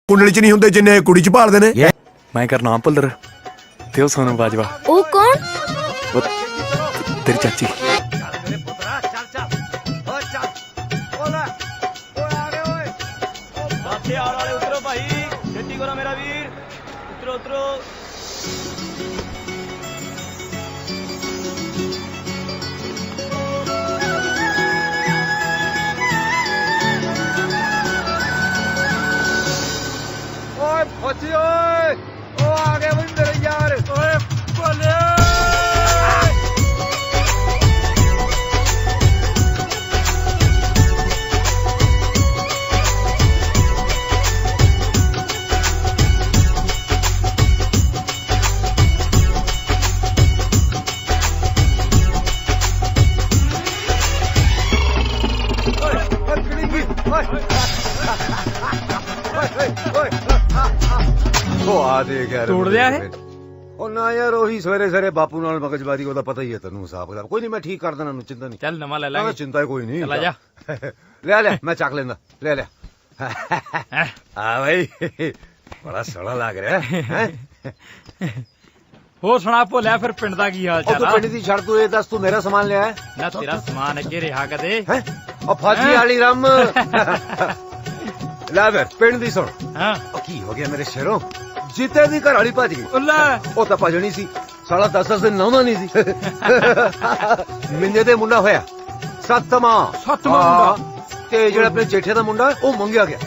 कुंडली च नहीं होंगे जिन्ने कुड़ी च भालदे ने। मैं करना पुल्लर ते सोनू बाजवा। ओ कौन? वो तेरी चाची। उतरो भाई, खेती करो मेरा वीर, उतरो उतरो। ओए फौजी ओए, ओ आ गए भाई मेरे यार। ओए बोले ਤੋੜ ਲਿਆ ਇਹ ਉਹ ਨਾ ਯਾਰ ਉਹੀ ਸਵੇਰੇ ਸਵੇਰੇ ਬਾਪੂ ਨਾਲ ਮਗਜਬਾਰੀ ਉਹਦਾ ਪਤਾ ਹੀ ਹੈ ਤੈਨੂੰ ਹਿਸਾਬ ਦਾ ਕੋਈ ਨਹੀਂ ਮੈਂ ਠੀਕ ਕਰ ਦੇਣਾ ਨੂੰ ਚਿੰਤਾ ਨਹੀਂ ਚੱਲ ਨਵਾਂ ਲੈ ਲਾਂਗੇ ਚਿੰਤਾ ਕੋਈ ਨਹੀਂ ਚਲਾ ਜਾ ਲੈ ਮੈਂ ਚੱਕ ਲੈਂਦਾ ਲੈ ਆ ਭਾਈ ਬੜਾ ਸੋਹਣਾ ਲੱਗ ਰਿਹਾ ਹੈ ਹੋਰ ਸੁਣਾ ਭੋਲਿਆ ਫਿਰ ਪਿੰਡ ਦਾ ਕੀ ਹਾਲ ਉਹ ਚਾਲ ਤੂੰ ਆ ਪਿੰਡ ਦੀ ਛੱਡ ਤੂੰ ਇਹ ਦੱਸ ਤੂੰ ਮੇਰਾ ਸਮਾਨ ਲਿਆ ਨਾ ਤੇਰਾ ਸਮਾਨ ਅੱਗੇ ਰਿਹਾ ਕਦੇ ਹੈ ਉਹ ਫੌਜੀ ਵਾਲੀ ਰਮ ਲੈ ਫਿਰ ਪਿੰਡ ਦੀ ਸੁਣ ਹਾਂ ਉਹ ਕੀ ਹੋ ਗਿਆ ਮੇਰੇ ਸ਼ੇਰੋਂ ਜਿੱਤੇ ਦੀ ਘਰ ਵਾਲੀ ਭੱਜ ਗਈ ਉੱਲਾ ਉਹ ਤਾਂ ਭਜਣੀ ਸੀ ਸਾਲਾ 10 ਦਿਨ ਨਹਾਉਂਦਾ ਨਹੀਂ ਸੀ ਮਿੰਜੇ ਦੇ ਮੁੰਡਾ ਹੋਇਆ ਸੱਤਵਾਂ ਮੁੰਡਾ ਤੇ ਜਿਹੜਾ ਆਪਣੇ ਜੇਠੇ ਦਾ ਮੁੰਡਾ ਉਹ ਮੰਗਿਆ ਗਿਆ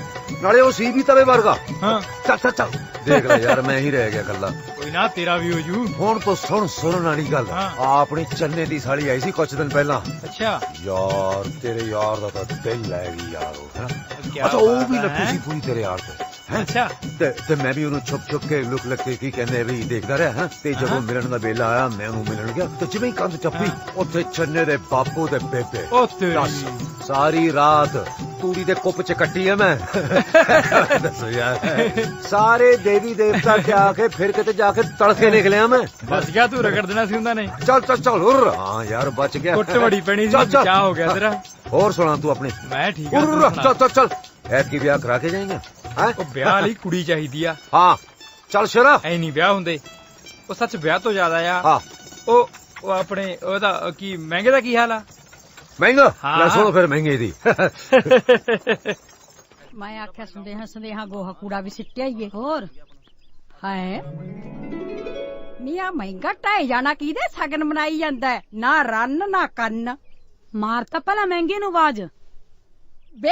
ਨਾਲੇ ਉਹ ਸੀ ਵੀ ਤਵੇ ਵਰਗਾ ਹਾਂ ਚੱਲ ਦੇਖ ਲੈ ਯਾਰ ਮੈਂ ਹੀ ਰਹਿ ਗਿਆ ਕੱਲਾ ਕੋਈ ਨਾ ਤੇਰਾ ਵੀ ਹੋ ਜੂ ਹੁਣ ਤੋਂ ਸੁਣਨ ਵਾਲੀ ਗੱਲ ਆ ਆਪਣੀ ਚੰਨੇ ਦੀ ਸਾਲੀ ਆਈ ਸੀ ਕੁਝ ਦਿਨ ਪਹਿਲਾਂ ਅੱਛਾ ਯਾਰ ਤੇਰੇ ਯਾਰ ਦਾ ਤਾਂ ਦਿਲ ਲੈ ਗਈ ਯਾਰ ਉਹ ਹੈ ਕਿਆ ਅੱਛਾ ਉਹ ਵੀ ਬਾਤ ਲੱਗੀ ਹੈ। ਸੀ ਪੂਰੀ ਤੇਰੇ ਯਾਰ ਤੇ ਅੱਛਾ ਤੇ ਮੈਂ ਵੀ ਉਹਨੂੰ ਛੁਪ ਕੇ ਲੁਕ ਕੇ ਕੀ ਕਹਿੰਦੇ ਵੀ ਦੇਖਦਾ ਰਿਹਾ ਹਾਂ ਤੇ ਜਦੋਂ ਮਿਲਣ ਦਾ ਵੇਲਾ ਆਇਆ ਮੈਂ ਉਹਨੂੰ ਮਿਲਣ ਗਿਆ ਤੇ ਜਿਵੇਂ ਹੀ ਕੰਧ ਚੱਪੀ ਉੱਥੇ ਚੰਨੇ ਦੇ ਬਾਪੂ ਦੇ ਬੇਬੇ ਉਹ ਤੇਰੀ ਦੱਸ, ਸਾਰੀ ਰਾਤ ਤੂੜੀ ਦੇ ਕੁੱਪ ਚ ਕੱਟੀ ਆ ਮੈਂ ਦੱਸੋ ਯਾਰ ਸਾਰੇ ਦੇਵੀ ਦੇਵਤਾ ਕੇ ਆ ਕੇ ਫਿਰ ਕਿਤੇ ਜਾ ਕੇ ਤੜਕੇ ਨਿਕਲਿਆ ਮੈਂ ਬਚ ਗਿਆ ਤੂੰ ਰਗੜ ਦੇਣਾ ਸੀ ਉਹਨਾਂ ਨੇ ਚੱਲ ਹੁਰ ਹਾਂ ਯਾਰ ਬਚ ਗਿਆ ਕੁੱਟ ਬੜੀ ਪੈਣੀ ਸੀ ਚੱਲ। ਬਚਾ ਹੋ ਗਿਆ ਤੇਰਾ ਹੋਰ ਸੁਣਾ ਤੂੰ ਆਪਣੇ ਮੈਂ ਠੀਕ ਆ ਤੂੰ ਹੁਰ ਸੁਣਾ। ਚੱਲ ਐਤਕੀ ਵਿਆਹ ਕਰਾ ਕੇ ਜਾਏਂਗੇ ਹੈਂ ਉਹ ਵਿਆਹ ਲਈ ਕੁੜੀ ਚਾਹੀਦੀ ਆ ਹਾਂ ਚੱਲ ਸ਼ਰਾ ਐ ਨਹੀਂ ਵਿਆਹ ਹੁੰਦੇ ਉਹ ਸੱਚ ਵਿਆਹ ਤੋਂ ਜ਼ਿਆਦਾ ਆ ਹਾਂ ਉਹ ਆਪਣੇ ਉਹਦਾ ਕੀ ਮਹਿੰਗੇ ਦਾ ਕੀ ਹਾਲ ਆ ਮਹਿੰਗਾ ਹਾਂ। ਲੈ ਸੁਣੋ ਫਿਰ ਮਹਿੰਗੇ ਦੀ ਮੈਂ ਆਖਿਆ ਸੰਦੇਹਾ ਗੋਹਾ ਕੂੜਾ ਵੀ ਸਿੱਟਿਆ ਹੀ ਹੋਰ ਹੈ ਨੀਆ ਮਹਿੰਗਾ ਢਾਈ ਜਾਣਾ ਕਿਹਦੇ ਸਗਨ ਮਨਾਈ ਜਾਂਦਾ ਨਾ ਰੰਨ ਨਾ ਕੰਨ ਮਾਰ ਤਾਂ ਭਲਾ ਮਹਿੰਗੇ ਨੂੰ ਆਵਾਜ਼ ਬੇ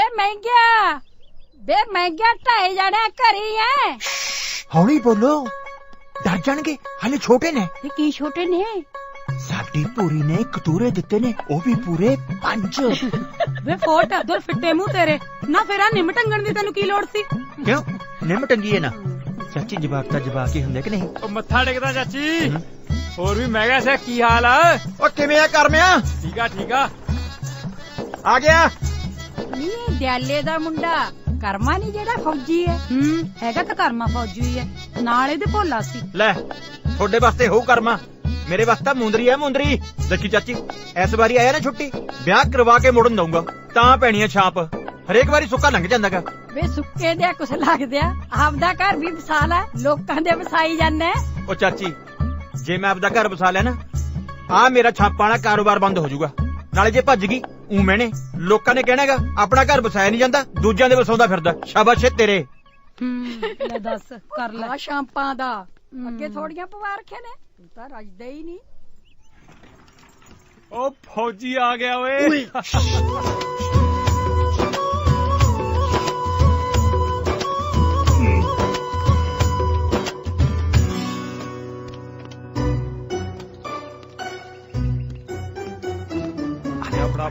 ਮਹਿੰਗਿਆ ਢਾਈ ਜਾਣਾ ਘਰੀ ਐ ਹੌਲੀ ਬੋਲੋ ਡਰ ਜਾਣਗੇ ਹਾਲੇ ਛੋਟੇ ਨੇ ਇਹ ਕੀ ਛੋਟੇ ਨੇ ਸਾਡੀ ਪੂਰੀ ਨੇ ਕਤੂਰੇ ਦਿੱਤੇ ਨੇ ਉਹ ਵੀ ਪੂਰੇ 5 ਵੇ ਫੋਟ ਦੁਰ ਫਿੱਟੇ ਮੂੰਹ ਤੇਰੇ ਨਾ ਫੇਰ ਆ ਨਿੰਮ ਟੰਗਣ ਦੀ ਤੈਨੂੰ ਕੀ ਲੋੜ ਸੀ ਕਿਉਂ ਨਿੰਮ ਟੰਗੀ ਨਾ ਚਾਚੀ ਜਵਾਕ ਤਾਂ ਜਵਾਕ ਹੀ ਹੁੰਦੇ ਕਿ ਨਹੀਂ ਉਹ ਮੱਥਾ ਟੇਕਦਾ ਚਾਚੀ ਹੋਰ ਵੀ ਮੈਂ ਕਿਹਾ ਕੀ ਹਾਲ ਆ ਉਹ ਕਿਵੇਂ ਆ ਕਰਮਿਆ ਠੀਕ ਆ ਆ ਗਿਆ ਨੀ ਦਿਆਲੇ ਦਾ ਮੁੰਡਾ ਕਰਮਾ ਨਹੀਂ ਜਿਹੜਾ ਫੌਜੀ ਹੈ ਹੈਗਾ ਤਾਂ ਕਰਮਾ ਫੌਜੀ ਹੀ ਹੈ ਨਾਲ ਇਹਦੇ ਭੋਲਾ ਸੀ ਲੈ ਤੁਹਾਡੇ ਵਾਸਤੇ ਹੋਊ ਕਰਮਾ ਮੇਰੇ ਵਾਸਤੇ ਮੁੰਦਰੀ ਹੈ ਮੁੰਦਰੀ ਦੇਖੀ ਚਾਚੀ ਇਸ ਵਾਰੀ ਆਇਆ ਨਾ ਛੁੱਟੀ ਵਿਆਹ ਕਰਵਾ ਕੇ ਮੁੜਨ ਦਊਂਗਾ ਤਾਂ ਪੈਣੀ ਹੈ ਛਾਪ ਹਰੇਕ ਵਾਰੀ ਸੁੱਕਾ ਲੰਘ ਜਾਂਦਾਗਾ ਵੇ ਸੁੱਕੇ ਦੇ ਕੁਛ ਲੱਗਦਿਆ ਆਪਦਾ ਘਰ ਵੀ ਵਸਾ ਲੈ ਲੋਕਾਂ ਦੇ ਵਸਾਈ ਜਾਂਦੇ ਉਹ ਚਾਚੀ ਜੇ ਮੈਂ ਆਪਦਾ ਘਰ ਵਸਾ ਲਿਆ ਨਾ ਆ ਮੇਰਾ ਛਾਪਾਂ ਵਾਲਾ ਕਾਰੋਬਾਰ ਬੰਦ ਹੋ ਜਾਊਗਾ ਨਾਲੇ ਜੇ ਭੱਜ ਗਈ ਊ ਮੈਨੇ ਲੋਕਾਂ ਨੇ ਕਹਿਣਾਗਾ ਆਪਣਾ ਘਰ ਵਸਾਇਆ ਨਹੀਂ ਜਾਂਦਾ ਦੂਜਿਆਂ ਦੇ ਵਸਾਉਂਦਾ ਫਿਰਦਾ ਸ਼ਾਬਾਸ਼ ਏ ਤੇਰੇ ਲੈ ਦੱਸ ਕਰ ਲੈ ਸ਼ਾਂਪਾਂ ਦਾ ਅੱਗੇ ਥੋੜੀਆਂ ਪਵਾ ਰੱਖੇ ਨੇ ਤੂੰ ਤਾਂ ਰੱਜਦਾ ਹੀ ਨਹੀਂ ਉਹ ਫੌਜੀ ਆ ਗਿਆ ਓਏ ਫੜਾ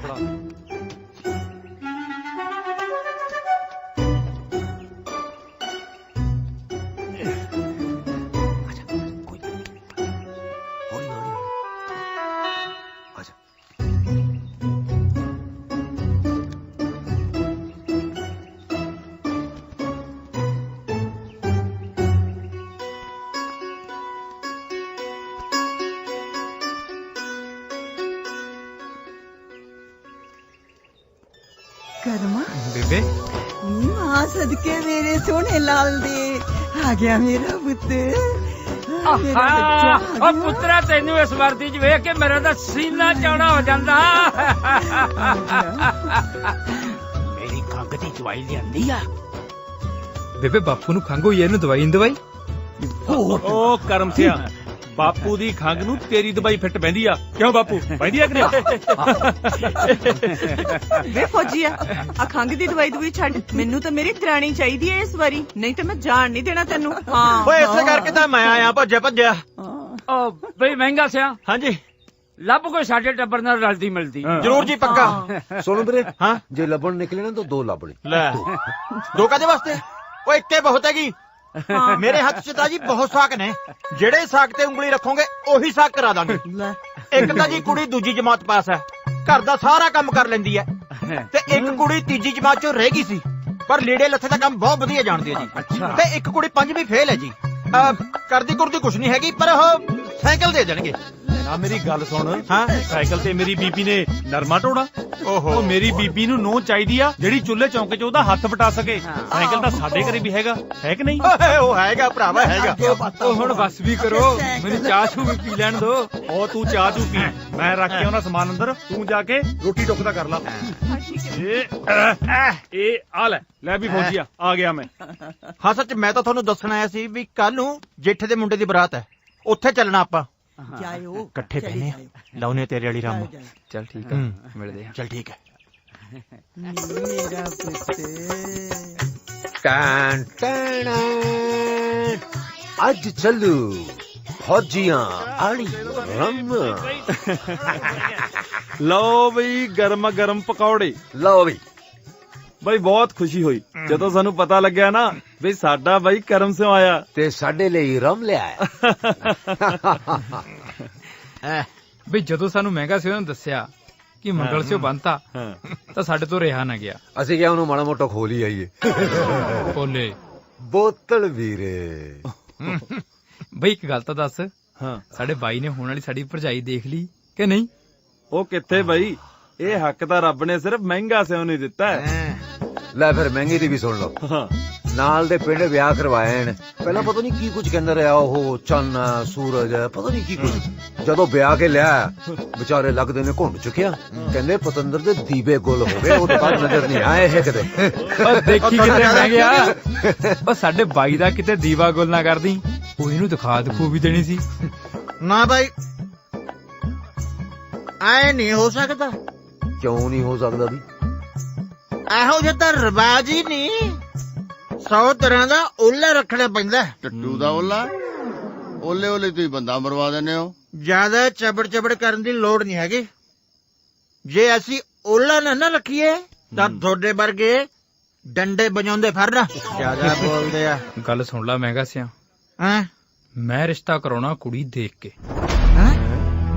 ਕਰਮਾ ਬੇਬੇ ਨੀ हाँ सदके मेरे सोने लाल दे आ गया मेरा पुत्र मेरा बच्चा आ गया। पुत्रा तेनू इस वर्दी च वेख के मेरा तो सीना चौड़ा हो जांदा। मेरी खंघ दी दवाई लियांदी आ। ਬੇਬੇ ਬਾਪੂ ਨੂੰ ਖੰਘ ਹੋਈ ਐ, ਇਹਨੂੰ ਦਵਾਈ ਨੀ ਦਵਾਈ। ਓ ਕਰਮ ਸਿਆ, ਬਾਪੂ ਦੀ ਖੰਘ ਨੂੰ ਤੇਰੀ ਦਵਾਈ ਫਿੱਟ ਬੈਂਦੀ ਆ। ਕਿਉਂ ਬਾਪੂ ਬੈਂਦੀ ਆ ਕਿ ਨਹੀਂ? ਵੇ ਫੌਜੀਆ ਆ ਖੰਘ ਦੀ ਦਵਾਈ ਛੱਡ, ਮੈਨੂੰ ਤਾਂ ਮੇਰੀ ਦਰਾਣੀ ਚਾਹੀਦੀ ਐ ਇਸ ਵਾਰੀ, ਨਹੀਂ ਤਾਂ ਮੈਂ ਜਾਣ ਨਹੀਂ ਦੇਣਾ ਤੈਨੂੰ। ਹਾਂ ਓਏ ਇਸੇ ਕਰਕੇ ਤਾਂ ਮੈਂ ਆਇਆ ਭੱਜਿਆ। ਓ ਬਈ ਮਹਿੰਗਾ ਸਿਆ, ਹਾਂਜੀ ਲੱਭ ਕੋਈ ਸਾਡੇ ਟੱਬਰ ਨਾਲ ਰਲਦੀ ਮਿਲਦੀ। ਜ਼ਰੂਰ ਜੀ, ਪੱਕਾ। ਸੁਣੋ ਵੀਰੇ, ਹਾਂ ਜੇ ਲੱਭਣ ਨਿਕਲੇ ਨਾ ਤਾਂ 2 ਲੱਭਣੇ। ਲੈ 2 ਕਾਦੇ ਵਾਸਤੇ? ਓਏ ਇੱਕੇ ਬਹੁਤ ਹੈਗੀ। ਮੇਰੇ ਹੱਥ 'ਚ ਤਾਂ ਜੀ ਬਹੁਤ ਸਾਕ ਨੇ, ਜਿਹੜੇ ਸਾਕ ਤੇ ਉਂਗਲੀ ਰੱਖੋਗੇ ਉਹੀ ਸਾਕ ਕਰਾ ਦਾਂਗੇ। ਇੱਕ ਤਾਂ ਜੀ ਕੁੜੀ ਦੂਜੀ ਜਮਾਤ ਪਾਸ ਹੈ, ਘਰ ਦਾ ਸਾਰਾ ਕੰਮ ਕਰ ਲੈਂਦੀ ਹੈ, ਤੇ ਇੱਕ ਕੁੜੀ ਤੀਜੀ ਜਮਾਤ 'ਚੋਂ ਰਹਿ ਗਈ ਸੀ, ਪਰ ਲੀੜੇ ਲੱਥੇ ਦਾ ਕੰਮ ਬਹੁਤ ਵਧੀਆ ਜਾਣਦੀ ਹੈ ਜੀ। ਤੇ ਇੱਕ ਕੁੜੀ 5ਵੀਂ ਫੇਲ ਹੈ ਜੀ। ਕਰਦੀ ਕੁਰਦੀ ਕੁਛ ਨਹੀਂ ਹੈਗੀ, ਪਰ ਉਹ ਸਾਈਕਲ ਦੇ ਦੇਣਗੇ। ਆ ਮੇਰੀ ਗੱਲ ਸੁਣ, ਹਾਂ ਸਾਈਕਲ ਤੇ ਮੇਰੀ ਬੀਬੀ ਨੇ ਨਰਮਾ ਟੋੜਾ। ਉਹ ਮੇਰੀ ਬੀਬੀ ਨੂੰ ਨੂੰਹ ਚਾਹੀਦੀ ਆ ਜਿਹੜੀ ਚੁੱਲ੍ਹੇ ਚੌਂਕੇ 'ਚ ਉਹਦਾ ਹੱਥ ਵਟਾ ਸਕੇ। ਸਾਈਕਲ ਤਾਂ ਸਾਡੇ ਘਰੇ ਵੀ ਹੈਗਾ, ਹੈ ਕਿ ਨਹੀਂ? ਉਹ ਹੈਗਾ ਭਰਾਵਾ, ਹੈਗਾ। ਉਹ ਹੁਣ ਬਸ ਵੀ ਕਰੋ, ਮੈਨੂੰ ਚਾਹ ਚੂ ਵੀ ਪੀ ਲੈਣ ਦੋ। ਉਹ ਤੂੰ ਚਾਹ ਚੂ ਪੀ, ਮੈਂ ਰੱਖ ਕੇ ਆਉਣਾ ਸਮਾਨ ਅੰਦਰ, ਤੂੰ ਜਾ ਕੇ ਰੋਟੀ ਟੁੱਕ ਦਾ ਕਰ ਲਾ। ਇਹ ਆ ਲੈ ਵੀ ਫੌਜੀਆ, ਆ ਗਿਆ ਮੈਂ। ਹਾਂ ਸੱਚ, ਮੈਂ ਤਾਂ ਤੁਹਾਨੂੰ ਦੱਸਣ ਆਇਆ ਸੀ ਵੀ ਕੱਲ ਨੂੰ ਜੇਠੇ ਦੇ ਮੁੰਡੇ ਦੀ ਬਰਾਤ ਹੈ, ਉੱਥੇ ਚੱਲਣਾ ਆਪਾਂ। ਜਾਇਓ ਇਕੱਠੇ ਬਹਿਨੇ ਲਾਉਨੇ ਤੇਰੇ ਵਾਲੀ ਰਾਮ। ਚੱਲ ਠੀਕ ਆ, ਮਿਲਦੇ ਆ। ਚੱਲ ਠੀਕ ਹੈ। ਮੇਰਾ ਪੁੱਤ ਅੱਜ ਚੱਲੂ ਫੌਜੀਆਂ ਆਲੀ ਰਮ। ਲਓ ਬਈ ਗਰਮ ਗਰਮ ਪਕੌੜੇ। ਲਓ ਵੀ ਬਈ ਬਹੁਤ ਖੁਸ਼ੀ ਹੋਈ ਜਦੋਂ ਸਾਨੂੰ ਪਤਾ ਲੱਗਿਆ ਨਾ ਵੀ ਸਾਡਾ ਬਾਈ ਕਰਮ ਸਿਉ ਆਇਆ ਤੇ ਸਾਡੇ ਲਈ ਰਮ ਲਿਆਇਆ। ਬਈ ਜਦੋਂ ਸਾਨੂੰ ਮਹਿੰਗਾ ਸਿੰਘ ਨੇ ਦੱਸਿਆ ਕਿ ਮੰਗਲ ਸਿਓ ਬੰਨਤਾ ਤਾਂ ਸਾਡੇ ਤੋਂ ਰਿਹਾ ਨਾ ਗਿਆ। ਅਸੀਂ ਕਿਹਾ ਉਹਨੂੰ ਮਾੜਾ ਮੋਟਾ ਖੋਲ ਹੀ ਆਈਏ। ਬੋਲੇ ਬੋਤਲ ਵੀਰੇ। ਬਈ ਇੱਕ ਗੱਲ ਤਾਂ ਦੱਸ, ਹਾਂ ਸਾਡੇ ਬਾਈ ਨੇ ਹੋਣ ਵਾਲੀ ਸਾਡੀ ਭਰਜਾਈ ਦੇਖ ਲਈ ਕਿ ਨਹੀਂ? ਉਹ ਕਿੱਥੇ ਬਾਈ, ਇਹ ਹੱਕ ਤਾਂ ਰੱਬ ਨੇ ਸਿਰਫ ਮਹਿੰਗਾ ਸਿਉ ਨਹੀਂ ਦਿੱਤਾ। ਲੈ ਫਿਰ ਮਹਿੰਗੀ ਦੀ ਵੀ ਸੁਣ ਲਓ। ਨਾਲ ਦੇ ਪਿੰਡ ਵਿਆਹ ਕਰਵਾਏ ਨੇ, ਪਹਿਲਾਂ ਪਤਾ ਨਹੀਂ ਕੀ ਕੁਝ ਕਹਿੰਦਾ ਰਿਹਾ ਉਹ, ਚੰਨ ਸੂਰਜ ਪਤਾ ਨਹੀਂ ਕੀ ਕੁਝ। ਜਦੋਂ ਵਿਆਹ ਕੇ ਲਿਆ ਵਿਚਾਰੇ ਲੱਗਦੇ ਨੇ ਘੁੰਡ ਚੁੱਕਿਆ, ਕਹਿੰਦੇ ਪਤੰਦਰ ਦੇ ਦੀਵੇ ਗੁੱਲ ਹੋ ਗਏ, ਉਹ ਤੋਂ ਬਾਅਦ ਨਜ਼ਰ ਨਹੀਂ ਆਏ ਇਹ ਕਿਤੇ। ਦੇਖੀ ਕਿਤੇ ਮੈਂ ਗਿਆ, ਉਹ ਸਾਡੇ ਬਾਈ ਦਾ ਕਿਤੇ ਦੀਵਾ ਗੁੱਲ ਨਾ ਕਰਦੀ, ਉਹ ਇਹਨੂੰ ਦਿਖਾ ਦਿਖੂ ਵੀ ਦੇਣੀ ਸੀ ਨਾ ਬਾਈ, ਐ ਨਹੀਂ ਹੋ ਸਕਦਾ। ਕਿਉਂ ਨਹੀਂ ਹੋ ਸਕਦਾ ਵੀ? ਇਹੋ ਜਿਹਾ ਤਾਂ ਰਿਵਾਜ ਹੀ ਨਹੀਂ। 100 ਤਰ੍ਹਾਂ ਦਾ ਓਲਾ ਰੱਖਣਾ ਪੈਂਦਾ। ਟੱਟੂ ਦਾ ਓਲਾ? ਓਲੇ ਓਲੇ ਤੁਸੀਂ ਬੰਦਾ ਮਰਵਾ ਦਿੰਦੇ ਹੋ। ਜਿਆਦਾ ਚਬੜ ਕਰਨ ਦੀ ਲੋੜ ਨਹੀਂ ਹੈਗੀ। ਜੇ ਅਸੀਂ ਓਲਾ ਨਾ ਰੱਖੀਏ ਤਾਂ ਤੁਹਾਡੇ ਵਰਗੇ ਡੰਡੇ ਵਜਾਉਂਦੇ ਫਿਰਨਾ। ਜਿਆਦਾ ਬੋਲਦੇ ਆ। ਗੱਲ ਸੁਣ ਲਾ ਮਹਿੰਗਾ ਸਿਆ, ਹਾਂ ਮੈਂ ਰਿਸ਼ਤਾ ਕਰਾਉਣਾ ਕੁੜੀ ਦੇਖ ਕੇ।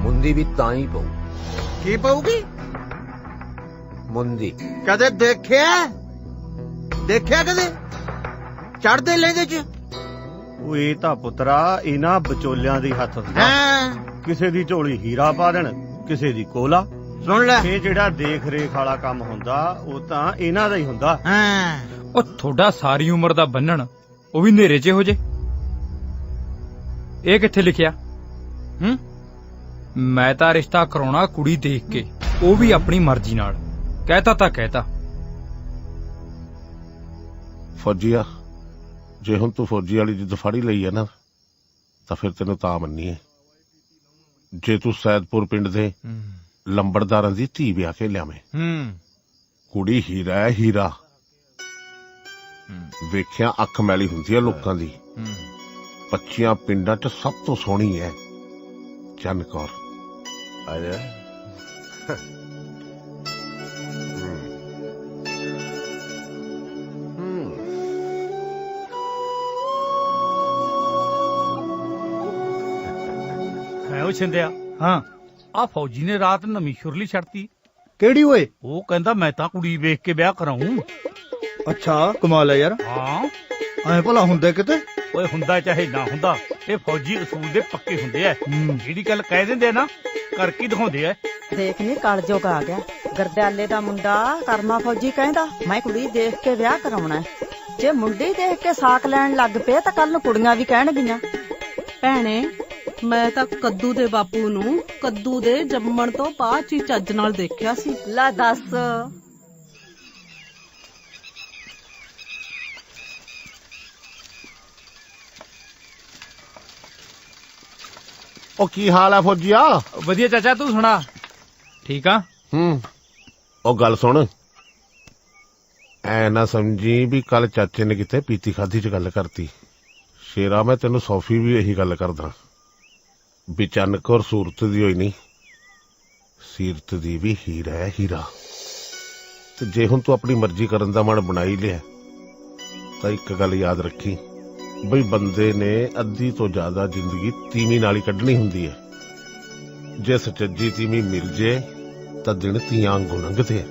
ਮੁੰਦੀ ਵੀ ਤਾਂ ਹੀ ਪਊ। ਕੀ ਪਊਗੀ? ਮੁੰਦੀ ਕਦੇ ਦੇਖਿਆ ਕਦੇ ਚੜਦੇ ਲਹਿੰਦੇ ਚ? ਉਹ ਇਹ ਤਾਂ ਪੁੱਤਰਾ ਇਹਨਾਂ ਵਿਚੋਲਿਆਂ ਦੀ ਹੱਥ ਹੁੰਦਾ। ਹਾਂ ਕਿਸੇ ਦੀ ਝੋਲੀ ਹੀਰਾ ਪਾ ਦੇਣ, ਕਿਸੇ ਦੀ ਕੋਲਾ। ਸੁਣ ਲੈ, ਇਹ ਜਿਹੜਾ ਦੇਖ ਰੇਖ ਵਾਲਾ ਕੰਮ ਹੁੰਦਾ ਉਹ ਤਾਂ ਇਹਨਾਂ ਦਾ ਹੀ ਹੁੰਦਾ। ਹਾਂ ਉਹ ਤੁਹਾਡਾ ਸਾਰੀ ਉਮਰ ਦਾ ਬੰਨਣ ਉਹ ਵੀ ਹਨੇਰੇ 'ਚ ਹੋ ਜੇ, ਇਹ ਕਿੱਥੇ ਲਿਖਿਆ? ਮੈਂ ਤਾਂ ਰਿਸ਼ਤਾ ਕਰਾਉਣਾ ਕੁੜੀ ਦੇਖ ਕੇ, ਉਹ ਵੀ ਆਪਣੀ ਮਰਜ਼ੀ ਨਾਲ। ਕਹਿਤਾ ਤਾਂ ਕਹਿਤਾ। ਫੌਜੀਆ, ਜੇ ਹੁਣ ਤੂੰ ਫੌਜੀ ਵਾਲੀ ਜਿੱਦ ਫੜੀ ਲਈ ਹੈ ਨਾ ਤਾਂ ਫਿਰ ਤੈਨੂੰ ਤਾਂ ਮੰਨੀਏ ਜੇ ਤੂੰ ਸੈਦਪੁਰ ਪਿੰਡ ਦੇ ਲੰਬੜਦਾਰਾਂ ਦੀ ਧੀ ਵਿਆਹ ਕੇ ਲਿਆਵੇਂ। ਕੁੜੀ ਹੀਰਾ ਹੈ, ਹੀਰਾ। ਵੇਖਿਆ ਅੱਖ ਮੈਲੀ ਹੁੰਦੀ ਹੈ ਲੋਕਾਂ ਦੀ, 25 ਪਿੰਡਾਂ 'ਚ ਸਭ ਤੋਂ ਸੋਹਣੀ ਹੈ ਚੰਨ ਕੌਰ। ਆਜਾ ਉਹ ਛਿੰਦਿਆ। ਹਾਂ ਆ ਫੌਜੀ ਨੇ ਰਾਤ ਨਵੀਂ ਸ਼ੁਰਲੀ ਛੱਡਤੀ। ਕਿਹੜੀ ਓਏ? ਉਹ ਕਹਿੰਦਾ ਮੈਂ ਤਾਂ ਕੁੜੀ ਵੇਖ ਕੇ ਵਿਆਹ ਕਰਾਉਂ। ਅੱਛਾ ਕਮਾਲ ਹੈ ਯਾਰ। ਹਾਂ ਐ ਭਲਾ ਹੁੰਦੇ ਕਿਤੇ? ਓਏ ਹੁੰਦਾ ਚਾਹੇ ਨਾ ਹੁੰਦਾ, ਇਹ ਫੌਜੀ ਅਸੂਲ ਦੇ ਪੱਕੇ ਹੁੰਦੇ ਆ। ਜਿਹੜੀ ਗੱਲ ਕਹਿ ਦਿੰਦੇ ਆ ਨਾ ਕਰਕੇ ਦਿਖਾਉਂਦੇ ਆ। ਦੇਖ ਨੀ ਕਲਯੁਗ ਆ ਗਿਆ। ਗਰਦਿਆਲੇ ਦਾ ਮੁੰਡਾ ਕਰਮਾ ਫੌਜੀ ਕਹਿੰਦਾ ਮੈਂ ਕੁੜੀ ਦੇਖ ਕੇ ਵਿਆਹ ਕਰਾਉਣਾ ਹੈ। ਜੇ ਮੁੰਡੇ ਦੇਖ ਕੇ ਸਾਕ ਲੈਣ ਲੱਗ ਪਏ ਤਾਂ ਕੱਲ ਨੂੰ ਕੁੜੀਆਂ ਵੀ ਕਹਿਣਗੀਆਂ। ਭੈਣੇ ਮੈਂ ਤਾਂ ਕੱਦੂ ਦੇ ਬਾਪੂ ਨੂੰ ਕੱਦੂ ਦੇ ਜੰਮਣ ਤੋਂ ਬਾਅਦ ਹੀ ਚੱਜ ਨਾਲ ਦੇਖਿਆ ਸੀ। ਲੈ ਦੱਸ। ਉਹ ਕੀ ਹਾਲ ਆ ਫੌਜੀਆ? ਵਧੀਆ ਚਾਚਾ, ਤੂੰ ਸੁਣਾ? ਠੀਕ ਆ। ਉਹ ਗੱਲ ਸੁਣ, ਐ ਨਾ ਸਮਝੀ ਵੀ ਕੱਲ ਚਾਚੇ ਨੇ ਕਿਤੇ ਪੀਤੀ ਖਾਦੀ ਚ ਗੱਲ ਕਰਤੀ। ਸ਼ੇਰਾ ਮੈਂ ਤੈਨੂੰ ਸੌਫੀ ਵੀ ਇਹੀ ਗੱਲ ਕਰਦਾ ਵੀ ਚੰਨਕ ਔਰ ਸੂਰਤ ਦੀ ਹੋਈ ਨਹੀਂ, ਸੀਰਤ ਦੀ ਵੀ ਹੀਰਾ ਹੈ ਹੀਰਾ। ਤੇ ਜੇ ਹੁਣ ਤੂੰ ਆਪਣੀ ਮਰਜ਼ੀ ਕਰਨ ਦਾ ਮਨ ਬਣਾਈ ਲਿਆ ਤਾਂ ਇੱਕ ਗੱਲ ਯਾਦ ਰੱਖੀ ਬਈ ਬੰਦੇ ਨੇ ਅੱਧੀ ਤੋਂ ਜ਼ਿਆਦਾ ਜ਼ਿੰਦਗੀ ਤੀਵੀਂ ਨਾਲ ਹੀ ਕੱਢਣੀ ਹੁੰਦੀ ਹੈ। ਜੇ ਸੱਚੀ ਤੀਵੀਂ ਮਿਲ ਜੇ ਤਾਂ ਦਿਨ ਤੀਆਂ ਵਾਂਗੂ ਲੰਘਦੇ ਆ।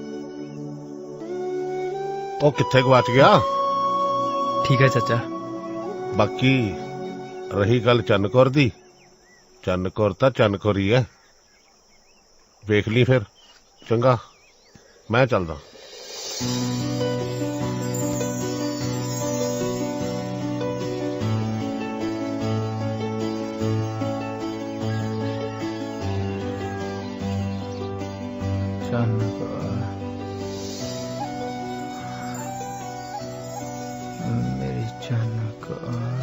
ਉਹ ਕਿੱਥੇ ਗਵਾਚ ਗਿਆ? ਠੀਕ ਹੈ ਚਾਚਾ। ਬਾਕੀ ਰਹੀ ਗੱਲ ਚੰਨਕੌਰ ਦੀ, ਚੰਨਕੌਰ ਤਾਂ ਚੰਨਕੌਰ ਹੀ ਹੈ। ਵੇਖ ਲਈ ਫਿਰ। ਚੰਗਾ, ਮੈਂ ਚੱਲਦਾ। मेरी चनकार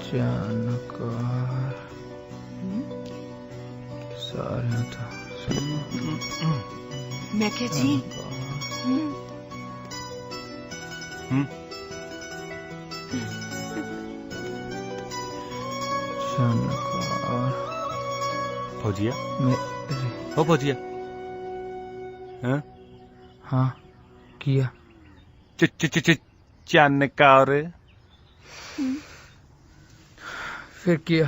चनकार सारे तो मैं क्या जी चनकार फौजिया मेरे ओ फौजिया। हाँ हाँ किया च च च च चनकार फिर किया।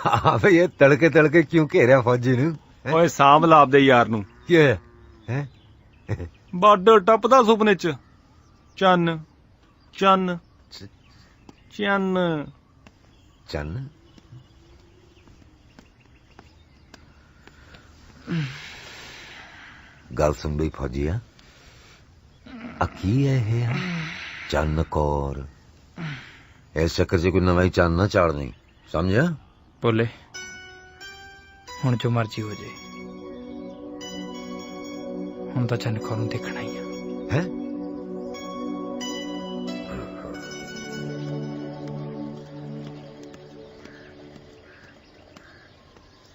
हाँ ये तड़के तड़के क्यों घेरिया फौजी नूं? ओए साम लाभ दे यार नूं। की है बार्डर टपदा सुपने च चन चन चन चन। गल सुन बई फौजिया, की है चन कौर। इस चक्कर से कोई नवा ही चन ना चाड़ नहीं, समझा? बोले हुण जो मर्जी हो जाए, हुण तो चन कौर नूं देखना ही है।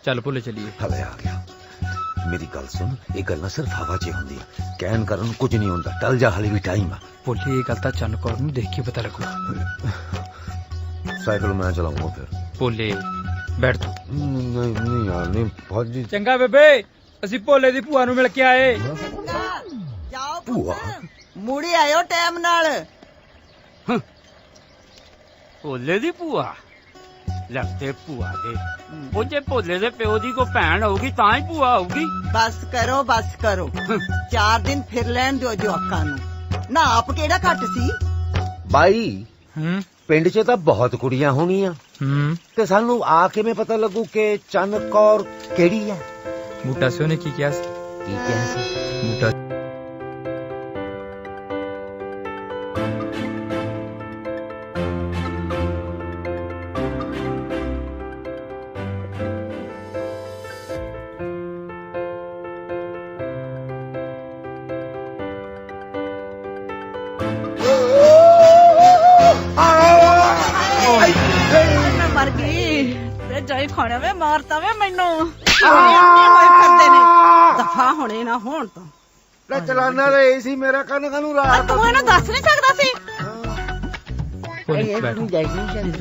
चल भुले चलिए। हले आ गया। मेरी गल सुन, ये गल सिर्फ हवा च होंदी है, कहन करन कुछ नहीं होंदा। टल जा, हाले भी टाइम है। बोले ये गल तां चन कौर नूं देख के पता लगूगा। साइकिल मैं चलाऊंगा फिर। बोले बैठ तू। नहीं यार नहीं फौजी। चंगा बेबे, असी भोले दी भूआ नूं मिल के आए। जाओ भूआ मुड़ी आयो टाइम नाल। भोले दी भूआ लगते भूआ दे ਉਹ ਜੇ ਭੋਲੇ ਦੇ ਪਿਓ ਦੀ ਕੋ ਭੈਣ ਹੋਊਗੀ ਤਾਂ ਹੀ ਭੂਆ ਹੋਊਗੀ। बस करो 4 दिन फिर लैन दो जवाकां नूं। ना आप केड़ा घट सी बाई। पिंड च तां बहुत कुड़ियां होणियां ते सानू आ किवें पता लगू कि चन कौर केड़ी है? बूटा से ने की किया सी? बूटा मर गई जाई खाने वे मारता वे मैनू करते ने दफा होने ना होन तो चलाना रही सी मेरा कन कानू रात तू इन्हें दस नहीं सकता सी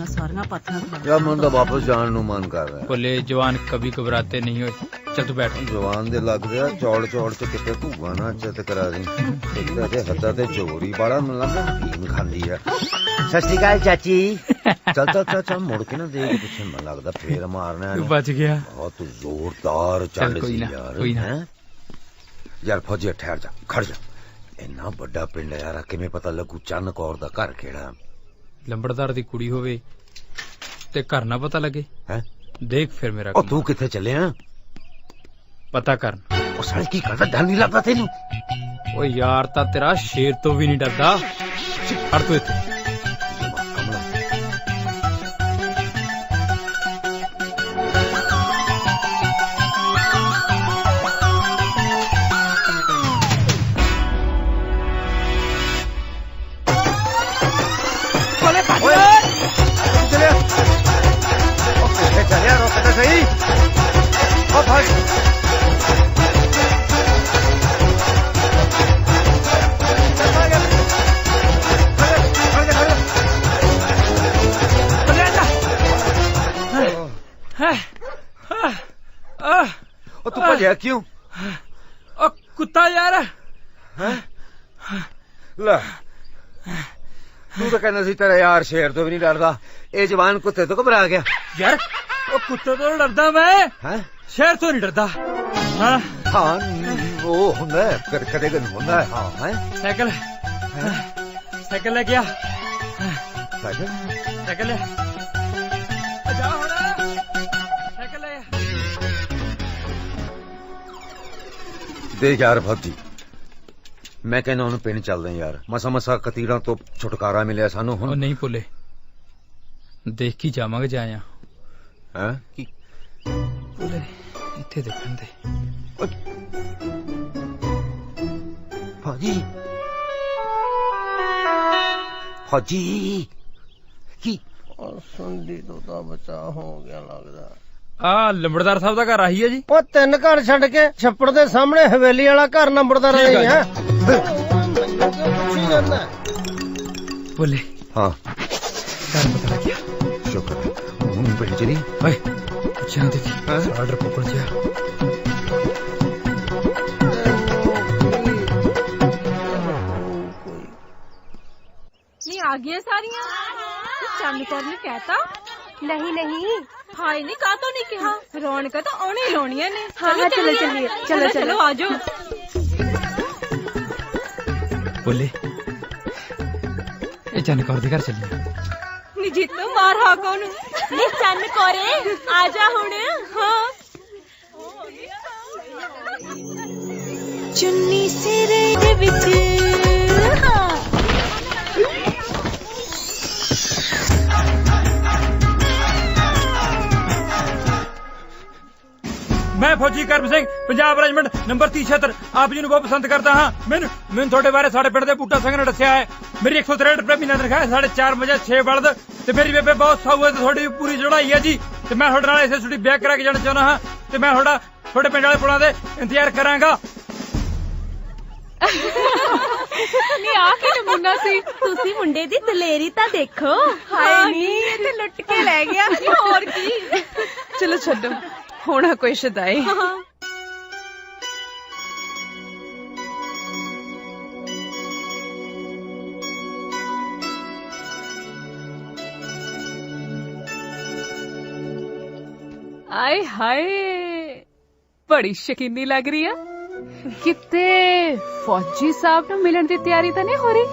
सारियां पत्थर यार मन तो वापस जान नू मन कर रहा है। बोले जवान कभी घबराते नहीं हो। चल तू बैठ। जवान दे लग रहा चौड़ चौड़ च किते भूआ ना चत करा दी। इकदा ते हद्दा ते चोरी बड़ा मन लगदा भीम खांदी है। सत श्री अकाल चाची। चल चल चल चल मुड़ के ना देख पीछे मन लगदा फेर मारना है। बच गया। बहुत जोरदार चल सी यार। यार फौजी ठहर जा, खड़ जा। इन्ना बड़ा पिंड यार, किवें पता लगू चन कौर दा घर केड़ा? ਲੰਬੜਦਾਰ ਦੀ ਕੁੜੀ ਹੋਵੇ ਤੇ ਘਰ ਨਾ ਪਤਾ ਲੱਗੇ ਹੈ। ਦੇਖ ਫਿਰ ਮੇਰਾ ਉਹ ਤੂੰ ਕਿੱਥੇ ਚੱਲਿਆ? ਪਤਾ ਕਰਨ। ਉਹ ਸਾਲੇ ਕੀ ਕਰਦਾ, ਡਰ ਨਹੀਂ ਲੱਗਦਾ ਤੈਨੂੰ? ਓ ਯਾਰ ਤਾਂ ਤੇਰਾ ਸ਼ੇਰ ਤੋਂ ਵੀ ਨਹੀਂ ਡਰਦਾ। ਹਟ ਤੂੰ ਇੱਥੇ। चलिया रोकता सही। ओ भाई तू भजया क्यों? कुत्ता यार ला तू तो कहना सी तेरा यार शेर तो भी नहीं डरदा, ये जवान कुत्ते तो घबरा गया यार। ਉਹ ਕੁੱਤੇ ਤੋਂ ਡਰਦਾ ਮੈਂ, ਸ਼ਹਿਰ ਤੋਂ ਨਹੀਂ ਡਰਦਾ। ਹਾਂ ਉਹ ਹੁੰਦਾ ਫਿਰ ਕਦੇ ਕਦੇ ਹੁੰਦਾ। ਹਾਂ ਹੈ ਸਾਈਕਲ ਸਾਈਕਲ ਲੈ ਗਿਆ। ਸਾਈਕਲ ਸਾਈਕਲ ਲੈ ਜਾ ਹੁਣ। ਸਾਈਕਲ ਲੈ ਦੇ ਯਾਰ ਫੌਜੀ, ਮੈਂ ਕਹਿੰਦਾ ਉਹਨੂੰ ਪਿੰਡ ਚੱਲਦੇ ਯਾਰ। ਮਸਾ ਮਸਾ ਕਤੀੜਾਂ ਤੋਂ ਛੁਟਕਾਰਾ ਮਿਲਿਆ ਸਾਨੂੰ ਹੁਣ। ਨਹੀਂ ਭੁੱਲੇ, ਦੇਖ ਕੇ ਜਾਵਾਂਗੇ ਜਾਇਆ। ਹਾਂ ਕੀ ਭੁੱਲੇ ਇੱਥੇ ਦੇਖਣ ਦੇ। ਫੌਜੀ ਫੌਜੀ ਕੀ ਸੰਦੀ ਤੋਂ ਤਾਂ ਬਚਾ ਹੋ ਗਿਆ ਲੱਗਦਾ। ਆ ਲੰਬੜਦਾਰ ਸਾਹਿਬ ਦਾ ਘਰ ਆਹੀ ਹੈ ਜੀ। ਉਹ 3 ਘਰ ਛੱਡ ਕੇ ਛੱਪੜ ਦੇ ਸਾਹਮਣੇ ਹਵੇਲੀ ਵਾਲਾ ਘਰ ਨੰਬਰਦਾਰ ਨਹੀਂ ਹੈ। ਬੋਲੇ ਹਾਂ ਘਰ ਪਤਾ ਲੱਗਿਆ। ਸ਼ੁਕਰ ਹੁਣ ਪਿੰਡ ਚ ਨਹੀਂ। ਓਏ ਚਾਹ ਦੇ ਆਰਡਰ ਪਕੜ ਜਾ। नहीं आ गई सारियां। चंद कौर ने कहता नहीं नहीं हाय नहीं कहा तो नहीं कहा रौनक तो आने ही लानिया ने। हाँ हाँ चलो चलिए चलो चलो आ जाओ। बोले ये चंद कौर दे घर चलिए। नी जीतो मार हा कौन नी चंद कौरे आ जा हुण। हाँ चुन्नी सिरे दे विच मैं फौजी करम सिंह पंजाब रेजिमेंट नंबर 3076 आप जी ਨੂੰ ਬਹੁਤ ਪਸੰਦ ਕਰਦਾ ਹਾਂ। ਮੈਨੂੰ ਤੁਹਾਡੇ ਬਾਰੇ ਸਾਡੇ ਪਿੰਡ ਦੇ ਬੂਟਾ ਸਿੰਘ ਨੇ ਦੱਸਿਆ ਹੈ। ਮੇਰੀ 163 ਰੁਪਏ ਮਹੀਨਾ ਤਨਖਾਹ ਹੈ, 4.5 ਵਜੇ 6 ਬਲਦ ਤੇ ਮੇਰੀ ਬੇਬੇ ਬਹੁਤ ਸਾਊ ਹੈ ਤੇ ਤੁਹਾਡੀ ਪੂਰੀ ਚੜਾਈ ਹੈ ਜੀ। ਤੇ ਮੈਂ ਤੁਹਾਡੇ ਨਾਲ ਇਸੇ ਛੁੱਟੀ ਵਿਆਹ ਕਰਾ ਕੇ ਜਾਣਾ ਚਾਹੁੰਦਾ ਹਾਂ ਤੇ ਮੈਂ ਤੁਹਾਡੇ ਪਿੰਡ ਵਾਲੇ ਪੁਲਾਂ ਦੇ ਇੰਤਜ਼ਾਰ ਕਰਾਂਗਾ। ਨੀ ਆ ਕੀ ਨਮੂਨਾ ਸੀ। ਤੁਸੀਂ ਮੁੰਡੇ ਦੀ ਦਲੇਰੀ ਤਾਂ ਦੇਖੋ। ਹਾਏ ਨੀ ਇਹ ਤੇ ਲੁੱਟ ਕੇ ਲੈ ਗਿਆ। ਹੋਰ ਕੀ ਚਲੋ ਛੱਡੋ ਹੋਣਾ ਕੋਈ ਸ਼ਦਾਈ। ਆਏ ਹਾਏ ਬੜੀ ਸ਼ਕੀਨੀ ਲੱਗ ਰਹੀ ਆ। ਕਿਤੇ ਫੌਜੀ ਸਾਹਿਬ ਨੂੰ ਮਿਲਣ ਦੀ ਤਿਆਰੀ ਤਾਂ ਨਹੀਂ ਹੋ ਰਹੀ?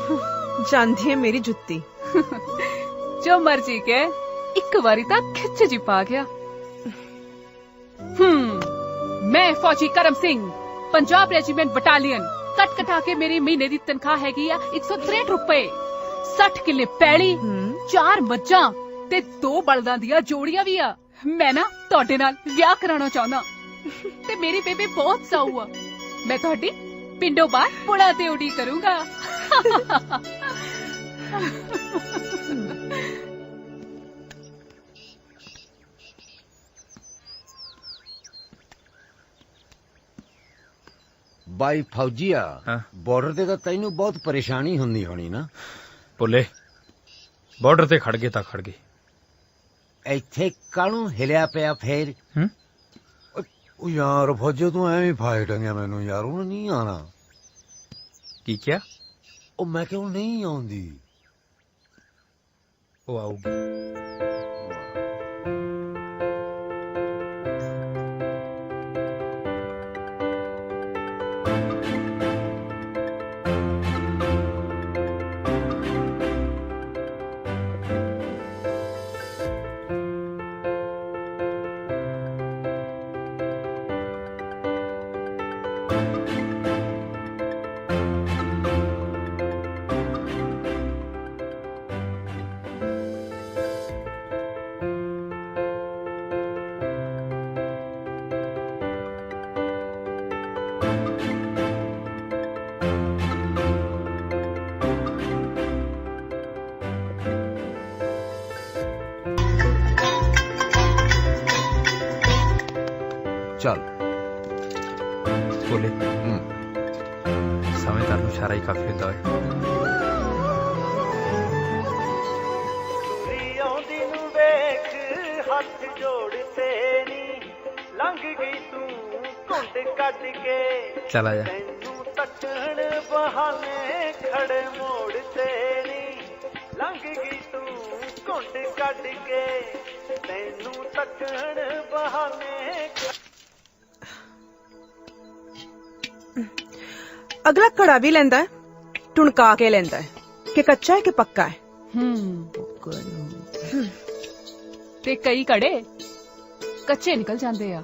ਜਾਂਦੀ ਹੈ ਮੇਰੀ ਜੁੱਤੀ। ਜੋ ਮਰਜੀ ਕੇ ਇੱਕ ਵਾਰੀ ਤਾਂ ਖਿੱਚ ਜੀ ਪਾ ਗਿਆ। मैं फौजी करम Singh Punjab regiment battalion cut कटा के मेरी महीने की तनख्वाह हैगी आ 163 रुपए। 60 किले पैली 4 मज्जां ते 2 बलदां दियां जोड़ियां भी आ। मैं ना तुहाडे नाल विआह कराना चाहना ते मेरी बेबे बहुत साऊ आ। मैं तुहाडी पिंडों बाहर पुड़ा ते उड़ी करूंगा। ਬਾਈ ਫੌਜੀਆ ਬਾਰਡਰ ਤੇ ਤਾਂ ਤੈਨੂੰ ਬਹੁਤ ਪਰੇਸ਼ਾਨੀ ਹੁੰਦੀ ਹੋਣੀ ਨਾ। ਭੁੱਲੇ ਬਾਰਡਰ ਤੇ ਖੜ ਗਏ ਤਾਂ ਖੜ ਗਏ। ਇੱਥੇ ਕਾਹਨੂੰ ਹਿਲਿਆ ਪਿਆ ਫੇਰ? ਉਹ ਯਾਰ ਫੌਜੀ ਤੂੰ ਐਵੇਂ ਫਾਇਟ ਗਿਆ ਮੈਨੂੰ ਯਾਰ। ਉਹ ਨਹੀਂ ਆਣਾ। ਕੀ ਕਿਹਾ? ਉਹ ਮੈਂ ਕਿਹਾ ਨਹੀਂ ਆਉਂਦੀ। ਉਹ ਆਊਗੀ। ਬੋਲੇ ਸਮਝਦਾਰ ਨੂੰ ਇਸ਼ਾਰਾ ਹੀ ਕਾਫੀ ਹੁੰਦਾ ਹੈ। ਆਉਂਦੀ ਨੂੰ ਵੇਖ ਹੱਥ ਜੋੜ ਤੇਰੀ ਲੰਘ ਗਈ ਤੂੰ ਘੁੰਡ ਕੱਢ ਕੇ ਚਲ ਆ ਜਾ ਤੈਨੂੰ ਤੱਕਣ ਬਹਾਨੇ ਖੜੇ ਮੋੜ ਤੇਰੀ ਲੰਘ ਗਈ ਤੂੰ ਘੁੰਡ ਕੱਢ ਕੇ ਤੈਨੂੰ ਤੱਕਣ ਬਹਾਨੇ। ਅਗਲਾ ਘੜਾ ਵੀ ਲੈਂਦਾ ਹੈ, ਟੁਣਕਾ ਕੇ ਲੈਂਦਾ ਹੈ ਕਿ ਕੱਚਾ ਹੈ ਕਿ ਪੱਕਾ ਹੈ। ਤੇ ਕਈ ਕੜੇ ਕੱਚੇ ਨਿਕਲ ਜਾਂਦੇ ਆ।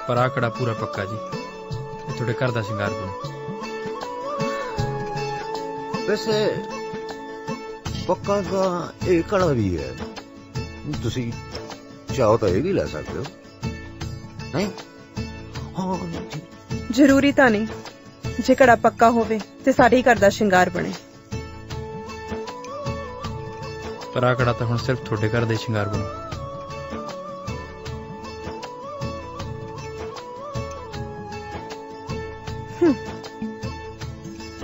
ਪਰ ਆ ਕੜਾ ਪੂਰਾ ਪੱਕਾ ਜੀ, ਇਹ ਤੁਹਾਡੇ ਘਰ ਦਾ ਸ਼ਿੰਗਾਰ ਬਣੂ। ਵੈਸੇ ਪੱਕਾ ਦਾ ਇਹ ਕੜਾ ਵੀ ਹੈ, ਤੁਸੀਂ ਚਾਹੋ ਤਾਂ ਇਹ ਵੀ ਲੈ ਸਕਦੇ ਹੋ। ਨਹੀਂ ਹਾਂ ਜ਼ਰੂਰੀ ਤਾਂ ਨਹੀਂ, ਜੇ ਘੜਾ ਪੱਕਾ ਹੋਵੇ ਤੇ ਸਾਡੇ ਹੀ ਘਰ ਦਾ ਸ਼ਿੰਗਾਰ ਬਣੇ। ਪਰ ਆ ਕੜਾ ਤਾਂ ਹੁਣ ਸਿਰਫ ਤੁਹਾਡੇ ਘਰ ਦੇ ਸ਼ਿੰਗਾਰ ਬਣੂ।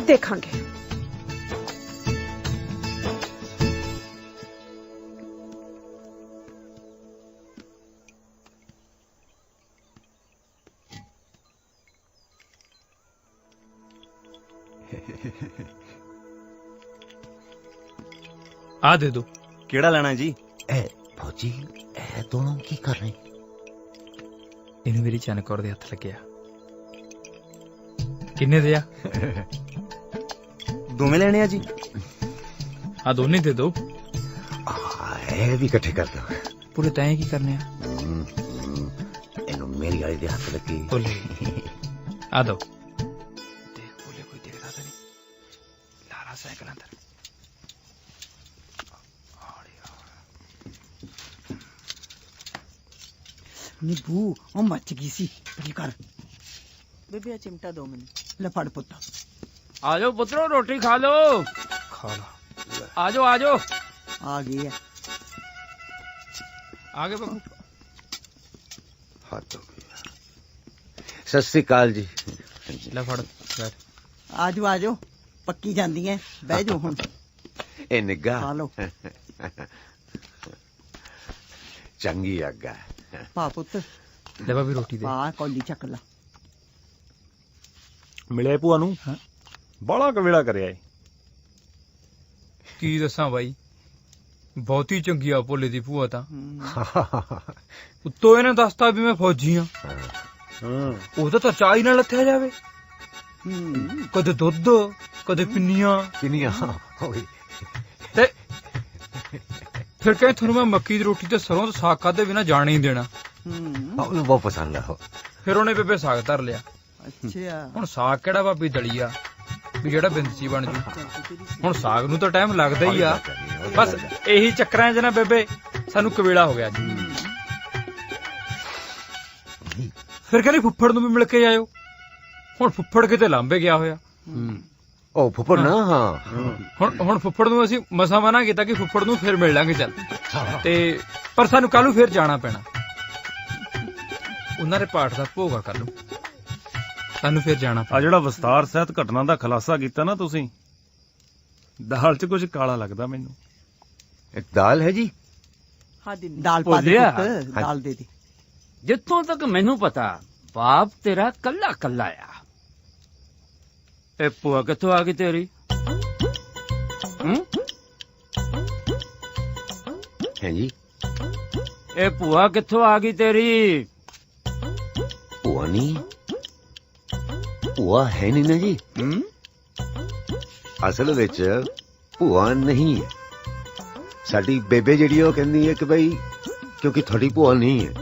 ਦੇਖਾਂਗੇ। ਆ ਦੇ ਦੋ। ਕਿਹੜਾ ਲੈਣਾ ਜੀ? ਫੌਜੀ ਇਹ ਦੋਨੋਂ ਕੀ ਕਰ ਰਹੇ? ਇਹਨੂੰ ਮੇਰੀ ਚੰਨ ਕੌਰ ਦੇ ਹੱਥ ਲੱਗਿਆ। ਕਿੰਨੇ ਦੇ ਆ? ਦੋਵੇਂ ਲੈਣੇ ਆ ਜੀ? ਆ ਦੋਨੇ ਦੇ ਦੋ। ਇਹ ਵੀ ਇਕੱਠੇ ਕਰ ਦੋ। ਪੂਰੇ ਤੈਂ ਕੀ ਕਰਨੇ ਆ? ਇਹਨੂੰ ਮੇਰੀ ਵਾਲੀ ਦੇ ਹੱਥ ਲੱਗੀ। ਬੋਲੇ ਆ ਦੋ। ਦੇਖ ਬੋਲੇ ਕੋਈ ਦੇਖਦਾ ਤਾਂ ਨਹੀਂ। ਲਾਰਾ ਸਾਈਕਲ ਅੰਦਰ। ਨਿੱਬੂ ਉਹ ਮੱਚ ਗਈ ਸੀ। ਕੀ ਕਰ ਬੇਬੇ, ਚਿਮਟਾ ਦੋ ਮੈਨੂੰ। ਲੈ ਫੜ ਪੁੱਤ। आ जाओ पुत्रो रोटी खा लो। खा लो। आ जाओ आ जाओ। आ गई है। आगे बाबू। हाथ हो गया। सत श्री अकाल जी। ले फड़ बैठ। आजो आजो पक्की जांदी है, बह जाओ हुण। ए निग्गा खा लो। चंगी आगा। पा पुत्त। ले भाभी रोटी दे। पा कौली चक ला। ਮਿਲਿਆ ਭੂਆ ਨੂੰ? ਬਾਲਾ ਕਵੇਲਾ ਕਰਿਆ ਏ। ਕੀ ਦੱਸਾਂ ਬਾਈ, ਬਹੁਤੀ ਚੰਗੀ ਆ ਭੋਲੇ ਦੀ ਭੂਆ ਤਾਂ। ਉੱਤੋਂ ਇਹਨੇ ਦੱਸਤਾ ਵੀ ਮੈਂ ਫੌਜੀ ਆ। ਉਹਦਾ ਤਾਂ ਚਾਹ ਹੀ ਨਾਲ ਲੱਥਿਆ ਜਾਵੇ। ਕਦੇ ਦੁੱਧ ਕਦੇ ਪਿੰਨੀਆਂ। ਤੇ ਫਿਰ ਕਹੇ ਤੁਹਾਨੂੰ ਮੈਂ ਮੱਕੀ ਦੀ ਰੋਟੀ ਤੇ ਸਰੋਂ ਦਾ ਸਾਗ ਖਾਦੇ ਬਿਨਾਂ ਜਾਣ ਹੀ ਦੇਣਾ। ਉਹਨੂੰ ਬਹੁਤ ਪਸੰਦ ਆ। ਫਿਰ ਉਹਨੇ ਬੇਬੇ ਸਾਗ ਧਰ ਲਿਆ। ਅੱਛਾ ਹੁਣ ਸਾਗ ਕਿਹੜਾ ਭਾਬੀ ਦਲੀਆ ਵੀ ਜਿਹੜਾ ਬਿੰਦਸੀ ਬਣ ਜੂ। ਹੁਣ ਸਾਗ ਨੂੰ ਤਾਂ ਟਾਈਮ ਲੱਗਦਾ ਹੀ ਆ। ਬਸ ਇਹੀ ਚੱਕਰਾਂ 'ਚ ਨਾ ਬੇਬੇ ਸਾਨੂੰ ਕਵੇਲਾ ਹੋ ਗਿਆ ਜੀ। ਫਿਰ ਕਹਿੰਦੀ ਫੁੱਫੜ ਨੂੰ ਵੀ ਮਿਲ ਕੇ ਜਾਇਓ। ਹੁਣ ਫੁੱਫੜ ਕਿਤੇ ਲਾਂਬੇ ਗਿਆ ਹੋਇਆ। ਉਹ ਫੁੱਫੜ ਨਾ। ਹਾਂ ਹੁਣ ਫੁੱਫੜ ਨੂੰ ਅਸੀਂ ਮਸਾ ਮਨਾ ਕੀਤਾ ਕਿ ਫੁੱਫੜ ਨੂੰ ਫਿਰ ਮਿਲ ਲਾਂਗੇ ਚੱਲ। ਤੇ ਪਰ ਸਾਨੂੰ ਕੱਲ ਨੂੰ ਫਿਰ ਜਾਣਾ ਪੈਣਾ। ਉਹਨਾਂ ਦੇ ਪਾਠ ਦਾ ਭੋਗਾ ਕਰ ਲਓ। ਸਾਨੂੰ ਫਿਰ ਜਾਣਾ। ਆ ਜਿਹੜਾ ਵਿਸਤਾਰ ਸਹਿਤ ਘਟਨਾ ਦਾ ਖੁਲਾਸਾ ਕੀਤਾ ਨਾ ਤੁਸੀਂ, ਦਾਲ 'ਚ ਕੁਝ ਕਾਲਾ ਲੱਗਦਾ ਮੈਨੂੰ। ਇੱਕ ਦਾਲ ਹੈ ਜੀ? ਹਾਂ ਦੀ ਦਾਲ ਪਾ ਦੇ ਪੁੱਤ, ਦਾਲ ਦੇ ਦੇ। ਜਿੱਥੋਂ ਤੱਕ ਮੈਨੂੰ ਪਤਾ ਬਾਪ ਤੇਰਾ ਕੱਲਾ ਕੱਲਾ ਆ। ਇਹ ਭੂਆ ਕਿੱਥੋਂ ਆ ਗਈ ਤੇਰੀ? ਹੈ ਜੀ? ਇਹ ਭੂਆ ਕਿੱਥੋਂ ਆ ਗਈ ਤੇਰੀ? ਭੂਆ ਨਹੀਂ, ਭੂਆ ਹੈ ਨਹੀਂ ਨਾ ਜੀ। ਅਸਲ ਵਿੱਚ ਭੂਆ ਨਹੀਂ ਹੈ। ਸਾਡੀ ਬੇਬੇ ਜਿਹੜੀ ਉਹ ਕਹਿੰਦੀ ਹੈ ਕਿ ਬਈ ਕਿਉਂਕਿ ਤੁਹਾਡੀ ਭੂਆ ਨਹੀਂ ਹੈ,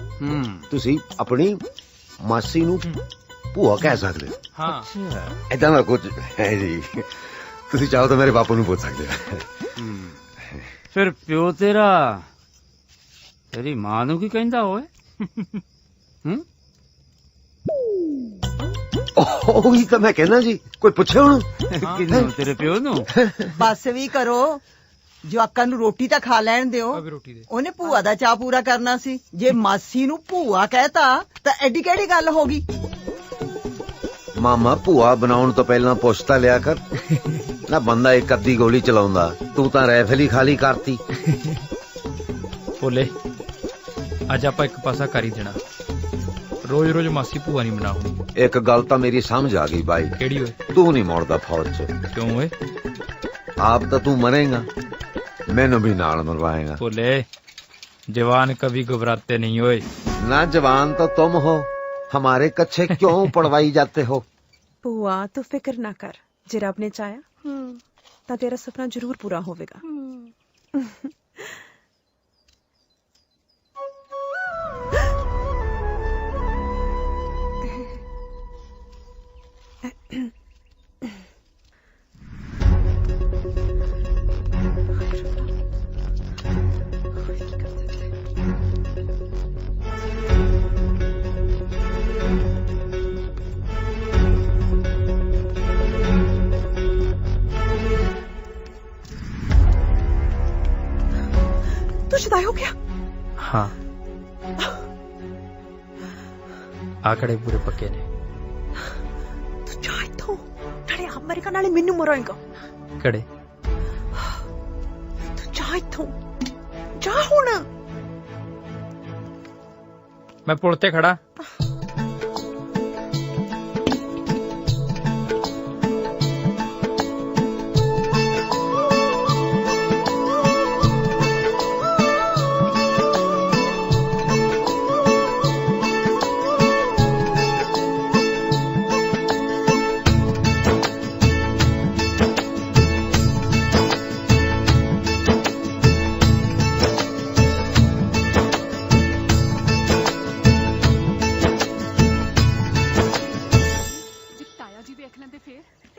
ਤੁਸੀਂ ਆਪਣੀ ਮਾਸੀ ਨੂੰ ਭੂਆ ਕਹਿ ਸਕਦੇ ਹੋ। ਹਾਂ ਏਦਾਂ ਦਾ ਕੁਝ ਹੈ ਜੀ। ਤੁਸੀਂ ਚਾਹੋ ਤਾਂ ਮੇਰੇ ਬਾਪੂ ਨੂੰ ਪੁੱਛ ਸਕਦੇ ਹੋ। ਫਿਰ ਪਿਓ ਤੇਰਾ ਤੇਰੀ ਮਾਂ ਨੂੰ ਕੀ ਕਹਿੰਦਾ ਓਏ? ਉਹੀ ਤਾਂ ਮੈਂ ਕਹਿੰਦਾ ਜੀ, ਕੋਈ ਪੁੱਛੇ ਉਹਨੂੰ। ਕਿਹਨੂੰ? ਤੇਰੇ ਪਿਓ ਨੂੰ? ਬਸ ਵੀ ਕਰੋ, ਜਵਾਕਾਂ ਨੂੰ ਰੋਟੀ ਤਾਂ ਖਾ ਲੈਣ ਦਿਓ। ਉਹਨੇ ਭੂਆ ਦਾ ਚਾਅ ਪੂਰਾ ਕਰਨਾ ਸੀ। ਜੇ ਮਾਸੀ ਨੂੰ ਭੂਆ ਕਹਿਤਾ ਤਾਂ ਐਡੀ ਕਿਹੜੀ ਗੱਲ ਹੋ ਗਈ। ਮਾਮਾ ਭੂਆ ਬਣਾਉਣ ਤੋਂ ਪਹਿਲਾਂ ਪੁੱਛ ਤਾਂ ਲਿਆ ਕਰ ਨਾ। ਬੰਦਾ ਇੱਕ ਅੱਧੀ ਗੋਲੀ ਚਲਾਉਂਦਾ, ਤੂੰ ਤਾਂ ਰਾਈਫਲ ਹੀ ਖਾਲੀ ਕਰਤੀ। ਭੋਲੇ ਅੱਜ ਆਪਾਂ ਇੱਕ ਪਾਸਾ ਕਰ ਹੀ ਦੇਣਾ। ਰੋਜ਼ ਰੋਜ਼ ਮਾਸੀ ਭੂਆ ਨਹੀਂ ਬਣਾਉਣੀ। ਇੱਕ ਗੱਲ ਤਾਂ ਮੇਰੀ ਸਮਝ ਆ ਗਈ ਬਾਈ। ਕਿਹੜੀ ਓਏ? ਤੂੰ ਨਹੀਂ ਮੋੜਦਾ ਫੌਜ ਚ। ਕਿਉਂ ਓਏ? ਆਪ ਤਾਂ ਤੂੰ ਮਰੇਗਾ, ਮੈਨੂੰ भी नाल मरवाएगा। बोले जवान कभी घबराते नहीं होए। ना जवान तो तुम हो, हमारे कच्चे क्यों पड़वाई जाते हो। भूआ तू फिक्र ना कर, जे रब ने चाया ता तेरा सपना जरूर पूरा होवेगा। शुदाई हो गया? हाँ आकड़े पूरे पक्के ने। तू जा इथों, नाले अमेरिका नाले मैनू मराएगा। कड़े तू जा इथों, जा हुण। मैं पुल ते खड़ा।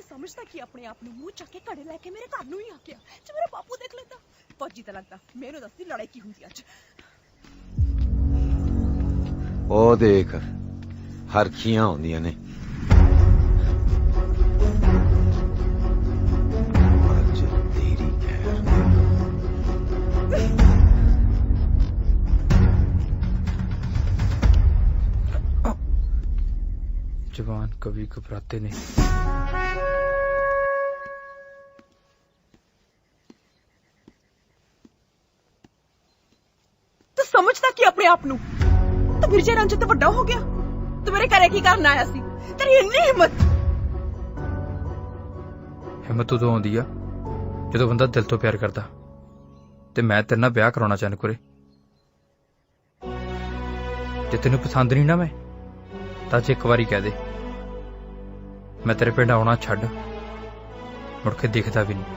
समझदा कि अपने आप नूं मुंह चक के घड़े लेके मेरे घर नूं ही आ गया। जे मेरा बापू देख लेता फौजी तो लगता मेनू दसदी लड़ाई की हुंदी अज। ओ देख हरखियां होंदियां ने। अज तेरी खैर। जवान कभी घबराते नहीं। तू समझदा कि अपने आप नूं तू मिर्जे रंज तो बड़ा हो गया। तू मेरे घरे की करन आया सी? तेरी इन्नी हिम्मत? हिम्मत उदों आउंदी आ जदों बंदा दिल तो प्यार करदा। ते मैं तेरे नाल ब्याह कराउणा चाहना कुरे। जे तैनूं पसंद नहीं ना मैं तां अज एक वारी कह दे मैं तेरे पिंड आउणा छड्ड मुड़ के दिखदा भी नहीं।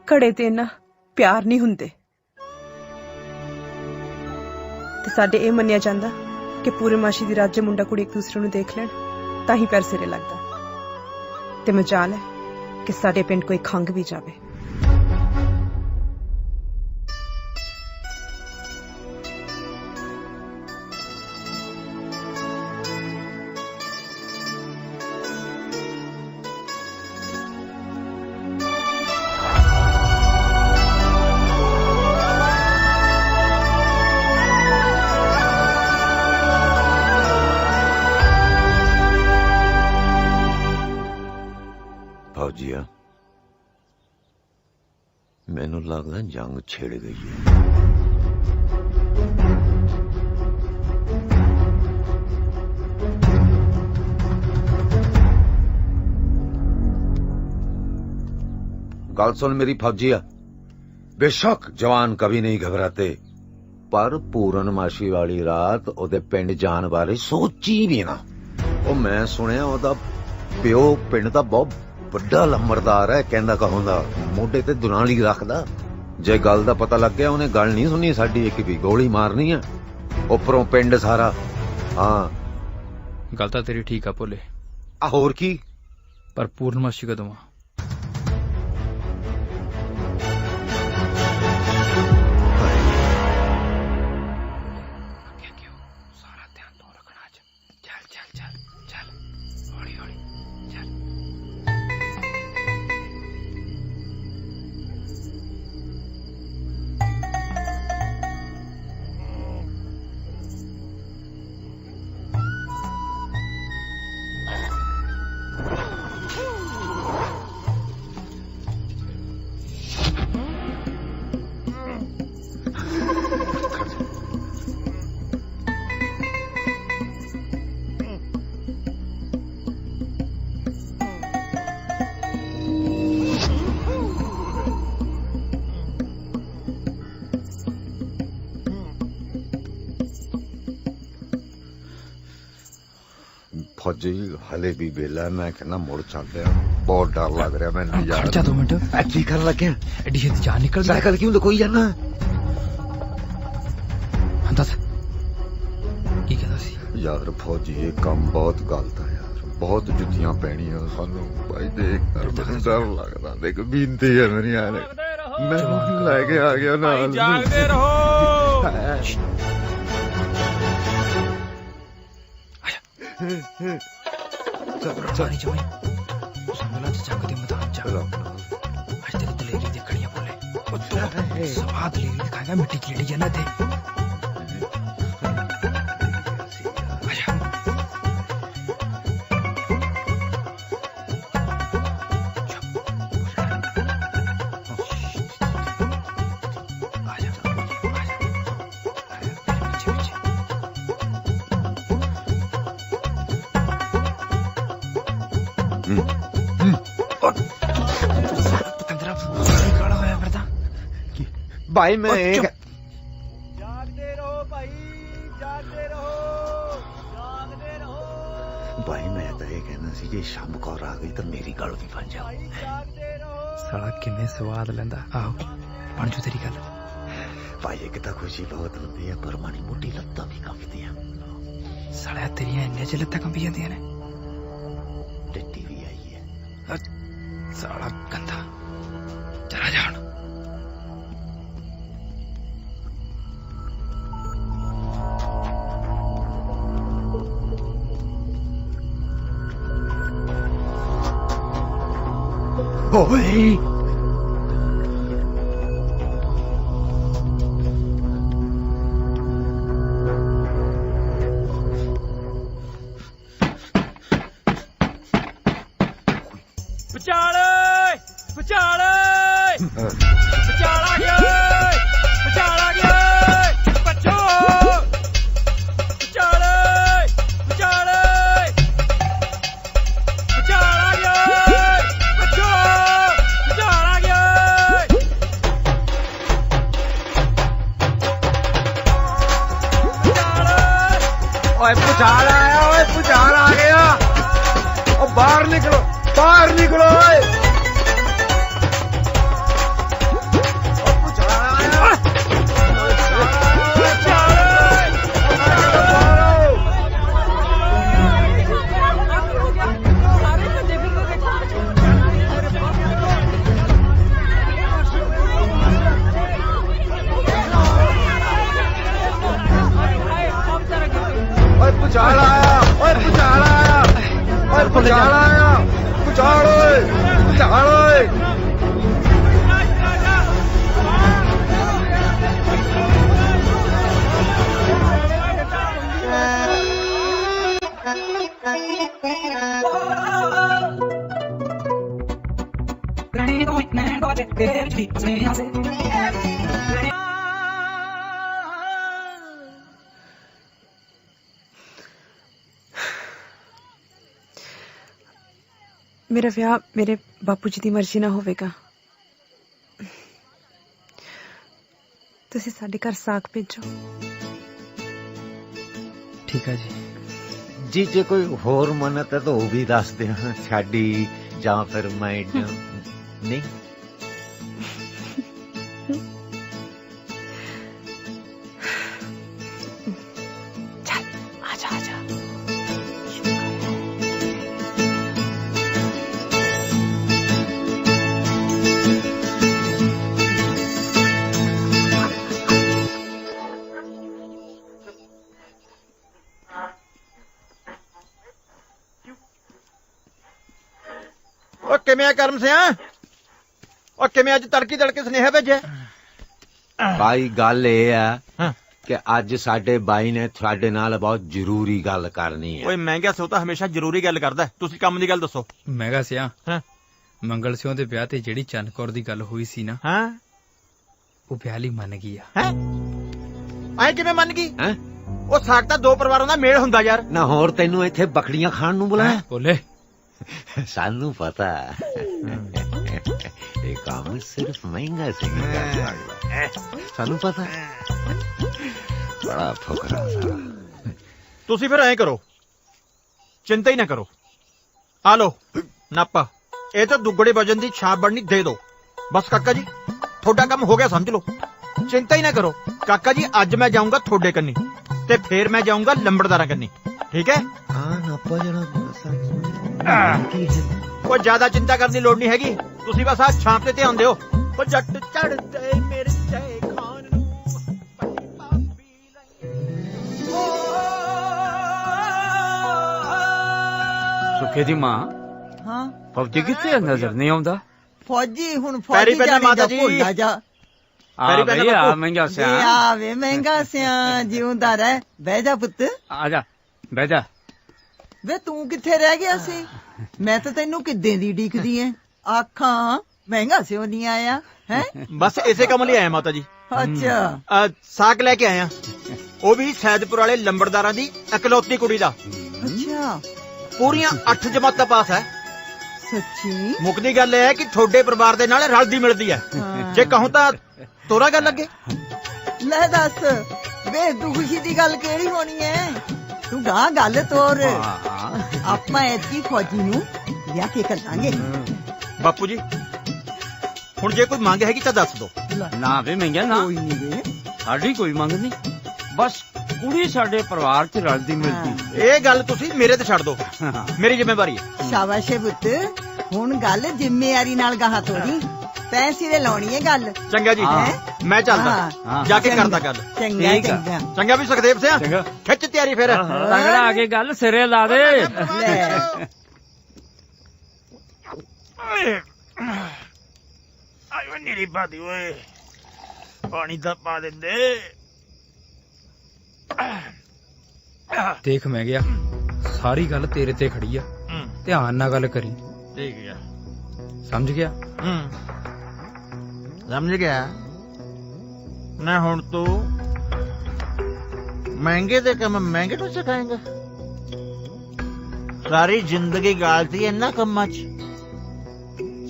घड़े ते इन्ना प्यार नहीं हुंदे ते साडे ए मन्निया जांदा कि पूर्णमाशी दी रात जे मुंडा कुड़ी एक दूसरे नूं देख लैण तां ही पैर सिरे लगदा। ते मजाल है कि साडे पिंड कोई खंग भी जावे। फौजिया मैनू लगदा जंग छिड़ गई है। गल सुन मेरी फौजिया, बेशक जवान कभी नहीं घबराते पर पूर्णमाशी वाली रात ओदे पिंड जान बारे सोची भी ना। ओ मैं सुनिया ओदा प्यो पिंड दा बहुत ਵੱਡਾ ਲੰਬੜਦਾਰ ਹੈ। ਕਹਿੰਦਾ ਕਹੋਂਦਾ ਮੋਢੇ ਤੇ ਦੁਨਾਲੀ ਰੱਖਦਾ। ਜੇ ਗੱਲ ਦਾ ਪਤਾ ਲੱਗ ਗਿਆ ਉਹਨੇ ਗੱਲ ਨਹੀਂ ਸੁਣੀ ਸਾਡੀ, ਇੱਕ ਵੀ ਗੋਲੀ ਮਾਰਨੀ ਆ ਉੱਪਰੋਂ ਪਿੰਡ ਸਾਰਾ। ਹਾਂ ਗੱਲ ਤਾਂ ਤੇਰੀ ਠੀਕ ਆ ਭੋਲੇ। ਆ ਹੋਰ ਕੀ? ਪਰ ਪੂਰਨਮਾਸ਼ੀ ਕਦੋਂ ਆ? फौजी हले भी बेला मैं कहना मुड़ चलते हैं बहुत डर लग रहा मैंने यार खर्चा 2 मिनट की कर लगे एडी छेती जान निकल साइकिल क्यों लकोई जाना दस की कहदा सी यार फौजी ये काम बहुत गलत है यार बहुत जुतियां पैणियां सानू भाई देख कर ਮੈਨੂੰ डर लगदा देख बीनती है मेरी यार मैं लेके आ गया ना जागते रहो जवानी जवानी संगला जग दे मैदान च आज तेरी दलेरी देखनी है बोले सवाद दलेरी दिखाएगा मिट्टी की लेडी जाना थे भाई मैं जागते रहो भाई जागते रहो भाई मैं तो ये कहना सी जे शाम कौर आ गई तो मेरी गल भी बन जाओ साला किन्ने स्वाद लेंदा आओ बन जो तेरी गल भाई एक तो खुशी बहुत होती है पर माड़ी मोटी लत्तां भी कंबदियां साला तेरियां इन्ने च लत्तां कंबी जांदियां ने टट्टी भी आई है साला गंदा चला जा हुण ओए ਵਿਚਾਲੇ ਵਿਚਾਲੇ ਵਿਚਾਲਾ ਗਿਆ ਵਿਚਾਲਾ ਗਿਆ ਬੱਚੋ ਵਿਚਾਲੇ ਵਿਚਾਲੇ ਵਿਚਾਲਾ ਗਿਆ ਬੱਚੋ ਵਿਚਾਲਾ ਗਿਆ ओए पुचाल आया ओए पुचाल आ गया ओ बाहर निकलो ओए पुचाल आया ओए पुचाल आया ओए पुचाल आया पुचाल ओए पुचाल ओए मेरा विआह मेरे बापू जी दी मर्जी ना होवेगा तुसी साडे घर साग भेजो ठीक है जी जे कोई होर मन्नत है तो वो भी दस दे साडी जां फिर मैं नहीं किमें करम सिया और किमें अज तड़की तड़के स्नेहा भेजे भाई गल ये है कि अज साडे बाई ने तुहाडे नाल बहुत जरूरी गल करनी है ओए महंगा सिओ तां हमेशा जरूरी गल करदा तुसीं काम दी गल दसो महंगा सिया मंगल सिंह दे ब्याह ते जेड़ी चंद कौर दी गल हुई सी ना वो ब्याह लई मन गई है ऐ किवें मन गई ओ साग तां दो परिवारां दा मेल हुंदा यार ना होर तैनू इत्थे बकरियां खाण नू बुलाया बोले सानू पता ये काम सिर्फ महंगा सिंह सानू पता बड़ा फुकरा सा तुसी फिर ऐ करो चिंता ही ना करो। आ लो नापा, ये तो दुगड़े वजन की छाप बननी दे दो बस। काका जी थोड़ा काम हो गया समझ लो, चिंता ही ना करो। काका जी अज मैं जाऊंगा थोड़े कन्नी ते फिर मैं जाऊंगा लंबड़दारा कन्नी, ठीक है? कोई ज्यादा चिंता करने की लोड़ नहीं हैगी, तुसी बस आ छाप ते ध्यान दिओ। जट चढ़ते मेरे जय खान सुखे दी मां। हाँ फौजी किथे नजर नहीं आउंदा? फौजी हुण पैरी फौजी पैना माता जी। भुल्ला जा। आ भई आ महंगा वे सिया। आवे महंगा सिया, जिउंदा रह। बह जा पुत्त। आजा बैठ जा। वे तू किथे रह गया सी? मैं तो तेनू किद्दे दी डीकदी ऐ। आखां महंगा सियो नहीं आया है? बस इसे कम ले आया माता जी। अच्छा साग लेके आया, वो भी सैदपुर वाले लंबड़दारा दी इकलौती कुड़ी दा। अच्छा पूरियां 8 जमातां पास है। सच्ची? मुकदी गल है कि थोड़े परिवार दे नाल रलदी मिलदी है। जे कहूं तां तोरा गल लगे। ले दस वे दुखी दी गल केड़ी होनी है? तू गा गल तोर। आपां ऐतकी फौजी नू लिया के करांगे। बापू जी हुण जे कोई मंग हैगी तां दस दो। ना वे महंगा ना, कोई नहीं वे, साडी कोई मंग नहीं, बस कुड़ी साडे परिवार च रलदी मिलदी। ये गल तुसी मेरे ते छड़ दो, मेरी जिम्मेवारी है। शाबाश है पुत्त, हुण गल जिम्मेवारी नाल गाह तोरी। तैं सिरे लाउणी है गल। चंगा जी मैं चलदा, जाके करदा गल। चंगा चंगा चंगा भी सुखदेव सिंह, खिच तैयारी फिर। तगड़ा आगे गल सिरे ला दे। आयो नीरी बादी ओए, पानी दा पा देंदे। देख मैं गया, सारी गल तेरे ते खड़ी आ, ध्यान नाल गल करी। ठीक है समझ गया? समझ गया ना। हुण तू महंगे दे कम महंगे तो सिखाएगा। सारी जिंदगी गालती है ना कम्मा च,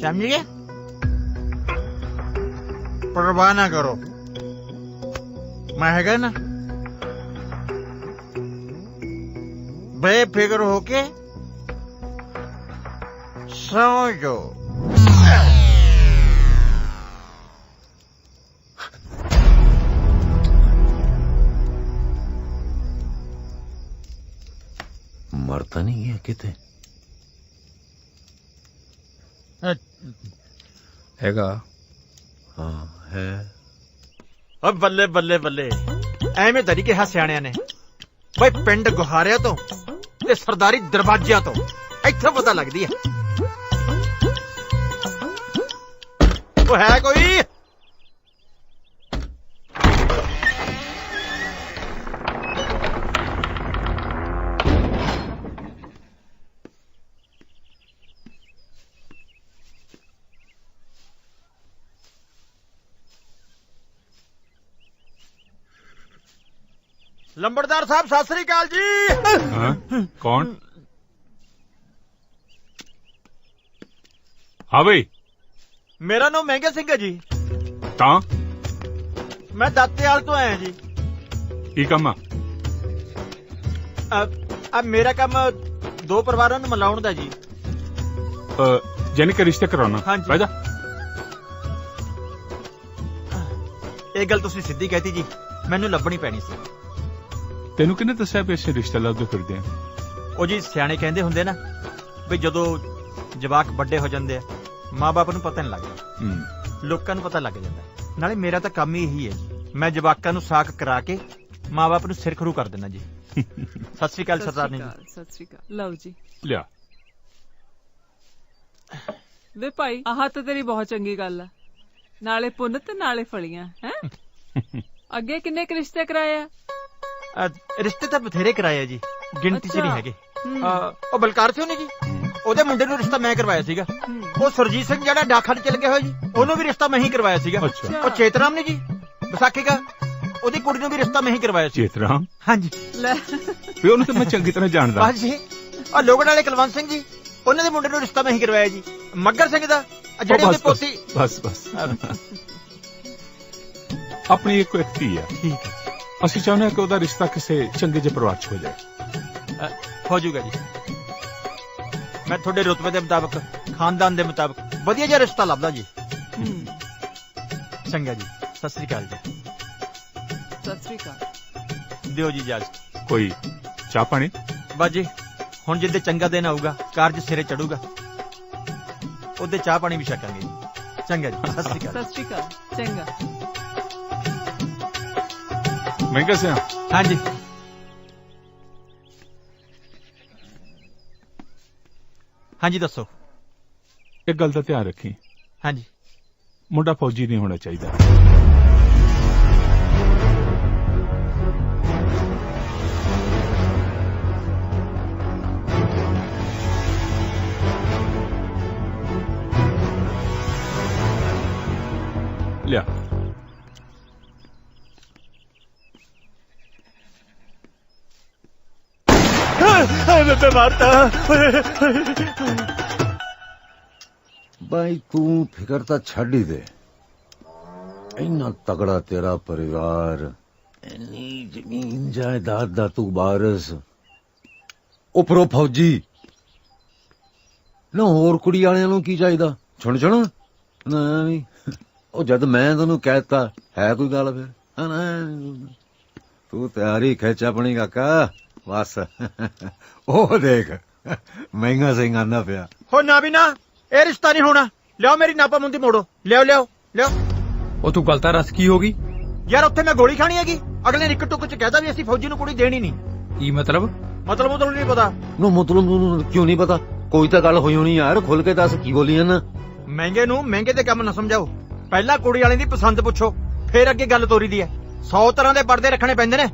समझ गया? परवाह ना करो, मैं हैगा ना। बेफिक्र होके सो जो। मरता नहीं है किते? हैगा। हाँ है। अब बल्ले बल्ले बल्ले ਐਵੇਂ ਦਰੀ ਕਿਹਾ ਸਿਆਣਿਆਂ ਨੇ ਬਈ ਪਿੰਡ ਗੁਹਾਰਿਆਂ ਤੋਂ ਤੇ ਸਰਦਾਰੀ ਦਰਵਾਜ਼ਿਆਂ ਤੋਂ ਇੱਥੇ ਪਤਾ ਲੱਗਦੀ ਹੈ। ਉਹ ਹੈ ਕੋਈ? लंबड़दार साहब सत श्री अकाल जी। कौन? हाँ भाई मेरा नाम महंगे सिंह है जी। ਤਾਂ मैं दातेवाल तो आया जी। ਕੀ ਕੰਮ ਆ? अब मेरा काम दो परिवारों ਨੂੰ ਮਿਲਾਉਣ ਦਾ ਜੀ। ਜਾਨੀ ਕਿ ਰਿਸ਼ਤੇ ਕਰਾਉਣਾ? ਹਾਂਜੀ। ਬਹਿ ਜਾ। ਇਹ ਗੱਲ ਤੁਸੀਂ ਸਿੱਧੀ ਕਹਿਤੀ ਜੀ, ਮੈਨੂੰ ਲੱਭਣੀ ਪੈਣੀ ਸੀ। ਤੈਨੂੰ ਕਿਹਨੇ ਦੱਸਿਆ ਵੀ ਅਸੀਂ ਰਿਸ਼ਤਾ ਲੱਭਦੇ ਫਿਰਦੇ ਆਂ? ਉਹ ਜੀ ਸਿਆਣੇ ਕਹਿੰਦੇ ਹੁੰਦੇ ਨਾ ਵੀ ਜਦੋਂ ਜਵਾਕ ਵੱਡੇ ਹੋ ਜਾਂਦੇ ਆ ਮਾਂ-ਬਾਪ ਨੂੰ ਪਤਾ ਨਹੀਂ ਲੱਗਦਾ, ਲੋਕਾਂ ਨੂੰ ਪਤਾ ਲੱਗ ਜਾਂਦਾ। ਨਾਲੇ ਮੇਰਾ ਤਾਂ ਕੰਮ ਹੀ ਇਹੀ ਹੈ ਜੀ, ਮੈਂ ਜਵਾਕਾਂ ਨੂੰ ਸਾਕ ਕਰਾ ਕੇ ਮਾਂ-ਬਾਪ ਨੂੰ ਸਿਰ ਖਰੂ ਕਰ ਦੇਣਾ ਜੀ। ਸਤਿ ਸ਼੍ਰੀ ਅਕਾਲ ਸਰਦਾਰਨੀ ਜੀ। ਸਤਿ ਸ਼੍ਰੀ ਅਕਾਲ। ਲਓ ਜੀ ਲਿਆ। ਵੇ ਭਾਈ ਆਹ ਤਾਂ ਤੇਰੀ ਬਹੁਤ ਚੰਗੀ ਗੱਲ ਆ, ਨਾਲੇ ਪੁੰਨ ਤੇ ਨਾਲੇ ਫਲੀਆਂ ਹੈ। ਅੱਗੇ ਕਿੰਨੇ ਕੁ ਰਿਸ਼ਤੇ ਕਰਾਏ ਆ? ਰਿਸ਼ਤੇ ਤਾਂ ਬਥੇਰੇ ਕਰਾਏ ਜੀ, ਗਿਣਤੀ ਚ ਨਹੀਂ ਹੈਗੇ। ਉਹ ਬਲਕਾਰ ਸਿੰਘ ਨੇ ਜੀ, ਉਹਦੇ ਮੁੰਡੇ ਨੂੰ ਰਿਸ਼ਤਾ ਮੈਂ ਕਰਵਾਇਆ ਸੀਗਾ। ਉਹ ਸੁਰਜੀਤ ਸਿੰਘ ਜਿਹੜਾ ਡਾਕਖਾਨੇ ਚ ਚਲੇ ਗਿਆ ਹੋਇਆ ਜੀ, ਉਹਨੂੰ ਵੀ ਰਿਸ਼ਤਾ ਮੈਂ ਹੀ ਕਰਵਾਇਆ ਸੀਗਾ। ਉਹ ਚੇਤਰਾਮ ਨੇ ਜੀ ਵਿਸਾਖੀ ਦਾ, ਉਹਦੀ ਕੁੜੀ ਨੂੰ ਵੀ ਰਿਸ਼ਤਾ ਮੈਂ ਹੀ ਕਰਵਾਇਆ ਸੀ। ਚੇਤਰਾਮ? ਹਾਂਜੀ। ਵੀ ਉਹਨੂੰ ਤਾਂ ਮੈਂ ਚੰਗੀ ਤਰ੍ਹਾਂ ਜਾਣਦਾ। ਬਸ ਜੀ। ਉਹ ਲੋਗੜ ਵਾਲੇ ਕੁਲਵੰਤ ਸਿੰਘ ਜੀ, ਉਹਨਾਂ ਦੇ ਮੁੰਡੇ ਨੂੰ ਰਿਸ਼ਤਾ ਮੈਂ ਹੀ ਕਰਵਾਇਆ ਜੀ। ਮੱਗਰ ਸਿੰਘ ਦਾ ਜਿਹੜੇ ਉਹਦੇ ਪੋਤੀ। ਬਸ ਬਸ ਆਪਣੀ ਇੱਕੋ ਇੱਕ ਧੀ ਆ। ਠੀਕ ਹੈ। ਅਸੀਂ ਚਾਹੁੰਦੇ ਹਾਂ ਕਿ ਉਹਦਾ ਰਿਸ਼ਤਾ ਕਿਸੇ ਚੰਗੇ ਜਿਹੇ ਪਰਿਵਾਰ ਚ ਹੋ ਜਾਏ। ਹੋ ਜਾਊਗਾ ਜੀ। ਮੈਂ ਤੁਹਾਡੇ ਰੁਤਬੇ ਦੇ ਮੁਤਾਬਕ, ਖਾਨਦਾਨ ਦੇ ਮੁਤਾਬਕ ਵਧੀਆ ਜਿਹਾ ਰਿਸ਼ਤਾ ਲੱਭਦਾ ਜੀ। ਚੰਗਾ ਜੀ, ਸਤਿ ਸ੍ਰੀ ਅਕਾਲ ਜੀ। ਸਤਿ ਸ੍ਰੀ ਅਕਾਲ। ਦਿਓ ਜੀ ਇਜਾਜ਼ਤ। ਕੋਈ ਚਾਹ ਪਾਣੀ? ਬਸ ਜੀ, ਹੁਣ ਜਿੱਦੇ ਚੰਗਾ ਦਿਨ ਆਊਗਾ, ਕਾਰਜ ਸਿਰੇ ਚੜੂਗਾ, ਉਹਦੇ ਚਾਹ ਪਾਣੀ ਵੀ ਛਕਾਂਗੇ ਜੀ। ਚੰਗਾ ਜੀ, ਸਤਿ ਸ੍ਰੀ ਅਕਾਲ। ਸਤਿ ਸ੍ਰੀ ਅਕਾਲ। ਚੰਗਾ। ਮਹਿੰਗਾ ਸਿਆ? ਹਾਂਜੀ। ਹਾਂਜੀ ਦੱਸੋ। ਇੱਕ ਗੱਲ ਦਾ ਧਿਆਨ ਰੱਖੀ। ਹਾਂਜੀ। ਮੁੰਡਾ ਫੌਜੀ ਨਹੀਂ ਹੋਣਾ ਚਾਹੀਦਾ। ਲਿਆ। ਮੈਂ ਮਾਰਤਾ। ਬਾਈ ਤੂੰ ਫਿਕਰ ਤਾਂ ਛੱਡ ਹੀ ਦੇ। ਇੰਨਾ ਤਗੜਾ ਤੇਰਾ ਪਰਿਵਾਰ, ਇੰਨੀ ਜ਼ਮੀਨ ਜਾਇਦਾਦ ਦਾ ਤੂੰ ਵਾਰਿਸ, ਉੱਪਰੋਂ ਫੌਜੀ ਨਾ, ਹੋਰ ਕੁੜੀ ਵਾਲਿਆਂ ਨੂੰ ਕੀ ਚਾਹੀਦਾ? ਛੁਣ ਨਹੀਂ। ਉਹ ਜਦ ਮੈਂ ਤੈਨੂੰ ਕਹਿਤਾ ਹੈ ਕੋਈ ਗੱਲ ਫਿਰ? ਤੂੰ ਤਿਆਰੀ ਖਿੱਚ ਆਪਣੀ ਕਾਕਾ, ਬਸ। ਉਹ ਦੇਖ ਮਹਿੰਗਾ ਸਿੰਘ ਆਂਦਾ ਪਿਆ। ਹੋ ਨਾ ਵੀ ਨਾ, ਇਹ ਰਿਸ਼ਤਾ ਨਹੀਂ ਹੋਣਾ। ਲਿਆਓ ਮੇਰੀ ਨਾਪਾ ਮੁੰਦੀ ਮੋੜੋ। ਲਿਆਓ। ਉਹ ਤੂੰ ਗਲਤਾ ਰਸ ਕੀ ਹੋ ਗਈ ਯਾਰ? ਉੱਥੇ ਮੈਂ ਗੋਲੀ ਖਾਣੀ ਹੈਗੀ? ਅਗਲੇ ਨੇ ਇੱਕ ਟੁੱਕ ਚ ਕਹਿਦਾ ਵੀ ਅਸੀਂ ਫੌਜੀ ਨੂੰ ਕੁੜੀ ਦੇਣੀ ਨਹੀਂ। ਕੀ ਮਤਲਬ? ਮਤਲਬ ਨਹੀਂ ਪਤਾ। ਮਤਲਬ ਕਿਉਂ ਨਹੀਂ ਪਤਾ? ਕੋਈ ਤਾਂ ਗੱਲ ਹੋਈ ਹੋਣੀ ਯਾਰ, ਖੁੱਲ ਕੇ ਦੱਸ ਕੀ ਬੋਲੀ ਨਾ। ਮਹਿੰਗੇ ਨੂੰ ਮਹਿੰਗੇ ਦੇ ਕੰਮ ਨਾ ਸਮਝਾਓ। ਪਹਿਲਾਂ ਕੁੜੀ ਵਾਲੇ ਦੀ ਪਸੰਦ ਪੁੱਛੋ, ਫੇਰ ਅੱਗੇ ਗੱਲ ਤੋਰੀ ਦੀ ਹੈ। 100 ਤਰ੍ਹਾਂ ਦੇ ਪਰਦੇ ਰੱਖਣੇ ਪੈਂਦੇ ਨੇ।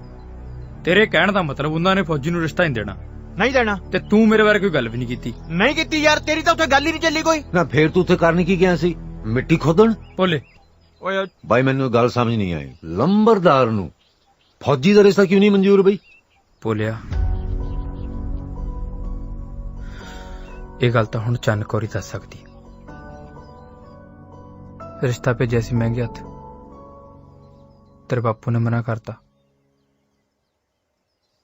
ਤੇਰੇ ਕਹਿਣ ਦਾ ਮਤਲਬ ਉਹਨਾਂ ਨੇ ਫੌਜੀ ਨੂੰ ਰਿਸ਼ਤਾ ਨਹੀਂ ਦੇਣਾ? ਨਹੀਂ ਦੇਣਾ। ਤੇ ਤੂੰ ਮੇਰੇ ਬਾਰੇ ਕੋਈ ਗੱਲ ਵੀ ਨਹੀਂ ਕੀਤੀ? ਨਹੀਂ ਕੀਤੀ ਯਾਰ, ਤੇਰੀ ਤਾਂ ਉੱਥੇ ਗੱਲ ਹੀ ਨਹੀਂ ਚੱਲੀ ਕੋਈ। ਨਾ ਫੇਰ ਤੂੰ ਉੱਥੇ ਕਰਨ ਕੀ ਗਿਆ ਸੀ? ਮਿੱਟੀ ਖੋਦਣ? ਬੋਲੇ ਓਏ ਬਾਈ ਮੈਨੂੰ ਗੱਲ ਸਮਝ ਨਹੀਂ ਆਈ। ਲੰਬਰਦਾਰ ਨੂੰ ਫੌਜੀ ਦਾ ਰਿਸ਼ਤਾ ਕਿਉਂ ਨਹੀਂ ਮਨਜ਼ੂਰ ਬਈ? ਬੋਲਿਆ ਇਹ ਗੱਲ ਤਾਂ ਹੁਣ ਚੰਨ ਕੌਰ ਹੀ ਦੱਸ ਸਕਦੀ। ਰਿਸ਼ਤਾ ਭੇਜਿਆ ਸੀ ਮਹਿੰਗੇ ਹੱਥ, ਤੇਰੇ ਬਾਪੂ ਨੇ ਮਨਾ ਕਰਤਾ,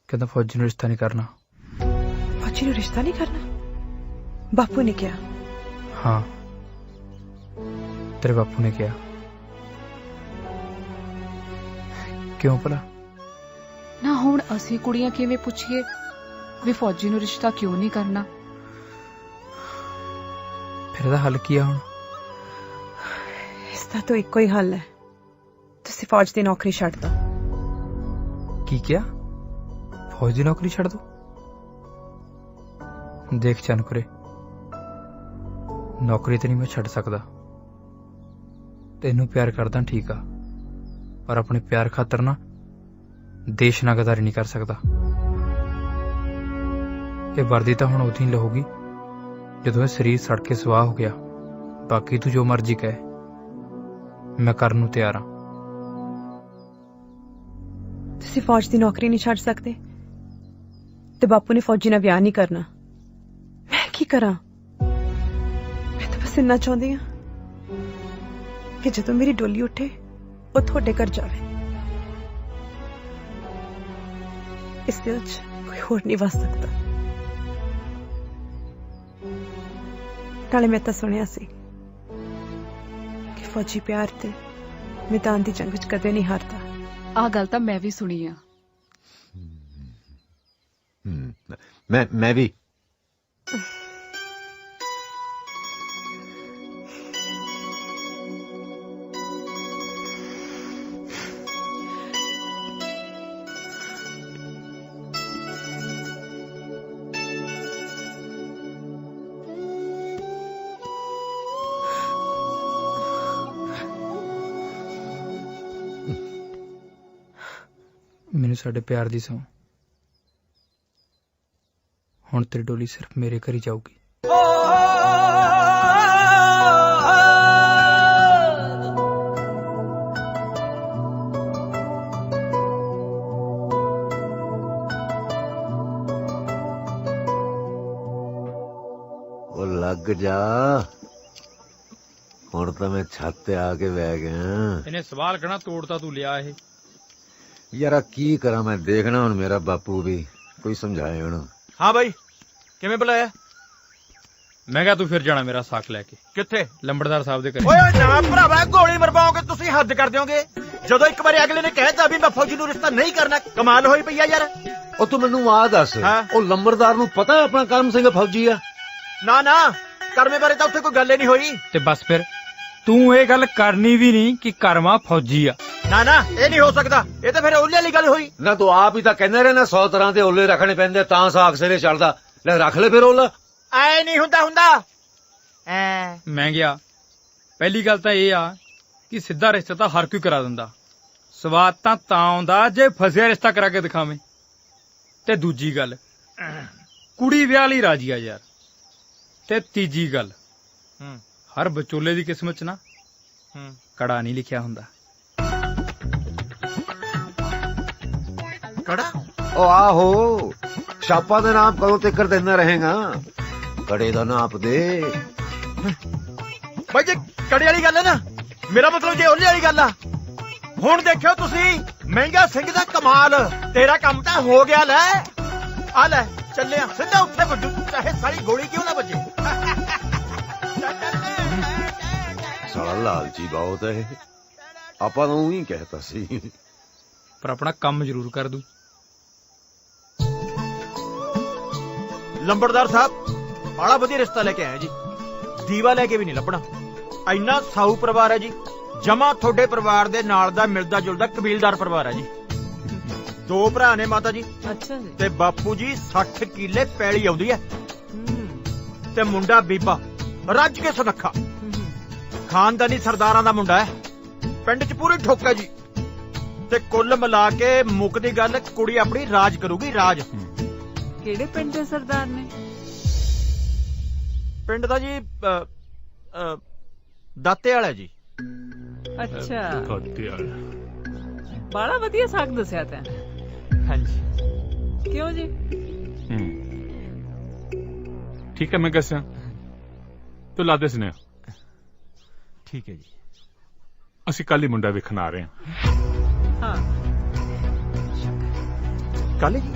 ਕਹਿੰਦਾ ਫੌਜੀ ਨੂੰ ਰਿਸ਼ਤਾ ਨਹੀਂ ਕਰਨਾ। ਫੌਜੀ ਨੂੰ ਰਿਸ਼ਤਾ ਨਹੀਂ ਕਰਨਾ? ਬਾਪੂ ਨੇ ਕਿਹਾ? ਹਾਂ, ਤੇਰੇ ਬਾਪੂ ਨੇ ਕਿਹਾ। ਕਿਉਂ ਭਲਾ? ਨਾ ਹੁਣ ਅਸੀਂ ਕੁੜੀਆਂ ਕਿਵੇਂ ਪੁੱਛੀਏ ਵੀ ਫੌਜੀ ਨੂੰ ਰਿਸ਼ਤਾ ਕਿਉਂ ਨਹੀਂ ਕਰਨਾ? ਫਿਰ ਇਹਦਾ ਹੱਲ ਕੀ ਆ ਹੁਣ? ਇਸ ਦਾ ਤਾਂ ਇੱਕੋ ਹੀ ਹੱਲ ਹੈ, ਤੁਸੀਂ ਫੌਜ ਦੀ ਨੌਕਰੀ ਛੱਡ ਦੋ। ਕੀ ਕਿਹਾ? ਫੌਜ ਦੀ ਨੌਕਰੀ ਛੱਡ ਦੋ? ਦੇਖ ਚੰਨਕੁਰੇ, ਨੌਕਰੀ ਤੇ ਨਹੀਂ ਮੈਂ ਛੱਡ ਸਕਦਾ। ਤੈਨੂੰ ਪਿਆਰ ਕਰਦਾ ਠੀਕ ਆ, ਪਰ ਆਪਣੇ ਪਿਆਰ ਖਾਤਰ ਨਾ ਦੇਸ਼ ਨਾਲ ਗਦਾਰੀ ਨਹੀਂ ਕਰ ਸਕਦਾ। ਇਹ ਵਰਦੀ ਤਾਂ ਹੁਣ ਉਦੋਂ ਹੀ ਲਹੂਗੀ ਜਦੋਂ ਇਹ ਸਰੀਰ ਸੜ ਕੇ ਸਵਾਹ ਹੋ ਗਿਆ। ਬਾਕੀ ਤੂੰ ਜੋ ਮਰਜ਼ੀ ਕਹੇ, ਮੈਂ ਕਰਨ ਨੂੰ ਤਿਆਰ ਹਾਂ। ਤੁਸੀਂ ਫੌਜ ਦੀ ਨੌਕਰੀ ਨਹੀਂ ਛੱਡ ਸਕਦੇ ਤੇ ਬਾਪੂ ਨੇ ਫੌਜੀ ਨਾਲ ਵਿਆਹ ਨਹੀਂ ਕਰਨਾ। ਮੈਂ ਕੀ ਕਰਾਂ? ਮੈਂ ਤਾਂ ਬਸ ਇੰਨਾ ਚਾਹੁੰਦੀ ਹਾਂ ਕਿ ਜਦੋਂ ਮੇਰੀ ਡੋਲੀ ਉੱਠੇ ਉਹ ਤੁਹਾਡੇ ਘਰ ਜਾਵੇ। ਇਸ ਦਿਲ 'ਚ ਕੋਈ ਹੋਰ ਨਹੀਂ ਵਸ ਸਕਦਾ। ਨਾਲੇ ਮੈਂ ਤਾਂ ਸੁਣਿਆ ਸੀ ਕਿ ਫੌਜੀ ਪਿਆਰ ਤੇ ਮੈਦਾਨ ਦੀ ਜੰਗ 'ਚ ਕਦੇ ਨਹੀਂ ਹਾਰਦਾ। ਆਹ ਗੱਲ ਤਾਂ ਮੈਂ ਵੀ ਸੁਣੀ ਆ। ਮੈਂ ਵੀ। ਮੈਨੂੰ ਸਾਡੇ ਪਿਆਰ ਦੀ ਸਹੁੰ, ਹੁਣ ਤੇਰੀ ਡੋਲੀ ਸਿਰਫ ਮੇਰੇ ਘਰ ਹੀ ਜਾਊਗੀ। ਉਹ ਲੱਗ ਜਾ, ਹੁਣ ਤਾਂ ਮੈਂ ਛੱਤ ਤੇ ਆ ਕੇ ਬਹਿ ਗਿਆ। ਇਹਨੇ ਸਵਾਲ ਕਹਿਣਾ ਤੋੜਤਾ ਤੂੰ ਲਿਆ ਇਹ। ਯਾਰਾ ਕੀ ਕਰਾਂ ਮੈਂ, ਦੇਖਣਾ ਹੁਣ ਮੇਰਾ ਬਾਪੂ ਵੀ ਕੋਈ ਸਮਝਾਏ ਹੁਣ। ਹਾਂ ਬਾਈ, ਕਿਵੇਂ ਬੁਲਾਇਆ? ਮੈਂ ਕਿਹਾ ਤੂੰ ਫਿਰ ਜਾਣਾ ਮੇਰਾ ਸਾਕ ਲੈ ਕੇ। ਕਿੱਥੇ? ਲੰਬੜਦਾਰ ਸਾਹਿਬ ਦੇ ਘਰੇ। ਓਏ ਨਾ ਭਰਾਵਾ, ਗੋਲੀ ਮਰਵਾਓਗੇ ਤੁਸੀਂ, ਹੱਦ ਕਰ ਦਿਓਗੇ। ਜਦੋਂ ਇੱਕ ਵਾਰੀ ਅਗਲੇ ਨੇ ਕਹਿਤਾ ਵੀ ਮੈਂ ਫੌਜੀ ਨੂੰ ਰਿਸ਼ਤਾ ਨਹੀਂ ਕਰਨਾ, ਕਮਾਲ ਹੋਈ ਪਈ ਆ ਯਾਰ। ਉਹ ਤੂੰ ਮੈਨੂੰ ਆਹ ਦੱਸ, ਉਹ ਲੰਬੜਦਾਰ ਨੂੰ ਪਤਾ ਆਪਣਾ ਕਰਮ ਸਿੰਘ ਫੌਜੀ ਆ? ਨਾ ਨਾ, ਕਰਮੇ ਬਾਰੇ ਤਾਂ ਉੱਥੇ ਕੋਈ ਗੱਲ ਹੀ ਨਹੀਂ ਹੋਈ। ਤੇ ਬਸ ਫਿਰ ਤੂੰ ਇਹ ਗੱਲ ਕਰਨੀ ਵੀ ਨਹੀਂ ਕਿ ਕਰਮਾ ਫੌਜੀ ਆ। ਨਾ ਨਾ, ਇਹ ਨਹੀਂ ਹੋ ਸਕਦਾ, ਇਹ ਤਾਂ ਫਿਰ ਓਲੇ ਵਾਲੀ ਗੱਲ ਹੋਈ ਨਾ। ਤੂੰ ਆਪ ਹੀ ਤਾਂ ਕਹਿੰਦੇ ਰਹੇ ਨਾ 100 ਤਰ੍ਹਾਂ ਦੇ ਓਲੇ ਰੱਖਣੇ ਪੈਂਦੇ ਤਾਂ ਸਾਗ ਸਿਰੇ ਚੜਦਾ। ਲੈ ਰੱਖ ਲੈ ਫਿਰ ਓਲਾ। ਐ ਨਹੀਂ ਹੁੰਦਾ ਮੈਂ ਗਿਆ। ਪਹਿਲੀ ਗੱਲ ਤਾਂ ਇਹ ਆ ਕਿ ਸਿੱਧਾ ਰਿਸ਼ਤਾ ਤਾਂ ਹਰ ਕੋਈ ਕਰਾ ਦਿੰਦਾ, ਸਵਾਦ ਤਾਂ ਆਉਂਦਾ ਜੇ ਫਸਿਆ ਰਿਸ਼ਤਾ ਕਰਾ ਕੇ ਦਿਖਾਵੇਂ। ਤੇ ਦੂਜੀ ਗੱਲ, ਕੁੜੀ ਵਿਆਹ ਲਈ ਰਾਜੀ ਆ ਯਾਰ। ਤੇ ਤੀਜੀ ਗੱਲ, ਹਰ ਵਿਚੋਲੇ ਦੀ ਕਿਸਮਤ ਚ ਨਾ ਕੜਾ ਨਹੀਂ ਲਿਖਿਆ ਹੁੰਦਾ। ਕੜਾ? ਉਹ ਆਹੋ, ਛਾਪਾ ਦਾ ਨਾਮ ਕਦੋਂ ਤੱਕ ਦਿੰਦਾ ਰਹੇਗਾ? ਕੜੇ ਦਾ ਨਾਪ ਦੇ ਬਾਈ ਜੀ। ਕੜੇ ਵਾਲੀ ਗੱਲ ਹੈ ਨਾ, ਮੇਰਾ ਮਤਲਬ ਜੇ ਓਲੇ ਵਾਲੀ ਗੱਲ ਆ। ਹੁਣ ਦੇਖਿਓ ਤੁਸੀਂ, ਮਹਿੰਗਾ ਸਿੰਘ ਦਾ ਕਮਾਲ। ਤੇਰਾ ਕੰਮ ਤਾਂ ਹੋ ਗਿਆ। ਲੈ ਆ ਲੈ, ਚੱਲਿਆ ਸਿੱਧਾ ਉੱਥੇ ਵੱਜੂ, ਚਾਹੇ ਸਾਰੀ ਗੋਲੀ ਕਿਉਂ ਨਾ ਵੱਜੇ। ਸਾਲਾ ਲਾਲਚੀ ਬਹੁਤ ਹੈ। ਆਪਾਂ ਨੂੰ ਹੀ ਕਹਿਤਾ ਸੀ, ਪਰ ਆਪਣਾ ਕੰਮ ਜ਼ਰੂਰ ਕਰ ਦੂ। ਲੰਬੜਦਾਰ ਸਾਹਿਬ ਬੜਾ ਵਧੀਆ ਰਿਸ਼ਤਾ ਲੈ ਕੇ ਆਇਆ ਜੀ। ਦੀਵਾ ਲੈ ਕੇ ਵੀ ਨਹੀਂ ਲੱਭਣਾ। ਇੰਨਾ ਸਾਊ ਪਰਿਵਾਰ ਹੈ ਜੀ, ਜਮਾ ਤੁਹਾਡੇ ਪਰਿਵਾਰ ਦੇ ਨਾਲ ਦਾ ਮਿਲਦਾ ਜੁਲਦਾ ਕਬੀਲਦਾਰ ਪਰਿਵਾਰ ਹੈ ਜੀ। 2 ਭਰਾ ਨੇ ਮਾਤਾ ਜੀ। ਅੱਛਾ ਜੀ। ਤੇ ਬਾਪੂ ਜੀ 60 ਕਿੱਲੇ ਪੈਲੀ ਆਉਂਦੀ ਹੈ। ਤੇ ਮੁੰਡਾ ਬੀਬਾ ਰੱਜ ਕੇ ਸੁਨੱਖਾ, ਖਾਨਦਾਨੀ ਸਰਦਾਰਾਂ ਦਾ ਮੁੰਡਾ ਹੈ। ਪਿੰਡ 'ਚ ਪੂਰੀ ਠੋਕ ਹੈ ਜੀ। ਤੇ ਕੁੱਲ ਮਿਲਾ ਕੇ ਮੁੱਕਦੀ ਗੱਲ, ਕੁੜੀ ਆਪਣੀ ਰਾਜ ਕਰੂਗੀ, ਰਾਜ। ਕਿਹੜੇ ਪਿੰਡ ਦੇ ਸਰਦਾਰ ਨੇ? ਪਿੰਡ ਦਾ ਜੀ ਦਾਤੇ ਵਾਲਾ ਜੀ। ਅੱਛਾ, ਦਾਤੇ ਵਾਲਾ। ਬੜਾ ਵਧੀਆ ਸਾਗ ਦੱਸਿਆ ਤੈਂ। ਹਾਂਜੀ। ਕਿਉਂ ਜੀ? ਠੀਕ ਹੈ, ਮੈਂ ਦੱਸਾਂ ਤੂੰ ਲਾ ਦੇ ਸੁਨੇਹਾ। ਠੀਕ ਹੈ ਜੀ। ਅਸੀਂ ਕੱਲ ਹੀ ਮੁੰਡਾ ਵੇਖਣ ਆ ਰਹੇ ਹਾਂ। ਹਾਂ, ਕੱਲ ਜੀ?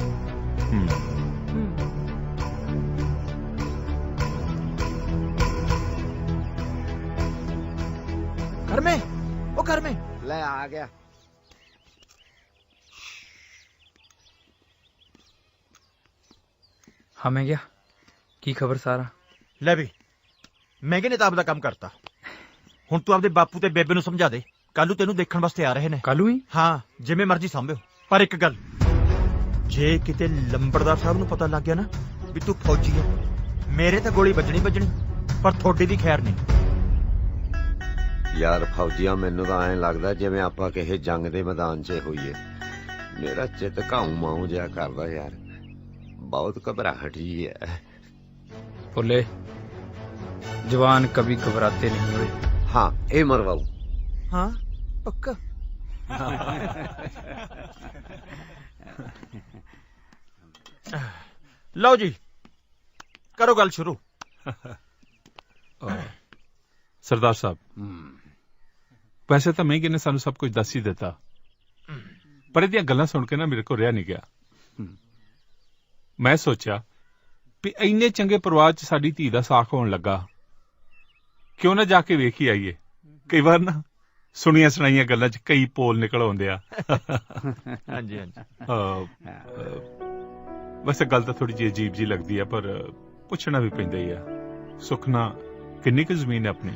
ਕਰਮੇ, ਉਹ ਕਰਮੇ ਲੈ ਆ ਗਿਆ। ਹਾਂ ਮੈਂ ਗਿਆ। ਕੀ ਖਬਰ ਸਾਰਾ? ਲੈ ਵੀ, ਮਹਿੰਗੇ ਨੇ ਤਾਂ ਆਪਦਾ ਕੰਮ ਕਰਤਾ। ਹੁਣ ਤੂੰ ਆਪਦੇ ਬਾਪੂ ਤੇ ਬੇਬੇ ਨੂੰ ਸਮਝਾ ਦੇ, ਕੱਲੂ ਤੈਨੂੰ ਦੇਖਣ ਵਾਸਤੇ ਆ ਰਹੇ ਨੇ। ਕੱਲੂ ਹੀ? ਹਾਂ, ਜਿਵੇਂ ਮਰਜ਼ੀ ਸੰਭਿਓ। ਪਰ ਇੱਕ ਗੱਲ, ਜੇ ਕਿਤੇ ਲੰਬੜਦਾਰ ਸਾਹਿਬ ਨੂੰ ਪਤਾ ਲੱਗ ਗਿਆ ਨਾ ਵੀ ਤੂੰ ਫੌਜੀ ਹੈ, ਮੇਰੇ ਤਾਂ ਗੋਲੀ ਵੱਜਣੀ, ਪਰ ਤੁਹਾਡੀ ਦੀ ਖੈਰ ਨਹੀਂ। ਯਾਰ ਫੌਜੀਆਂ, ਮੈਨੂੰ ਤਾਂ ਐਂ ਲੱਗਦਾ ਜਿਵੇਂ ਆਪਾਂ ਕਿਸੇ ਜੰਗ ਦੇ ਮੈਦਾਨ 'ਚ ਹੋਈਏ। ਮੇਰਾ ਚਿੱਤ ਘਾਉ ਮਾਉ ਜਿਹਾ ਕਰਦਾ ਯਾਰ, ਬਹੁਤ ਘਬਰਾਹਟ ਜੀ ਹੈ। बोले जवान कभी घबराते नहीं हुए। हाँ ए मरवाऊ। हाँ पक्का। लो जी करो गल शुरू। सरदार साहब वैसे तो महंगे ने सानू सब कुछ दस ही दिता, पर इहदियां गल्लां सुन के ना मेरे को रहा नहीं गया। मैं सोचा भी इन्ने चंगे परिवार च साडी धी दा साख होण लगा, क्यों ना जाके वेख ही आईए। कई बार ना सुनिया सुनाइया गल्लां च कई पोल निकल आउंदे आ। हांजी हांजी। वैसे गल तो थोड़ी जी अजीब जी लगदी है, पर पुछना भी पैंदा ही आ। सुखना किन्नी क जमीन है अपनी?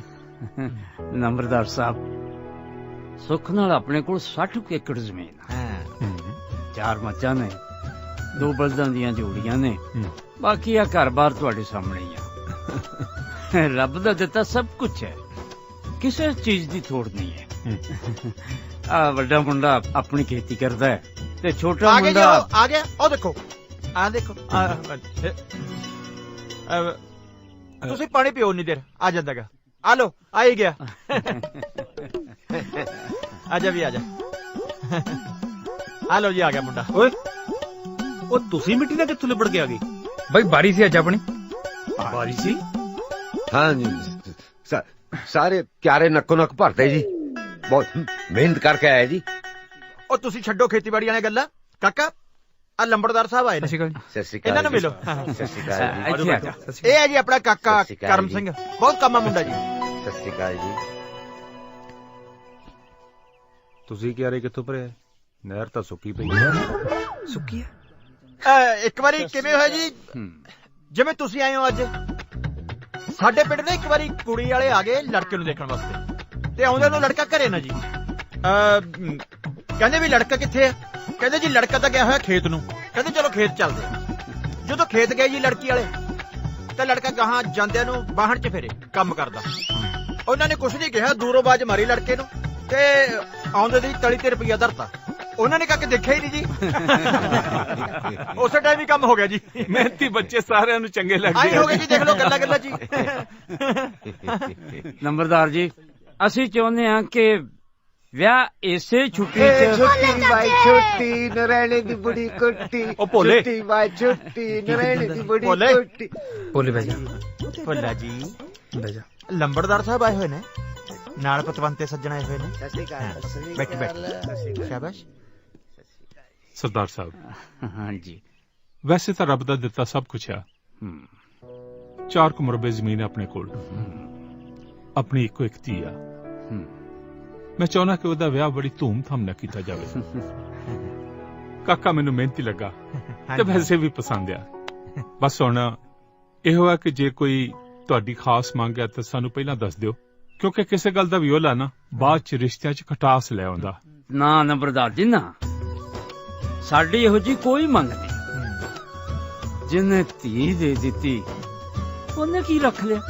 नंबरदार साहब सुख नाल अपने कोल 60 एकड़ जमीन है। 4 मੱਝਾਂ ने, 2 ਬਲਦਾਂ ਦੀਆਂ ਜੋੜੀਆਂ ਨੇ, ਬਾਕੀ ਆ ਘਰ-ਬਾਰ ਤੁਹਾਡੇ ਸਾਹਮਣੇ ਹੀ ਆ। ਰੱਬ ਦਾ ਦਿੱਤਾ ਸਭ ਕੁਝ ਹੈ, ਕਿਸੇ ਚੀਜ਼ ਦੀ ਥੋੜ ਨਹੀਂ ਹੈ। ਆ ਵੱਡਾ ਮੁੰਡਾ ਆਪਣੀ ਖੇਤੀ ਕਰਦਾ ਹੈ ਤੇ ਛੋਟਾ ਮੁੰਡਾ ਆ ਗਿਆ। ਉਹ ਦੇਖੋ ਆ ਦੇਖੋ ਤੁਸੀਂ ਪਾਣੀ ਪੀਓ ਨਹੀਂ ਦੇਰ ਆ ਜਾਂਦਾਗਾ। ਆ ਲੋ ਆ ਹੀ ਗਿਆ। ਆਜਾ ਵੀ ਆਜਾ। ਆ ਲੋ ਜੀ ਆ ਗਿਆ ਮੁੰਡਾ। ਓਏ ਉਹ ਤੁਸੀਂ ਮਿੱਟੀ ਨਾਲ ਕਿੱਥੋਂ ਲਿਬੜ ਕੇ ਆ ਗਈ? ਬਈ ਬਾਰੀ ਸੀ ਅੱਜ ਆਪਣੀ। ਬਾਰੀ ਸੀ? हाँ जी सारे क्यारे नक्को नक भरते जी, बहुत मेहनत करके आए जी। ਉਹ ਤੁਸੀਂ ਛੱਡੋ ਖੇਤੀਬਾੜੀ ਵਾਲੀਆਂ ਗੱਲਾਂ। ਕਾਕਾ ਆ ਲੰਬੜਦਾਰ ਸਾਹਿਬ ਆਏ ਨੇ। ਸਤਿ ਸ਼੍ਰੀ ਅਕਾਲ। ਇਹਨਾਂ ਨੂੰ ਮਿਲੋ। ਸਤਿ ਸ਼੍ਰੀ ਅਕਾਲ ਜੀ। ਇਹ ਹੈ ਜੀ ਆਪਣਾ ਕਾਕਾ ਕਰਮ ਸਿੰਘ, ਬਹੁਤ ਕੰਮਾ ਮੁੰਡਾ ਜੀ। ਸਤਿ ਸ਼੍ਰੀ ਅਕਾਲ ਜੀ। ਤੁਸੀਂ ਕਿਆਰੇ ਕਿੱਥੋਂ ਭਰਿਆ? ਨਹਿਰ ਤਾਂ ਸੁੱਕੀ ਪਈ। ਸੁੱਕੀ ਹੈ? ਇੱਕ ਵਾਰੀ ਕਿਵੇਂ ਹੋਇਆ ਜੀ, ਜਿਵੇਂ ਤੁਸੀਂ ਆਏ ਹੋ ਅੱਜ, ਸਾਡੇ ਪਿੰਡ ਦੇ ਇੱਕ ਵਾਰੀ ਕੁੜੀ ਵਾਲੇ ਆ ਗਏ ਲੜਕੇ ਨੂੰ ਦੇਖਣ ਵਾਸਤੇ, ਤੇ ਆਉਂਦੇ ਨੂੰ ਲੜਕਾ ਘਰੇ ਨਾ ਜੀ। ਕਹਿੰਦੇ ਵੀ ਲੜਕਾ ਕਿੱਥੇ ਆ? ਕਹਿੰਦੇ ਜੀ ਲੜਕਾ ਤਾਂ ਗਿਆ ਹੋਇਆ ਖੇਤ ਨੂੰ। ਕਹਿੰਦੇ ਚਲੋ ਖੇਤ ਚੱਲਦੇ ਆ। ਜਦੋਂ ਖੇਤ ਗਏ ਜੀ ਲੜਕੀ ਵਾਲੇ, ਤਾਂ ਲੜਕਾ ਗਾਹਾਂ ਜਾਂਦਿਆਂ ਨੂੰ ਬਾਹਣ 'ਚ ਫੇਰੇ ਕੰਮ ਕਰਦਾ। ਉਹਨਾਂ ਨੇ ਕੁਛ ਨਹੀਂ ਕਿਹਾ, ਦੂਰੋਂ ਬਾਜ ਮਾਰੀ ਲੜਕੇ ਨੂੰ, ਤੇ ਆਉਂਦੇ ਦੀ ਤਲੀ ਤੇ ਰੁਪਈਆ ਧਰਤਾ। ਉਹਨਾਂ ਨੇ ਕਾਕੇ ਦੇਖਿਆ ਹੀ ਨਹੀਂ ਜੀ। ਉਸੇ ਟਾਈਮ ਹੀ ਕੰਮ ਹੋ ਗਿਆ ਜੀ। ਮਿਹਨਤੀ ਬੱਚੇ ਸਾਰਿਆਂ ਨੂੰ ਚੰਗੇ ਲੱਗਦੇ ਆਈ ਹੋ ਗਏ ਜੀ, ਦੇਖ ਲਓ ਗੱਲਾਂ ਗੱਲਾਂ ਜੀ। ਨੰਬਰਦਾਰ ਜੀ, ਅਸੀਂ ਚਾਹੁੰਦੇ ਹਾਂ ਕਿ ਵਿਆਹ ਇਸੇ ਛੁੱਟੀ ਚ। ਛੁੱਟੀ ਬਾਈ ਛੁੱਟੀ, ਨਰੈਣੇ ਦੀ ਬੁੜੀ ਕੁੱਟੀ। ਉਹ ਭੋਲੇ। ਛੁੱਟੀ ਬਾਈ ਛੁੱਟੀ, ਨਰੈਣੇ ਦੀ ਬੁੜੀ ਭੋਲੇ। ਕੁੱਟੀ। ਭੋਲੇ ਬਹਿ ਜਾ। ਭੋਲਾ ਜੀ ਬਹਿ ਜਾ। ਲੰਬੜਦਾਰ ਸਾਹਿਬ ਆਏ ਹੋਏ ਨੇ, ਨਾਲ ਪਤਵੰਤੇ ਸੱਜਣ ਆਏ ਹੋਏ ਨੇ। ਸਤਿ ਸ਼੍ਰੀ ਅਕਾਲ। ਬੈਠ ਬੈਠ, ਸ਼ਾਬਾਸ਼। ਸਰਦਾਰ ਸਾਹਿਬ, ਹਾਂਜੀ, ਵੈਸੇ ਤਾਂ ਰੱਬ ਦਾ ਦਿੱਤਾ ਸਭ ਕੁਛ ਆ। 4 ਕੁ ਜ਼ਮੀਨ ਆਪਣੇ ਕੋਲ, ਆਪਣੀ ਇੱਕੋ ਇੱਕ ਧੀ ਆ। ਮੈਂ ਚਾਹੁੰਦਾ ਕਿ ਉਹਦਾ ਵਿਆਹ ਬੜੀ ਧੂਮ-ਧਾਮ ਨਾਲ ਕੀਤਾ ਜਾਵੇ। ਕਾਕਾ ਮੈਨੂੰ ਮਿਹਨਤੀ ਲੱਗਾ ਤੇ ਵੈਸੇ ਵੀ ਪਸੰਦ ਆ। ਬਸ ਹੁਣ ਇਹੋ ਆ ਕਿ ਜੇ ਕੋਈ ਤੁਹਾਡੀ ਖਾਸ ਮੰਗ ਹੈ ਤਾਂ ਸਾਨੂੰ ਪਹਿਲਾਂ ਦੱਸ ਦਿਓ, ਕਿਉਂਕਿ ਕਿਸੇ ਗੱਲ ਦਾ ਵਿਓਲਾ ਨਾ ਬਾਅਦ ਚ ਰਿਸ਼ਤਿਆਂ ਚ ਖਟਾਸ ਲੈ ਆਉਂਦਾ। ਨਾ ਨੰਬਰਦਾਰ ਜੀ ਨਾ, ਸਾਡੀ ਇਹੋ ਜੀ ਕੋਈ ਮੰਗ ਨਹੀਂ। ਜਿਹਨੇ ਧੀ ਦੇ ਦਿੱਤੀ ਉਹਨੇ ਕੀ ਰੱਖ ਲਿਆ?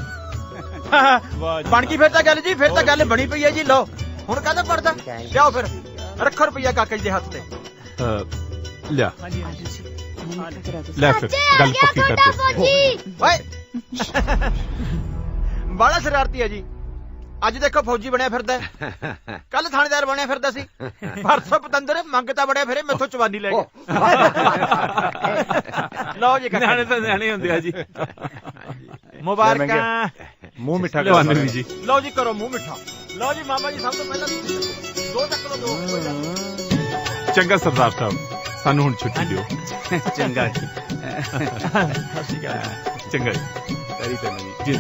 ਬਣ ਗਈ ਫਿਰ ਤਾਂ ਗੱਲ ਜੀ, ਫਿਰ ਤਾਂ ਗੱਲ ਬਣੀ ਪਈ ਹੈ ਜੀ। ਲਓ ਹੁਣ ਕਾਹਦਾ ਪੜਦਾ, ਲਿਆਓ ਫਿਰ, ਰੱਖੋ ਰੁਪਈਆ ਕਾਕੇ ਜੀ ਦੇ ਹੱਥ ਤੇ। ਲਿਆ ਲੈ ਫਿਰ ਗੱਲ ਪੱਕੀ ਕਰਦੇ। ਓਏ ਬਾਲਾ ਸ਼ਰਾਰਤੀ ਹੈ ਜੀ। ਅੱਜ ਦੇਖੋ ਫੌਜੀ ਬਣਿਆ ਫਿਰਦਾ, ਕੱਲ ਥਾਣੇਦਾਰ ਬਣਿਆ ਫਿਰਦਾ ਸੀ, ਪਰਸੋਂ ਪਤੰਦਰ ਮੰਗਤਾ ਬੜਿਆ ਫਿਰੇ, ਮੈਥੋਂ ਚਵਾਨੀ ਲੈ ਗਿਆ। ਲਓ ਜੀ ਨਿਆਣੇ ਤਾਂ ਨਿਆਣੇ ਹੁੰਦੇ ਆ ਜੀ। ਮੁਬਾਰਕਾਂ। ਮੂੰਹ ਮਿੱਠਾ ਕਰਵਾਨੇ ਵੀ ਜੀ। ਲਓ ਜੀ ਕਰੋ ਮੂੰਹ ਮਿੱਠਾ। ਲਓ ਜੀ ਮਾਮਾ ਜੀ, ਸਭ ਤੋਂ ਪਹਿਲਾਂ ਦੋ ਚੱਕ ਲਓ, ਦੋ। ਚੰਗਾ ਸਰਦਾਰ ਸਾਹਿਬ, ਸਾਨੂੰ ਹੁਣ ਛੁੱਟੀ ਦਿਓ। ਚੰਗਾ ਜੀ। ਚੰਗਾ ਜੀ। ਕਰੀ ਤੇ ਨਹੀਂ ਜੀ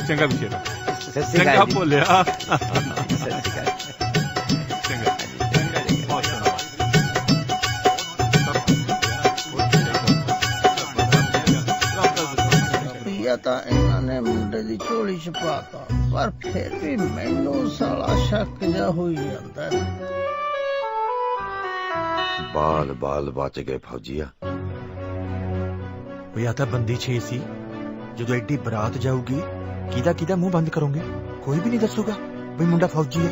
ਚੰਗਾ ਵਿਸ਼ੇਰਾ। ਸਤਿ ਸ਼੍ਰੀ ਚੰਗਾ ਅਕਾਲ ਜੀ। ਭੋਲਿਆ। ਸਤਿ ਸ਼੍ਰੀ ਅਕਾਲ। ਚੰਗਾ ਚੰਗਾ ਜੀ। ਬਹੁਤ ਧੰਨਵਾਦ। ਰੁਪਈਆ ਤਾਂ ਇਹਨਾਂ ਨੇ ਮੁੰਡੇ ਦੀ ਝੋਲੀ ਚ ਪਾਤਾ, ਪਰ ਫਿਰ ਵੀ ਮੈਨੂੰ ਸਾਲਾ ਸ਼ੱਕ ਜਿਹਾ ਹੋਈ ਜਾਂਦਾ। ਬਾਲ ਬਾਲ ਬਚ ਗਏ ਫੌਜੀਆ। ਉਹ ਜਾਂ ਤਾਂ ਬੰਦੀ 6 ਸੀ। ਜਦੋਂ ਐਡੀ ਬਰਾਤ ਜਾਊਗੀ, ਕਿਹਦਾ ਮੂੰਹ ਬੰਦ ਕਰੋਗੇ? ਕੋਈ ਵੀ ਨਹੀਂ ਦੱਸੂਗਾ ਵੀ ਮੁੰਡਾ ਫੌਜੀ ਹੈ।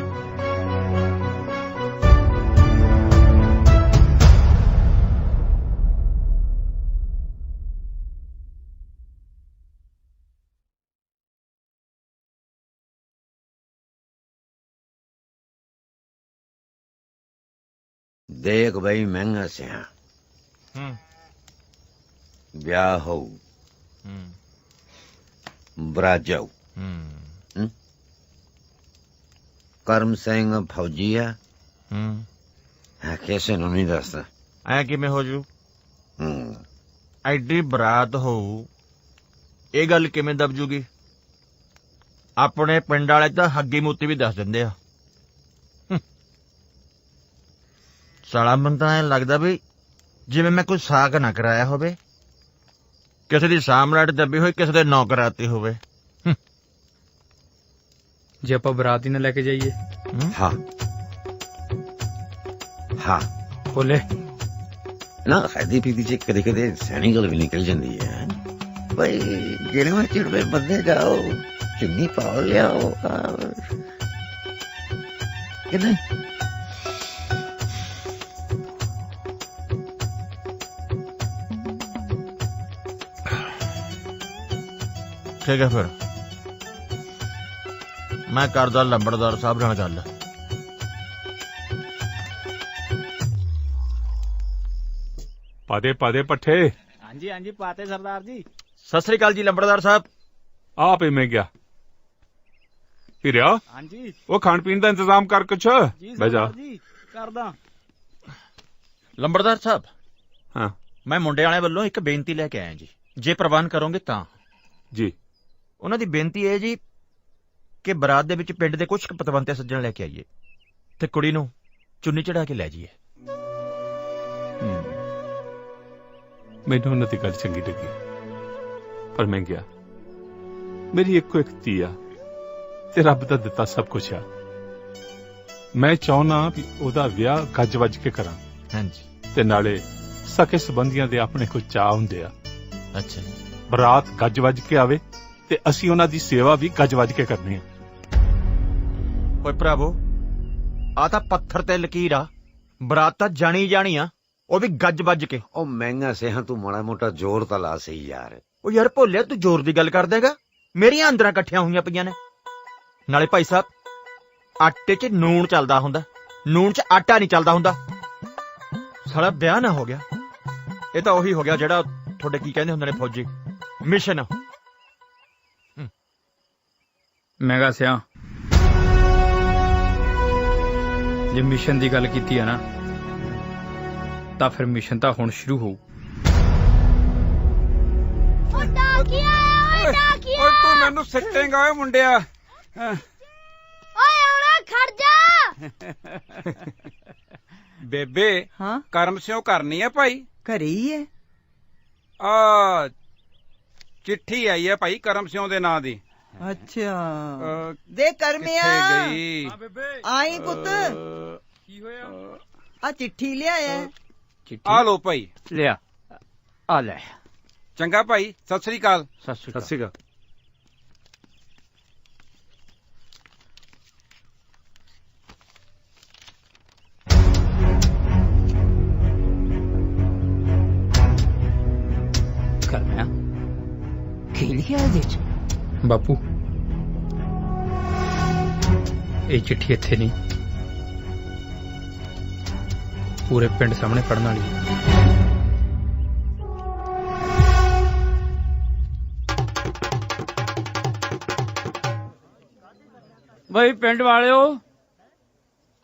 ਦੇਖ ਬਈ ਮਹਿੰਗਾ ਸਿਆ, ਵਿਆਹ ਹੋਊ, ਬਰਾਤ ਜਾਊ। ਕਰਮ ਸਿੰਘ ਫੌਜੀ ਆ, ਕਿਸੇ ਨੂੰ ਨਹੀਂ ਦੱਸਦਾ। ਐ ਕਿਵੇਂ ਹੋ ਜੂ? ਐਡੀ ਬਰਾਤ ਹੋਊ, ਇਹ ਗੱਲ ਕਿਵੇਂ ਦਬ ਜੂਗੀ? ਆਪਣੇ ਪਿੰਡ ਵਾਲੇ ਤਾਂ ਹੱਗੀ ਮੂਤੀ ਵੀ ਦੱਸ ਦਿੰਦੇ ਆ। ਸਾਲਾ ਮੈਨੂੰ ਤਾਂ ਐਂ ਲੱਗਦਾ ਵੀ ਜਿਵੇਂ ਮੈਂ ਕੋਈ ਸਾਕ ਨਾ ਕਰਾਇਆ ਹੋਵੇ, ਕਿਸੇ ਦੀ ਸਾਮਰਾਟ ਦੱਬੀ ਹੋਈ, ਕਿਸੇ ਦੇ ਨੌ ਕਰਾਤੀ ਹੋਵੇ। ਜੇ ਆਪਾਂ ਬਰਾਤ ਹੀ ਨਾ ਲੈ ਕੇ ਜਾਈਏ? ਹਾਂ ਹਾਂ ਬੋਲੇ ਨਾ, ਖਾਦੀ ਪੀਤੀ ਚ ਕਦੇ ਕਦੇ ਸੈਣੀ ਗੱਲ ਵੀ ਨਿਕਲ ਜਾਂਦੀ ਹੈ। ਬਈ ਜਿਹੜੇ ਮੈਂ ਚਿੜਵੇ ਬੰਦੇ ਜਾਓ, ਚੁੰਨੀ ਪਾ ਲਿਆਓ ਕਿ ਨਹੀਂ? ਠੀਕ ਹੈ, ਫਿਰ ਮੈਂ ਕਰਦਾ ਲੰਬੜਦਾਰ ਸਾਹਿਬ ਨਾਲ ਗੱਲ। ਪਾਦੇ ਪੱਠੇ। ਹਾਂਜੀ ਹਾਂਜੀ ਪਾਤੇ ਸਰਦਾਰ ਜੀ। ਸਤਿ ਸ੍ਰੀ ਅਕਾਲ ਜੀ ਲੰਬੜਦਾਰ ਸਾਹਿਬ। ਆਪ ਮੈਂ ਗਿਆ ਫਿਰਿਆ। ਹਾਂਜੀ ਉਹ ਖਾਣ ਪੀਣ ਦਾ ਇੰਤਜ਼ਾਮ ਕਰ ਕੁਛ। ਬਹਿ ਜਾ ਜੀ ਕਰਦਾ। ਲੰਬੜਦਾਰ ਸਾਹਿਬ, ਹਾਂ ਮੈਂ ਮੁੰਡੇ ਵਾਲਿਆਂ ਵੱਲੋਂ ਇੱਕ ਬੇਨਤੀ ਲੈ ਕੇ ਆਇਆ ਜੀ, ਜੇ ਪ੍ਰਵਾਨ ਕਰੋਗੇ ਤਾਂ। ਜੀ। ਉਹਨਾਂ ਦੀ ਬੇਨਤੀ ਹੈ ਜੀ ਕਿ ਬਰਾਤ ਦੇ ਵਿੱਚ ਪਿੰਡ ਦੇ ਕੁਝ ਪਤਵੰਤੇ ਸੱਜਣ ਲੈ ਕੇ ਆਈਏ ਤੇ ਕੁੜੀ ਨੂੰ ਚੁੰਨੀ ਚੜਾ ਕੇ ਲੈ ਜਾਈਏ। ਮੈਨੂੰ ਉਹਨਾਂ ਦੀ ਗੱਲ ਚੰਗੀ ਲੱਗੀ, ਪਰ ਮੈਂ ਗਿਆ। ਮੇਰੀ ਇੱਕੋ ਇੱਕ ਧੀ ਆ ਤੇ ਰੱਬ ਦਾ ਦਿੱਤਾ ਸਭ ਕੁਛ ਆ। ਮੈਂ ਚਾਹੁੰਦਾ ਵੀ ਉਹਦਾ ਵਿਆਹ ਗੱਜ ਵੱਜ ਕੇ ਕਰਾਂ। ਹਾਂਜੀ। ਤੇ ਨਾਲੇ ਸਕੇ ਸੰਬੰਧੀਆਂ ਦੇ ਆਪਣੇ ਕੋਈ ਚਾਅ ਹੁੰਦੇ ਆ। ਅੱਛਾ। ਬਰਾਤ ਗੱਜ ਵੱਜ ਕੇ ਆਵੇ ਤੇ ਅਸੀਂ ਉਹਨਾਂ ਦੀ ਸੇਵਾ ਵੀ ਗੱਜ ਵੱਜ ਕੇ ਕਰਨੀ ਆ। ਓਏ ਭਰਾਵੋ, ਆ ਤਾਂ ਪੱਥਰ ਤੇ ਲਕੀਰ ਆ। ਬਰਾਤ ਤਾਂ ਜਾਣੀ ਜਾਣੀ ਆ, ਉਹ ਵੀ ਗੱਜ ਵੱਜ ਕੇ। ਉਹ ਮਹਿੰਗਾ ਸਿਆਂ ਤੂੰ ਮਾੜਾ ਮੋਟਾ ਜ਼ੋਰ ਤਾਂ ਲਾ ਸਹੀ ਯਾਰ। ਉਹ ਯਾਰ ਭੋਲਿਆ, ਤੂੰ ਜ਼ੋਰ ਦੀ ਗੱਲ ਕਰ ਦੇਗਾ? ਮੇਰੀਆਂ ਅੰਦਰਾਂ ਇਕੱਠੀਆਂ ਹੋਈਆਂ ਪਈਆਂ ਨੇ। ਨਾਲੇ ਭਾਈ ਸਾਹਿਬ, ਆਟੇ 'ਚ ਨੂਣ ਚੱਲਦਾ ਹੁੰਦਾ, ਨੂਣ 'ਚ ਆਟਾ ਨਹੀਂ ਚੱਲਦਾ ਹੁੰਦਾ। ਸਾਲਾ ਵਿਆਹ ਨਾ ਹੋ ਗਿਆ, ਇਹ ਤਾਂ ਉਹੀ ਹੋ ਗਿਆ ਜਿਹੜਾ ਤੁਹਾਡੇ ਕੀ ਕਹਿੰਦੇ ਹੁੰਦੇ ਨੇ ਫੌਜੀ ਮਿਸ਼ਨ। ਮੈਂ ਕਿਹਾ ਸਿਆ, ਜੇ ਮਿਸ਼ਨ ਦੀ ਗੱਲ ਕੀਤੀ ਆ ਨਾ, ਤਾਂ ਫਿਰ ਮਿਸ਼ਨ ਤਾਂ ਹੁਣ ਸ਼ੁਰੂ ਹੋਊ। ਓਏ ਤੂੰ ਮੈਨੂੰ ਸਿੱਟੇਂਗਾ ਓਏ ਮੁੰਡਿਆ। ਓਏ ਆਉਣਾ ਖੜ ਜਾ। ਬੇਬੇ ਹਾਂ ਕਰਮ ਸਿਓ ਕਰਨੀ ਆ ਭਾਈ? ਘਰੇ ਹੀ ਹੈ। ਆ ਚਿੱਠੀ ਆਈ ਹੈ ਭਾਈ ਕਰਮ ਸਿਓ ਦੇ ਨਾਂ ਦੀ। ਅੱਛਾ ਦੇ ਕਰਮਿਆ ਗਈ ਆਈ ਪੁੱਤ। ਕੀ ਹੋਇਆ? ਆ ਚਿੱਠੀ ਲਿਆਇਆ। ਆ ਲੋ ਭਾਈ। ਲਿਆ ਆ ਲੈ। ਚੰਗਾ ਭਾਈ, ਸਤਿ ਸ੍ਰੀ ਅਕਾਲ। ਸਤਿ ਸ੍ਰੀ ਅਕਾਲ। ਕਰਮਿਆ ਕੀ ਲਿਖਿਆ ਇਹਦੇ ਚ? ਬਾਪੂ, ਇਹ ਚਿੱਠੀ ਇੱਥੇ ਨਹੀਂ, ਪੂਰੇ ਪਿੰਡ ਸਾਹਮਣੇ ਪੜਨ ਵਾਲੀ ਹੈ। ਬਈ ਪਿੰਡ ਵਾਲਿਓ,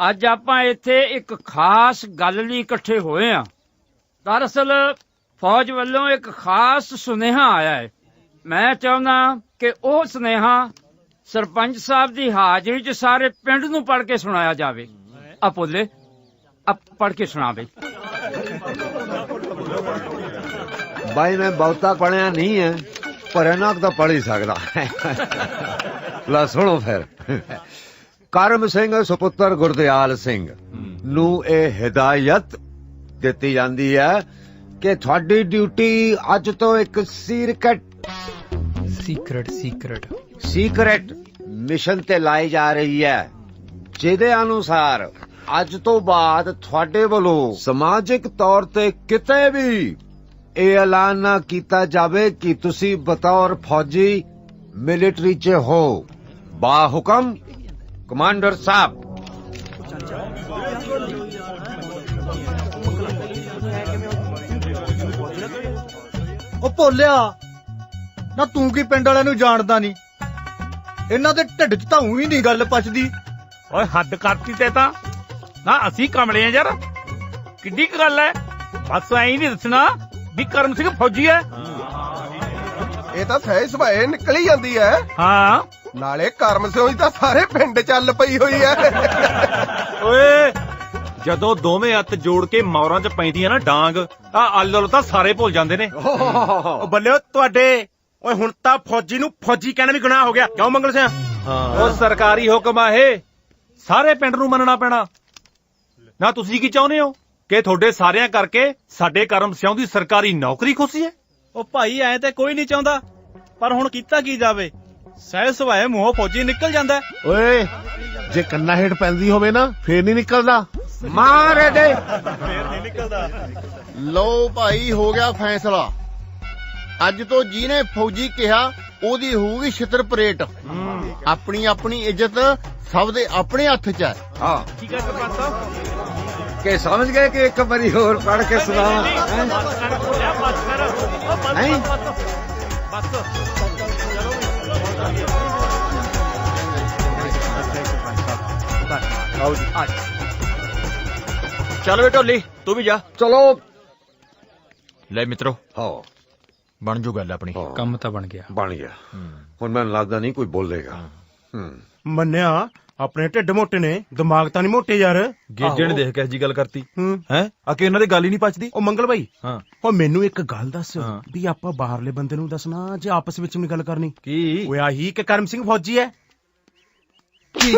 ਅੱਜ ਆਪਾਂ ਇੱਥੇ ਇੱਕ ਖਾਸ ਗੱਲ ਲਈ ਇਕੱਠੇ ਹੋਏ ਆ। ਦਰਅਸਲ ਫੌਜ ਵੱਲੋਂ ਇੱਕ ਖਾਸ ਸੁਨੇਹਾ ਆਇਆ ਹੈ। ਮੈਂ ਚਾਹੁੰਦਾ ਕਿ ਉਹ ਸੁਨੇਹਾ ਸਰਪੰਚ ਸਾਹਿਬ ਦੀ ਹਾਜ਼ਰੀ 'ਚ ਸਾਰੇ ਪਿੰਡ ਨੂੰ ਪੜ੍ਹ ਕੇ ਸੁਣਾਇਆ ਜਾਵੇ। ਆ ਭੋਲੇ, ਆ ਪੜ੍ਹ ਕੇ ਸੁਣਾ ਬਈ। ਬਾਈ ਮੈਂ ਬਹੁਤਾ ਪੜਿਆ ਨਹੀਂ ਹੈ, ਪਰ ਇਹਨਾਂ ਕੁ ਤਾਂ ਪੜ੍ਹ ਹੀ ਸਕਦਾ। ਲੈ ਸੁਣੋ ਫਿਰ। ਕਰਮ ਸਿੰਘ ਸੁਪੁੱਤਰ ਗੁਰਦਿਆਲ ਸਿੰਘ ਨੂੰ ਇਹ ਹਿਦਾਇਤ ਦਿੱਤੀ ਜਾਂਦੀ ਹੈ ਕਿ ਤੁਹਾਡੀ ਡਿਊਟੀ ਅੱਜ ਤੋਂ ਇੱਕ ਸੀਕ੍ਰੇਟ ਮਿਸ਼ਨ ਤੇ ਲਾਈ ਜਾ ਰਹੀ ਹੈ, ਜਿਹਦੇ ਅਨੁਸਾਰ ਅੱਜ ਤੋਂ ਬਾਅਦ ਤੁਹਾਡੇ ਵੱਲੋਂ ਸਮਾਜਿਕ ਤੌਰ ਤੇ ਕਿਤੇ ਵੀ ਇਹ ਐਲਾਨ ਨਾ ਕੀਤਾ ਜਾਵੇ ਕਿ ਤੁਸੀਂ ਬਤੌਰ ਫੌਜੀ ਮਿਲਟਰੀ 'ਚ ਹੋ। ਬਾਹੁਕਮ ਕਮਾਂਡਰ ਸਾਹਿਬ। ਉਹ ਭੋਲਿਆ ਨਾ, ਤੂੰ ਕੀ ਪਿੰਡ ਵਾਲਿਆਂ ਨੂੰ ਜਾਣਦਾ ਨਹੀਂ? ਇਹਨਾਂ ਦੇ ਢਿੱਡ 'ਚ ਤਾਂ ਉਹੀ ਨਹੀਂ ਗੱਲ ਪਚਦੀ। ਓਏ ਹੱਦ ਕਰਤੀ ਤੇ ਤਾਂ ਨਾ, ਅਸੀਂ ਕਮਲੇ ਆ ਯਾਰ। ਕਿੱਡੀ ਕੁ ਗੱਲ ਐ? ਬਸ ਐਂ ਨਹੀਂ ਦੱਸਣਾ ਵੀ ਕਰਮ ਸਿੰਘ ਫੌਜੀ ਐ। ਇਹ ਤਾਂ ਸਹਿ ਸੁਭਾਏ ਨਿਕਲੀ ਜਾਂਦੀ ਐ। ਹਾਂ, ਨਾਲੇ ਕਰਮ ਸਿਓ ਤਾਂ ਸਾਰੇ ਪਿੰਡ ਚੱਲ ਪਈ ਹੋਈ ਐ। ਓਏ ਜਦੋਂ ਦੋਵੇਂ ਹੱਥ ਜੋੜ ਕੇ ਮੌਰਾਂ 'ਚ ਪੈਂਦੀਆਂ ਨਾ ਡਾਂਗ, ਆ ਅੱਲ ਤਾਂ ਸਾਰੇ ਭੁੱਲ ਜਾਂਦੇ ਨੇ। ਉਹ ਬੱਲਿਓ ਤੁਹਾਡੇ। ਓਏ ਹੁਣ ਤਾਂ ਫੌਜੀ ਨੂੰ ਫੌਜੀ ਕਹਿਣਾ ਵੀ ਗੁਨਾਹ ਹੋ ਗਿਆ, ਕਿਉਂ ਮੰਗਲ ਸਿਆ? ਉਹ ਸਰਕਾਰੀ ਹੁਕਮ ਆ, ਇਹ ਸਾਰੇ ਪਿੰਡ ਨੂੰ ਮੰਨਣਾ ਪੈਣਾ। ਨਾ ਤੁਸੀਂ ਕੀ ਚਾਹੁੰਦੇ ਹੋ ਕਿ ਤੁਹਾਡੇ ਸਾਰਿਆਂ ਕਰਕੇ ਸਾਡੇ ਕਰਮ ਸਿਉਂ ਦੀ ਸਰਕਾਰੀ ਨੌਕਰੀ ਖੁੱਸੀ ਹੈ? ਉਹ ਭਾਈ ਐ ਤੇ ਕੋਈ ਨਹੀਂ ਚਾਹੁੰਦਾ, ਪਰ ਹੁਣ ਕੀਤਾ ਕੀ ਜਾਵੇ? ਸਹਿ ਸੁਭਾਏ ਮੂੰਹੋਂ ਫੌਜੀ ਨਿਕਲ ਜਾਂਦਾ। ਓਏ ਜੇ ਕੰਨਾ ਹੇਠ ਪੈਂਦੀ ਹੋਵੇ ਨਾ, ਫੇਰ ਨਹੀਂ ਨਿਕਲਦਾ। ਮਾਰ ਦੇ ਫੇਰ ਨਹੀਂ ਨਿਕਲਦਾ। ਲਓ ਭਾਈ, ਹੋ ਗਿਆ ਫੈਸਲਾ। ਅੱਜ ਤੋਂ ਜਿਹਨੇ ਫੌਜੀ ਕਿਹਾ ਉਹਦੀ ਹੋਊਗੀ ਛਿੱਤਰ ਪਰੇਡ। ਆਪਣੀ ਆਪਣੀ ਇੱਜ਼ਤ ਸਭ ਦੇ ਆਪਣੇ ਹੱਥ 'ਚ ਹੈ। ਹਾਂ ਠੀਕ ਹੈ ਸਰਪੰਚ ਸਾਹਿਬ। ਕਿ ਸਮਝ ਗਏ ਕਿ ਇੱਕ ਵਾਰੀ ਹੋਰ ਪੜ੍ਹ ਕੇ ਸੁਣਾਵਾਂ? ਚੱਲ ਵੇ ਢੋਲੀ, ਤੂੰ ਵੀ ਜਾ। ਚਲੋ ਲੈ ਮਿੱਤਰੋ ਬਣ ਜੂ ਗੱਲ ਆਪਣੀ। ਕੰਮ ਤਾਂ ਬਣ ਗਿਆ। ਬਣ ਗਿਆ। ਹੁਣ ਮੈਨੂੰ ਲੱਗਦਾ ਨਹੀਂ ਕੋਈ ਬੋਲੇਗਾ। ਮੰਨਿਆ ਆਪਣੇ ਢਿੱਡ ਮੋਟੇ ਨੇ, ਦਿਮਾਗ ਤਾਂ ਨਹੀਂ ਮੋਟੇ ਯਾਰ। ਗੇਜੇ ਨੇ ਦੇਖ ਕੇ ਜੀ ਗੱਲ ਕਰਤੀ ਹੈ ਆ ਕਿ ਇਹਨਾਂ ਦੀ ਗੱਲ ਹੀ ਨਹੀਂ ਪਚਦੀ। ਉਹ ਮੰਗਲ ਬਾਈ ਉਹ ਮੈਨੂੰ ਇੱਕ ਗੱਲ ਦੱਸ ਵੀ ਆਪਾਂ ਬਾਹਰਲੇ ਬੰਦੇ ਨੂੰ ਦੱਸਣਾ ਜੇ ਆਪਸ ਵਿੱਚ ਨਹੀਂ ਗੱਲ ਕਰਨੀ? ਕੀ ਓਏ ਆਹੀ ਕਿ ਕਰਮ ਸਿੰਘ ਫੌਜੀ ਹੈ? ਕੀ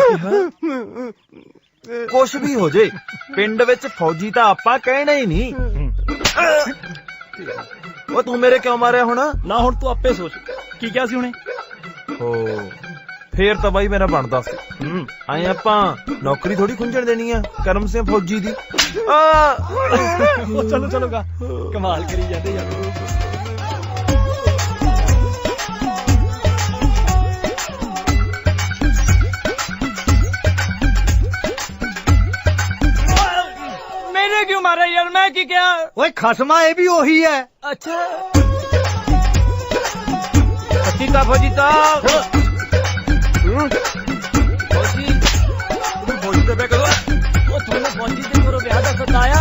ਕੁਛ ਵੀ ਹੋ ਜੇ ਪਿੰਡ ਵਿੱਚ ਫੌਜੀ ਤਾਂ ਆਪਾਂ ਕਹਿਣਾ ਹੀ ਨਹੀਂ। ਉਹ ਤੂੰ ਮੇਰੇ ਕਿਉਂ ਮਾਰਿਆ ਹੁਣ? ਨਾ ਹੁਣ ਤੂੰ ਆਪੇ ਸੋਚ ਕੀ ਕਿਹਾ ਸੀ ਹੁਣੇ। ਫੇਰ ਤਾਂ ਬਾਈ ਮੇਰਾ ਬਣਦਾ ਸੀ। ਆਏ ਆਪਾਂ ਨੌਕਰੀ ਥੋੜੀ ਖੁੰਝਣ ਦੇਣੀ ਆ ਕਰਮ ਸਿੰਘ ਫੌਜੀ ਦੀ। ਚਲੋ ਚਲੋ ਗਾ ਕਮਾਲ ਕਰੀ ਜਾਂਦੇ ਯਾਰ। मैंने क्यों मारा यार? मैं की क्या? ओए खसमा ये भी वही है। अच्छा फौजी फौजी तो मैं करो वो थोड़ा फौजी से करो ब्याह का सताया।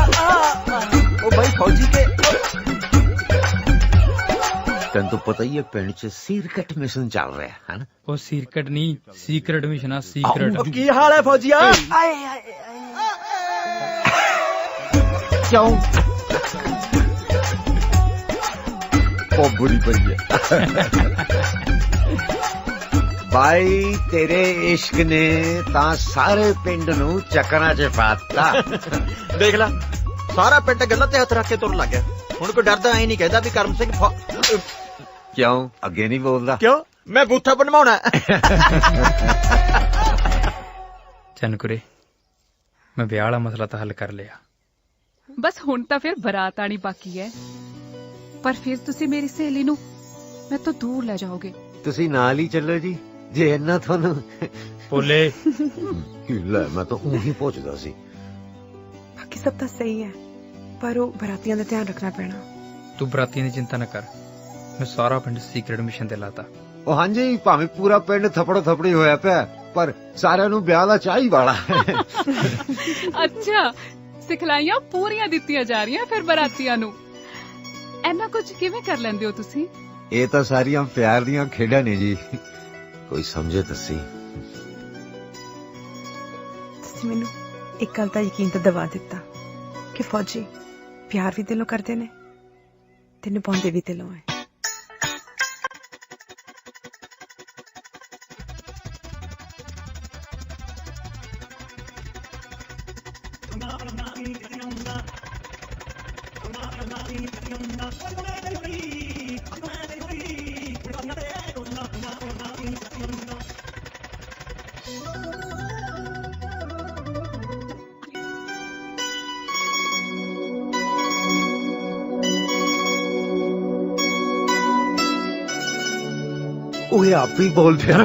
ओ भाई फौजी के तेन तो पता ही है पिंड च सीरकट मिशन चल रहा है ना। वो सीरकट नहीं सीक्रेट मिशन है सीक्रेट। की हाल है फौजिया? क्यों ओ बुरी पई है भाई तेरे इश्क ने ਤਾਂ ਸਾਰੇ ਪਿੰਡ ਨੂੰ ਚੱਕਰਾਂ 'ਚ ਪਾਤਾ। ਦੇਖ ਲੈ ਸਾਰਾ ਪਿੰਡ ਗੱਲਾਂ ਤੇ ਹੱਥ ਰੱਖ ਕੇ ਤੁਰਨ ਲੱਗ ਗਿਆ। ਹੁਣ ਕੋਈ ਡਰਦਾ ਐ ਨਹੀਂ ਕਹਿੰਦਾ ਵੀ ਕਰਮ ਸਿੰਘ ਕਿਉਂ ਅੱਗੇ ਨਹੀਂ ਬੋਲਦਾ? ਕਿਉਂ ਮੈਂ ਬੂਥਾ ਬਣਵਾਉਣਾ। ਚੰਨਕੁਰੇ ਮੈਂ ਵਿਆਹ ਵਾਲਾ ਮਸਲਾ ਤਾਂ ਹੱਲ ਕਰ ਲਿਆ। ਬਸ ਹੁਣ ਤਾਂ ਫਿਰ ਬਰਾਤ ਆਣੀ ਬਾਕੀ ਹੈ। ਪਰ ਫਿਰ ਤੁਸੀਂ ਮੇਰੀ ਸਹੇਲੀ ਨੂੰ ਮੈਂ ਤੋਂ ਦੂਰ ਲੈ ਜਾਓਗੇ। ਤੁਸੀਂ ਨਾਲ ਹੀ ਚੱਲੋ ਜੀ ਜੇ ਇੰਨਾ ਤੁਹਾਨੂੰ ਬੋਲੇ। ਲੈ ਮੈਂ ਤਾਂ ਉਹੀ ਪੁੱਛਦਾ ਸੀ। ਬਾਕੀ ਸਭ ਤਾਂ ਸਹੀ ਹੈ ਪਰ ਉਹ ਬਰਾਤੀਆਂ ਦਾ ਧਿਆਨ ਰੱਖਣਾ ਪੈਣਾ। ਤੂੰ ਬਰਾਤੀਆਂ ਦੀ ਚਿੰਤਾ ਨਾ ਕਰ ਮੈਂ ਸਾਰਾ ਪਿੰਡ ਸੀਕ੍ਰੇਟ ਮਿਸ਼ਨ ਤੇ ਲਾਤਾ। ਉਹ ਹਾਂਜੀ ਭਾਵੇਂ ਪੂਰਾ ਪਿੰਡ ਥੱਪੜੋ ਥੱਪੜੀ ਹੋਇਆ ਪਿਆ ਪਰ ਸਾਰਿਆਂ ਨੂੰ ਵਿਆਹ ਦਾ ਚਾਹ ਹੀ ਵਾਲਾ। ਅੱਛਾ ਸਿਖਲਾਈਆਂ ਪੂਰੀਆਂ ਦਿੱਤੀਆਂ ਜਾ ਰਹੀਆਂ ਫਿਰ ਬਰਾਤੀਆਂ ਨੂੰ। ਇੰਨਾ ਕੁਝ ਕਿਵੇਂ ਕਰ ਲੈਂਦੇ ਹੋ ਤੁਸੀਂ? ਇਹ ਤਾਂ ਸਾਰੀਆਂ ਪਿਆਰ ਦੀਆਂ ਖੇਡਾਂ ਨੇ ਜੀ ਕੋਈ ਸਮਝੇ ਤੁਸੀਂ ਮੈਨੂੰ ਇੱਕ ਗੱਲ ਦਾ ਯਕੀਨ ਤਾਂ ਦਿਵਾ ਦਿੱਤਾ ਕਿ ਫੌਜੀ ਪਿਆਰ ਵੀ ਦਿਲੋਂ ਕਰਦੇ ਨੇ ਤੇ ਨਿਭਾਉਂਦੇ ਵੀ ਦਿਲੋਂ ਹੈ। ਉਹ ਆਪ ਹੀ ਬੋਲ ਪਿਆ।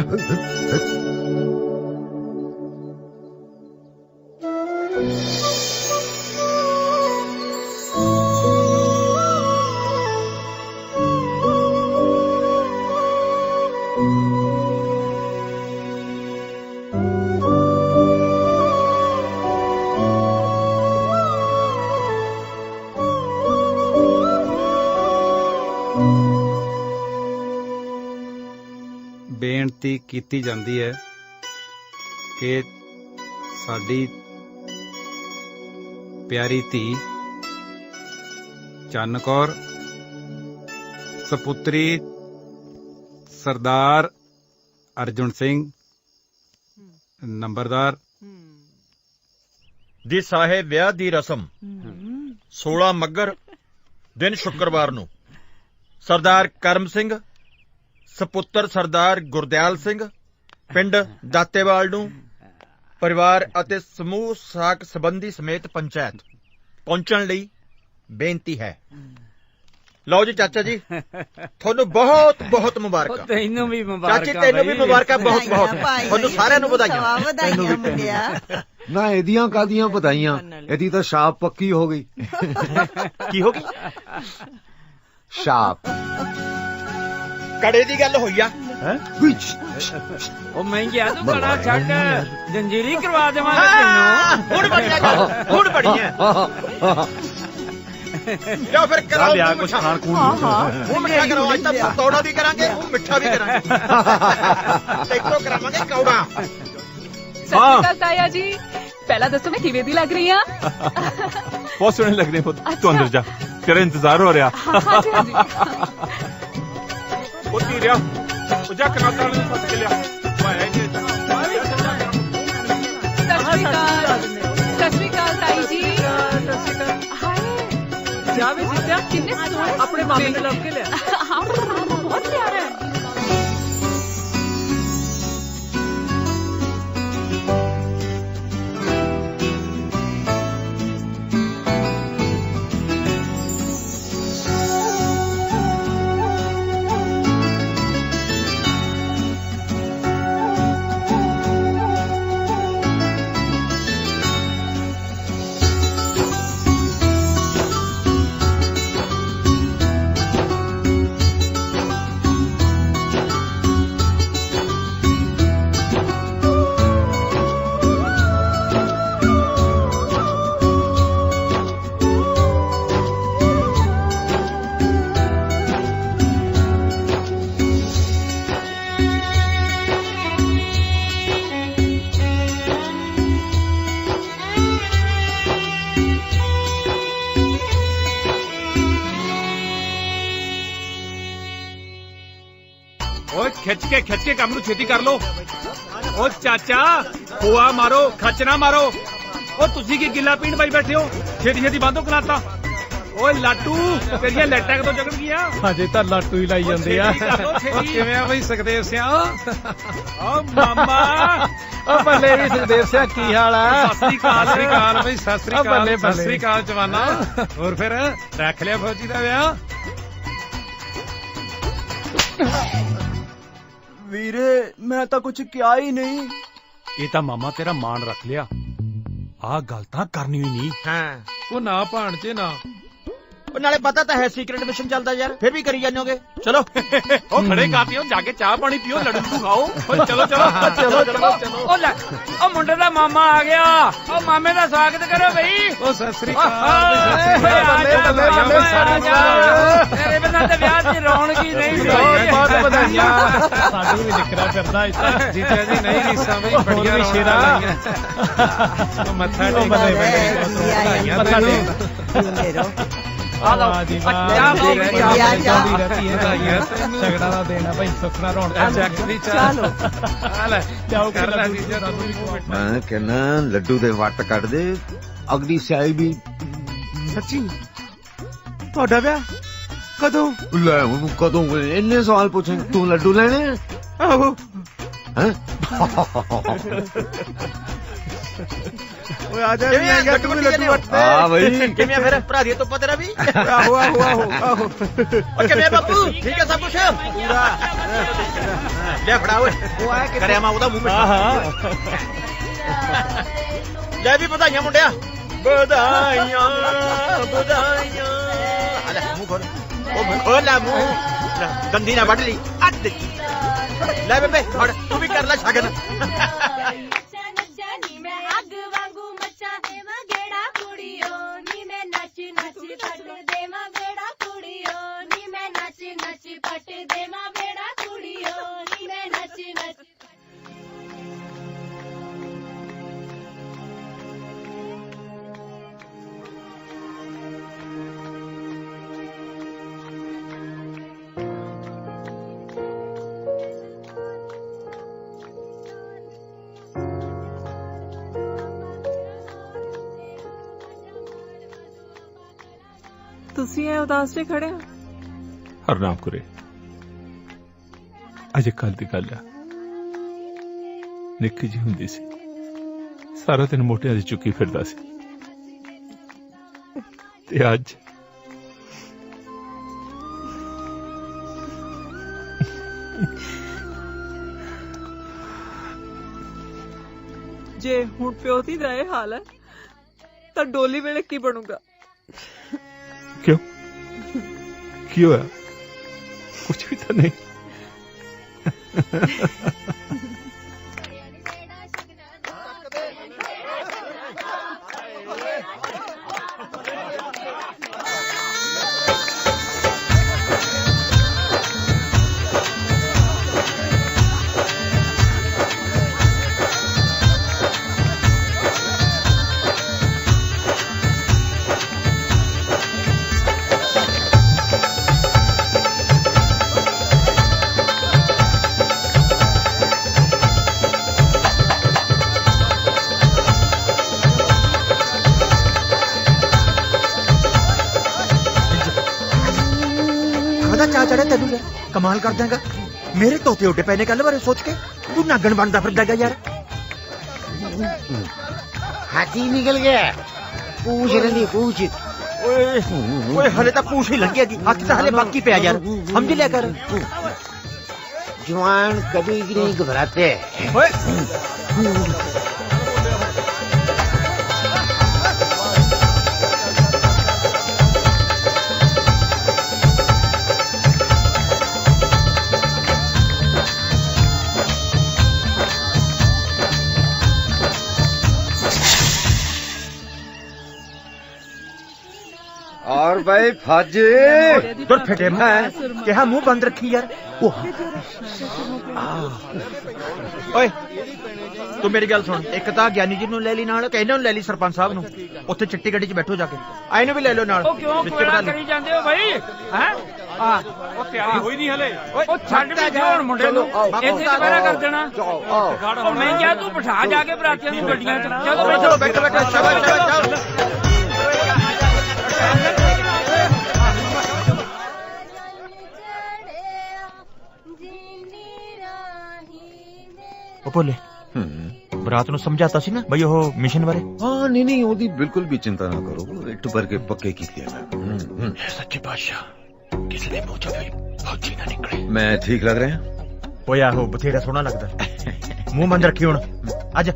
ਬੇਨਤੀ ਕੀਤੀ ਜਾਂਦੀ ਹੈ ਕਿ ਸਾਡੀ ਪਿਆਰੀ ਧੀ ਚੰਨ ਕੌਰ ਸਪੁੱਤਰੀ ਸਰਦਾਰ ਅਰਜੁਨ ਸਿੰਘ ਨੰਬਰਦਾਰ ਦੀ ਸਾਹਿਬ ਵਿਆਹ ਦੀ ਰਸਮ 16 ਮੱਘਰ ਦਿਨ ਸ਼ੁੱਕਰਵਾਰ ਨੂੰ ਸਰਦਾਰ ਕਰਮ ਸਿੰਘ ਸਪੁੱਤਰ ਸਰਦਾਰ ਗੁਰਦਿਆਲ ਸਿੰਘ ਪਿੰਡ ਦਾਤੇਵਾਲ ਨੂੰ ਪਰਿਵਾਰ ਅਤੇ ਸਮੂਹ ਸਾਕ ਸੰਬੰਧੀ ਸਮੇਤ ਪੰਚਾਇਤ ਪਹੁੰਚਣ ਲਈ ਬੇਨਤੀ ਹੈ। ਲਓ ਜੀ ਚਾਚਾ ਜੀ ਤੁਹਾਨੂੰ ਬਹੁਤ ਬਹੁਤ ਮੁਬਾਰਕਾਂ। ਤੈਨੂੰ ਵੀ ਮੁਬਾਰਕਾਂ ਚਾਚੀ ਤੈਨੂੰ ਵੀ ਮੁਬਾਰਕਾਂ ਬਹੁਤ ਬਹੁਤ ਤੁਹਾਨੂੰ ਸਾਰਿਆਂ ਨੂੰ ਵਧਾਈਆਂ। ਵਧਾਈਆਂ ਮੁੰਡਿਆ। ਨਾ ਇਹਦੀਆਂ ਕਾਦੀਆਂ ਵਧਾਈਆਂ ਇਹਦੀ ਤਾਂ ਛਾਪ ਪੱਕੀ ਹੋ ਗਈ। ਕੀ ਹੋ ਗਈ? ਛਾਪ ਕੜੇ ਦੀ ਗੱਲ ਹੋਈ ਆ। ਉਹ ਮਹਿੰਗਿਆ ਤੂੰ ਕੜਾ ਛੱਡ ਜੰਜੀਰੀ ਕਰਵਾ ਦੇਵਾਂਗੇ ਤੈਨੂੰ। ਹੁਣ ਬੜੀਆਂ ਗੱਲ ਹੁਣ ਬੜੀਆਂ ਲਿਓ ਫਿਰ ਕਰਾਓ ਲਿਆ ਕੁਛ ਖਾਣ ਖੂਣ ਉਹ ਮਿੱਠਾ ਕਰਾਓ। ਅੱਜ ਤਾਂ ਪਕੌੜਾ ਵੀ ਕਰਾਂਗੇ, ਉਹ ਮਿੱਠਾ ਵੀ ਕਰਾਂਗੇ ਤੇ ਇੱਕੋ ਕਰਾਵਾਂਗੇ ਕੌੜਾ। ਸਤਿ ਸ਼੍ਰੀ ਅਕਾਲ ਤਾਇਆ ਜੀ। ਪਹਿਲਾਂ ਦੱਸੋ ਮੈਂ ਕਿਵੇਂ ਦੀ ਲੱਗ ਰਹੀ ਹਾਂ? ਬਹੁਤ ਸੋਹਣੇ ਲੱਗ ਰਹੇ ਪੁੱਤ। ਤੂੰ ਅੰਦਰ ਜਾ, ਤੇਰਾ ਇੰਤਜ਼ਾਰ ਹੋ ਰਿਹਾ। ਹਾਂ ਜੀ, ਹਾਂ ਜੀ। ਉਹ ਧੀਰਿਆ, ਉਹ ਜਾ ਕਨਾਤਾਂ ਨੂੰ ਸੱਦ ਕੇ ਲਿਆ। ਸਤਿ ਸ਼੍ਰੀ ਅਕਾਲ। ਸਤਿ ਸ਼੍ਰੀ ਅਕਾਲ ਤਾਈ ਜੀ। ਹਾਏ ਜਾ ਵੀ ਜੀਜਾ, ਕਿੰਨੇ ਸੋਹਣੇ ਆਪਣੇ ਮਾਮੇ ਨੂੰ ਲੱਭ ਕੇ ਲਿਆ। ਹਾਂ ਬਹੁਤ ਪਿਆਰਾ ਹੈ। ਖਿੱਚ ਕੇ ਕੰਮ ਨੂੰ ਛੇਤੀ ਕਰ ਲੋ। ਓ ਚਾਚਾ ਖੋਆ ਮਾਰੋ, ਖੱਚ ਨਾ ਮਾਰੋ। ਓ ਤੁਸੀਂ ਕੀ ਗਿੱਲਾ ਪੀਣ ਪਾਈ ਬੈਠੇ ਹੋ? ਛੇਤੀ ਛੇਤੀ ਬੰਦੋ ਕਨਾਤਾ। ਓਏ ਲਾਟੂ ਤੇਰੀਆਂ ਲੈਟਾਂ ਕਦੋਂ ਜਗਣਗੀਆਂ? ਹਜੇ ਤਾਂ ਲਾਟੂ ਹੀ ਲਾਈ ਜਾਂਦੇ ਆ। ਉਹ ਕਿਵੇਂ ਆ ਬਈ ਸੁਖਦੇਵ ਸਿਆ? ਓ ਮਾਮਾ ਓ ਬੱਲੇ ਵੀ ਸੁਖਦੇਵ ਸਿਆ, ਕੀ ਹਾਲ ਆ? ਸਤਿ ਸ੍ਰੀ ਅਕਾਲ ਬਈ, ਸਤਿ ਸ੍ਰੀ ਅਕਾਲ। ਸਤਿ ਸ੍ਰੀ ਅਕਾਲ ਜਵਾਨਾ। ਹੋਰ ਫਿਰ ਰੱਖ ਲਿਆ ਫੌਜੀ ਦਾ ਵਿਆਹ? ਵੀਰੇ ਮੈਂ ਤਾਂ ਕੁਝ ਕਿਹਾ ਹੀ ਨਹੀਂ। ਇਹ ਤਾਂ ਮਾਮਾ ਤੇਰਾ ਮਾਣ ਰੱਖ ਲਿਆ। ਆਹ ਗੱਲ ਤਾਂ ਕਰਨੀ ਹੀ ਨਹੀਂ। ਹਾਂ ਉਹ ਨਾ ਭਾਣਜੇ ਨਾ। ਉਹ ਨਾਲੇ ਪਤਾ ਤਾਂ ਹੈ ਸੀਕ੍ਰੀਟ ਮਿਸ਼ਨ ਚੱਲਦਾ ਯਾਰ, ਫਿਰ ਵੀ ਕਰੀ ਜਾਂਦੇ ਹੋਗੇ। ਚਲੋ ਉਹ ਖੜੇ ਕਾਤੀਓ, ਜਾ ਕੇ ਚਾਹ ਪਾਣੀ ਪੀਓ, ਲੱਡੂ ਖਾਓ। ਓਏ ਚਲੋ ਚਲੋ ਚਲੋ ਚਲੋ। ਉਹ ਲੈ, ਉਹ ਮੁੰਡੇ ਦਾ ਮਾਮਾ ਆ ਗਿਆ। ਉਹ ਮਾਮੇ ਦਾ ਸਵਾਗਤ ਕਰੋ ਬਈ। ਉਹ ਸਤਿ ਸ੍ਰੀ ਅਕਾਲ। ਤੇਰੇ ਬਿਨਾਂ ਤੇ ਵਿਆਹ ਦੀ ਰੌਣਕ ਹੀ ਨਹੀਂ। ਬਹੁਤ ਵਧਾਈਆਂ। ਸਾਨੂੰ ਵੀ ਨਿਕਰਾ ਫਿਰਦਾ ਇੱਥੇ। ਜੀਜਾ ਜੀ ਨਹੀਂ ਰੀਸਾਂ ਬਈ, ਬੜੀਆਂ ਰੌਣਕਾਂ ਲਾਈਆਂ। ਮੱਥਾ ਟੇਕ ਵਧਾਈਆਂ ਤੈਨੂੰ। ਆ ਲਓ ਜੀ, ਝਗੜਾ ਦਾ ਦੇਣਾ ਭਾਈ, ਸੁਖਣਾ ਰੌਣਕਾਂ ਚੱਕ ਦੀ ਚਾਹ। ਆ ਲੈ ਜਾਓ ਕਰ ਲੈ ਜੀਜਾ, ਤੁਹਾਨੂੰ ਵੀ ਕੋਈ। ਮੈਂ ਕਹਿੰਦਾ ਲੱਡੂ ਦੇ ਵੱਟ ਕੱਢ ਦੇ, ਅਗਲੀ ਸਿਆਹੀ ਵੀ। ਸੱਚੀ ਤੁਹਾਡਾ ਵਿਆਹ ਕਦੋਂ? ਲੈ ਉਹਨੂੰ ਕਦੋਂ? ਇੰਨੇ ਸਵਾਲ ਪੁੱਛੇ। ਤੂੰ ਲੱਡੂ ਲੈਣੇ? ਆਹੋ। ਹੈਂ? ਓਏ ਆ ਜਾ, ਲੱਡੂ ਲੱਡੂ ਵੱਟਦੇ। ਹਾਂ ਬਈ ਕਿਵੇਂ ਆ ਫਿਰ ਭਰਾ ਦੀ ਤੋਪਾ ਤੇਰਾ ਵੀ? ਆਹੋ ਆਹੋ ਆਹੋ ਆਹੋ। ਓ ਕਿਵੇਂ ਬਾਪੂ, ਠੀਕ ਹੈ ਸਭ ਕੁਛ? ਪੂਰਾ ਲੈ ਫੜਾ ਓਏ। ਉਹ ਆਇਆ ਕਿ ਕਰਿਆ ਮੈਂ ਉਹਦਾ ਮੂੰਹ ਮਿੱਠਾ। ਲੈ ਵੀ ਵਧਾਈਆਂ ਮੁੰਡਿਆ। ਵਧਾਈਆਂ ਵਧਾਈਆਂ। ਆ ਲੈ ਮੂੰਹ ਖੋਲ। ਉਹ ਖੋਲ ਲੈ ਮੂੰਹ, ਗੰਦੀ ਨਾ ਵੱਢ ਲਈ। ਅੱਧ ਲੈ ਬੇਬੇ ਫੜ, ਤੂੰ ਵੀ ਕਰ ਲੈ ਸ਼ਗਨ। ਤੁਸੀਂ ਇਹ ਉਦਾਸ ਜੇ ਖੜੇ ਹੋ? ਹਰਨਾਮ ਕੁਰੇ, ਅਜੇ ਕੱਲ ਦੀ ਗੱਲ ਆ। ਨਿੱਕੀ ਜਿਹੀ ਹੁੰਦੀ ਸੀ, ਸਾਰਾ ਦਿਨ ਮੋਟਿਆਂ ਦੀ ਚੁੱਕੀ ਫਿਰਦਾ ਸੀ, ਤੇ ਅੱਜ ਜੇ ਹੁਣ ਪਿਓ ਦੀ ਦਾ ਇਹ ਹਾਲ ਹੈ ਤਾਂ ਡੋਲੀ ਵੇਲੇ ਕੀ ਬਣੂਗਾ? क्यों? क्यों है? कुछ भी तो नहीं। चढ़े तेनू यार, कमाल कर देगा। मेरे तोते उड़े पैने कल बारे सोच के तू नागन बनता फिरदा यार। हाथी निकल गया, पूछ रही पूछ। ओए हले तो पूछ ही लगेगी, हाथ तो हले बाकी पे यार, समझ लिया कर। जवान कभी नहीं घबराते। और भाई फाजी तुर फिटे मैं क्या मुंह बंद रखी यार। ओए तू मेरी गल सुन, एक तां ज्ञानी जी नूं ले ली नाल, कहने नूं ले ली सरपंच साहब नूं, उत्थे चिट्टी गड्डी च बैठो जाके, आए नूं भी ले लो नाल। ओ क्यों कोड़ा करी जांदे हो भाई? हैं आ ओ तैयारी होई नहीं हले। ओ छੱਡ भी जोण मुंडे नूं, इत्थे दुबारा कर देना। ओ मैं क्या तू बिठा जाके बरातियां नूं गड्डियां च। चलो बैठो बैठो बैठो, शाबाश शाबाश। बोले बरात ਨੂੰ ਸਮਝਾਤਾ ਸੀ ਨਾ ਬਈ ਉਹ ਮਿਸ਼ਨ ਬਾਰੇ। ਹਾਂ ਨਹੀਂ ਉਹਦੀ ਬਿਲਕੁਲ ਵੀ ਚਿੰਤਾ ਨਾ ਕਰੋ, ਇੱਟ ਭਰ ਕੇ ਪੱਕੇ ਕੀਤੇ ਮੈਂ। ਸੱਚੇ ਬਾਦਸ਼ਾਹ ਕਿਸੇ ਦੇ ਮੂੰਹ ਚੋਂ ਵੀ ਫੌਜੀ ਨਾ ਨਿਕਲੇ। ਮੈਂ ਠੀਕ ਲੱਗ ਰਿਹਾ? ਓਏ ਆਹੋ ਬਥੇਰਾ ਸੋਹਣਾ ਲੱਗਦਾ। ਮੂੰਹ ਬੰਦ ਰੱਖੀ ਹੁਣ, ਅੱਜ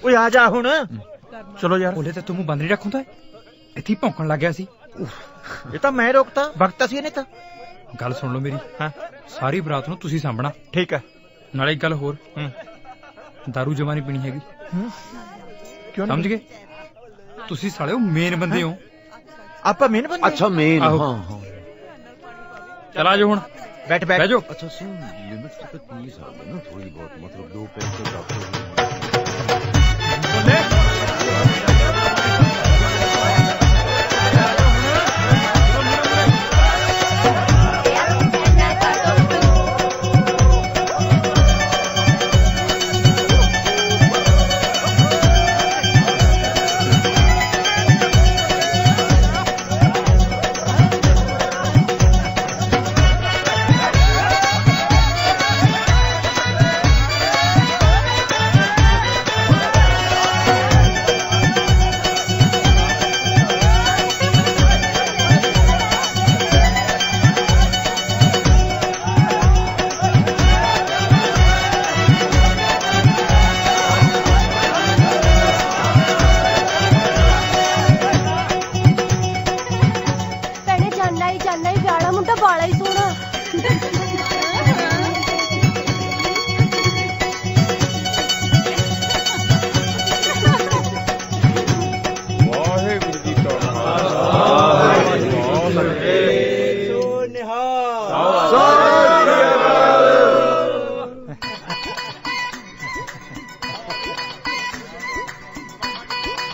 ਓਏ ਆ ਜਾ ਹੁਣ। ਚਲੋ ਯਾਰ। ਬੋਲੇ ਤੇ ਤੂੰ ਮੂੰਹ ਬੰਦ ਨਹੀਂ ਰੱਖੂੰਦਾ, ਇੱਥੇ ਭੌਂਕਣ ਲੱਗ ਗਿਆ ਸੀ। ਇਹ ਤਾਂ ਮੈਂ ਰੋਕਤਾ, ਵਕਤ ਸੀ ਇਹਨੇ ਤਾਂ। ਗੱਲ ਸੁਣ ਲਓ ਮੇਰੀ। ਹਾਂ ਸਾਰੀ ਬਰਾਤ ਨੂੰ ਤੁਸੀਂ ਸਾਂਭਣਾ। ਠੀਕ ਹੈ। ਨਾਲੇ ਇੱਕ ਗੱਲ ਹੋਰ, ਦਾਰੂ ਜਮਾ ਨਹੀਂ ਪੀਣੀ ਹੈਗੀ। ਕਿਉਂ ਸਮਝ ਗਏ? ਤੁਸੀਂ ਸਾਲਿਓ ਮੇਨ ਬੰਦੇ ਹੋ। ਆਪਾਂ ਮੇਨ ਬੰਦੇ? ਅੱਛਾ ਮੇਨ। ਹਾਂ ਹਾਂ ਚਲ ਆ ਜਾਓ ਹੁਣ, ਬੈਠ ਬਹਿ ਜਾਓ। ਅੱਛਾ ਸੁਣ, ਲਿਮਿਟ ਤੱਕ ਕੀ ਹਿਸਾਬ ਹੈ ਨਾ, ਥੋੜੀ ਬਹੁਤ ਮਤਲਬ 2 ਪੈਸੇ ਡਾਕਟਰ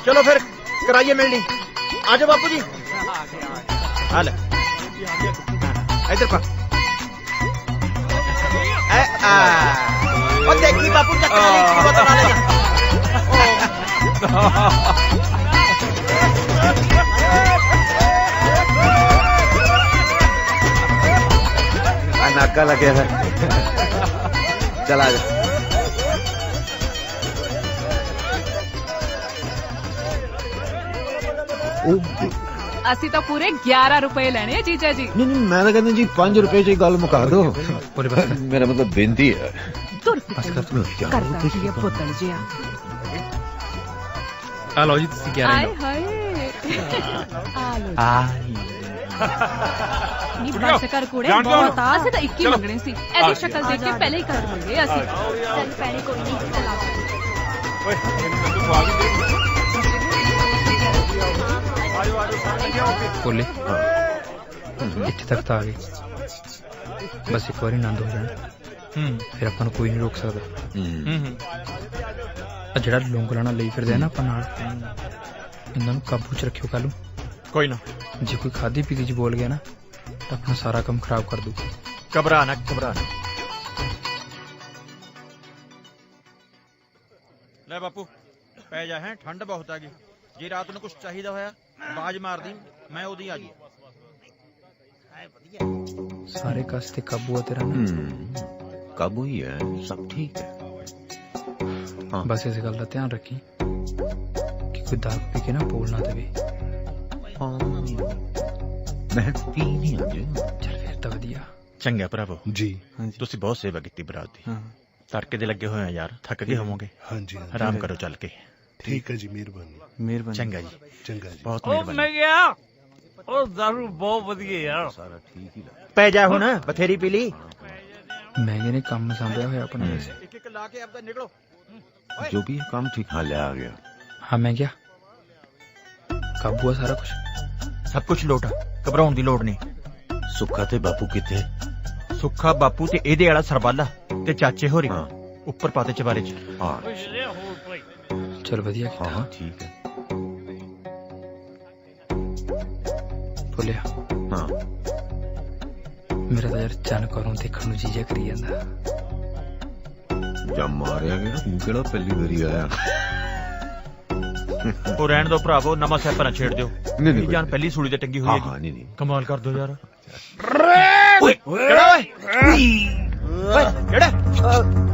चलो फिर कराइए मिलनी। आ जाओ बापू जी। हाल इधर पा। देखी बापू चक्कर नाका लगे है। चला जा। ਅਸੀਂ ਤਾਂ ਪੂਰੇ 11 ਰੁਪਏ ਲੈਣੇ ਆ ਜੀਜਾ ਜੀ। नहीं मैं तो कहता जी 5 रुपए च गल मुका दो। मेरा मतलब बेनती है। ਕਰਦਾ ਕੀ ਹੈ ਪੁੱਤਰ ਜੀ ਆ ਲਓ ਜੀ ਤੁਸੀਂ 11 ਹਾਏ ਹਾਏ ਆ ਲਓ ਨੀ ਬਸ ਕਰ ਕੁੜੇ ਬਹੁਤ ਆ। ਅਸੀਂ ਤਾਂ 21 ਮੰਗਣੇ ਸੀ, ਇਹਦੀ ਸ਼ਕਲ ਦੇਖ ਕੇ ਪਹਿਲੇ ਹੀ ਕਰ ਮੰਗੇ ਅਸੀਂ। ਚੱਲ ਪੈਣੇ ਕੋਈ ਨਹੀਂ। ਬੋਲੇ ਇੱਥੇ ਤੱਕ ਤਾਂ ਆ ਗਏ, ਬਸ ਇੱਕ ਵਾਰੀ ਆਨੰਦ ਹੋ ਜਾਣਾ, ਫਿਰ ਆਪਾਂ ਨੂੰ ਕੋਈ ਨਹੀਂ ਰੋਕ ਸਕਦਾ। ਆ ਜਿਹੜਾ ਲੋਂਗਲਾਣਾ ਲਈ ਫਿਰਦਾ ਨਾ ਆਪਾਂ ਨਾਲ, ਇਹਨਾਂ ਨੂੰ ਕਾਬੂ ਚ ਰੱਖਿਓ। ਕੱਲ ਨੂੰ ਕੋਈ ਨਾ ਜੇ ਕੋਈ ਖਾਦੀ ਪੀਤੀ ਚ ਬੋਲ ਗਿਆ ਨਾ ਤਾਂ ਆਪਣਾ ਸਾਰਾ ਕੰਮ ਖਰਾਬ ਕਰ ਦੂ। ਘਬਰਾ ਨਾ ਘਬਰਾ ਨਾ। ਲੈ ਬਾਪੂ ਪੈ ਜਾ, ਹੈ ਠੰਡ ਬਹੁਤ ਆ ਗਈ। ਜੇ ਰਾਤ ਨੂੰ ਕੁਝ ਚਾਹੀਦਾ ਹੋਇਆ ਆਵਾਜ਼ ਮਾਰ ਦੀ, ਮੈਂ ਉਹਦੀ ਆ ਜੀ। ਸਾਰੇ ਕਸ ਤੇ ਕਾਬੂ ਆ ਤੇਰਾ ਕਾਬੂ ਹੀ ਹੈ, ਸਭ ਠੀਕ ਹੈ। ਬਸ ਇਸ ਗੱਲ ਦਾ ਧਿਆਨ ਰੱਖੀ ਕਿ ਕੋਈ ਦਾਰੂ ਪੀ ਕੇ ਨਾ ਬੋਲ ਨਾ ਦੇਵੇ। ਮੈਂ ਪੀ ਨਹੀਂ ਅੱਜ। ਚੱਲ ਫਿਰ ਤਾਂ ਵਧੀਆ। ਚੰਗਾ ਭਰਾਵੋ ਜੀ। ਤੁਸੀਂ ਬਹੁਤ ਸੇਵਾ ਕੀਤੀ ਬਰਾਤ ਦੀ। ਤੜਕੇ ਦੇ ਲੱਗੇ ਹੋਏ ਆ ਯਾਰ, ਥੱਕ ਗਏ ਹੋਵੋਗੇ। ਹਾਂਜੀ ਆਰਾਮ ਕਰੋ ਚੱਲ ਕੇ। ਠੀਕ ਹੈ ਜੀ, ਮਿਹਰਬਾਨੀ। ਚੰਗਾ ਜੀ, ਚੰਗਾ ਜੀ, ਬਹੁਤ ਉਹ ਮਿਹਰਬਾਨੀ। ਮੈਂ ਗਿਆ ਉਹ ਦਾਰੂ ਬਹੁਤ ਵਧੀਆ ਯਾਰ। ਸਾਰਾ ਠੀਕ ਹੀ ਲੱਗਾ। ਪੈ ਜਾ ਹੁਣ, ਬਥੇਰੀ ਪੀ ਲਈ। ਮਹਿੰਗੇ ਨੇ ਕੰਮ ਸੰਭਿਆ ਹੋਇਆ ਆਪਣਾ ਵੈਸੇ। ਇੱਕ ਲਾ ਕੇ ਆਪਦਾ ਨਿਕਲੋ। ਜੋ ਵੀ ਕੰਮ ਠੀਕ ਹਾਲ ਆ ਗਿਆ। ਹਾਂ ਮੈਂ ਗਿਆ, ਕਾਬੂ ਆ ਸਾਰਾ ਕੁਝ। ਸਭ ਕੁਝ ਲੋਟ ਆ, ਘਬਰਾਉਣ ਦੀ ਲੋੜ ਨਹੀਂ। ਸੁੱਖਾ ਤੇ ਬਾਪੂ ਕਿੱਥੇ? ਸੁੱਖਾ ਬਾਪੂ ਤੇ ਇਹਦੇ ਵਾਲਾ ਸਰਬਾਲਾ ਤੇ ਚਾਚੇ ਹੋਰੀ ਉੱਪਰ ਪਾਤੇ ਚਵਾਰੇ ਚ। ਚਲ ਵਧੀਆ ਕੀਤਾ। ਹਾਂ ਠੀਕ ਹੈ। ਬੋਲਿਆ ਮੇਰਾ ਤਾਂ ਯਾਰ ਚੰਨ ਕਰੂੰ ਦੇਖਣ ਨੂੰ ਜੀਜਾ ਕਰੀ ਜਾਂਦਾ। ਜਾਂ ਮਾਰਿਆ ਗਿਆ ਤੂੰ ਕਿਹੜਾ ਪਹਿਲੀ ਵਾਰੀ ਆਇਆ? ਉਹ ਰਹਿਣ ਦੋ ਭਰਾਵੋ, ਨਵਾਂ ਸਿਆਪਾ ਨਾ ਛੇੜ ਦਿਓ। ਨਹੀਂ ਜਾਨ ਪਹਿਲੀ ਸੂਲੀ ਤੇ ਟੰਗੀ ਹੋਈ ਹੈ। ਨਹੀਂ ਕਮਾਲ ਕਰ ਦਿਓ ਯਾਰ। ਓਏ ਕਿਹੜਾ ਓਏ? ਕਿਹੜਾ?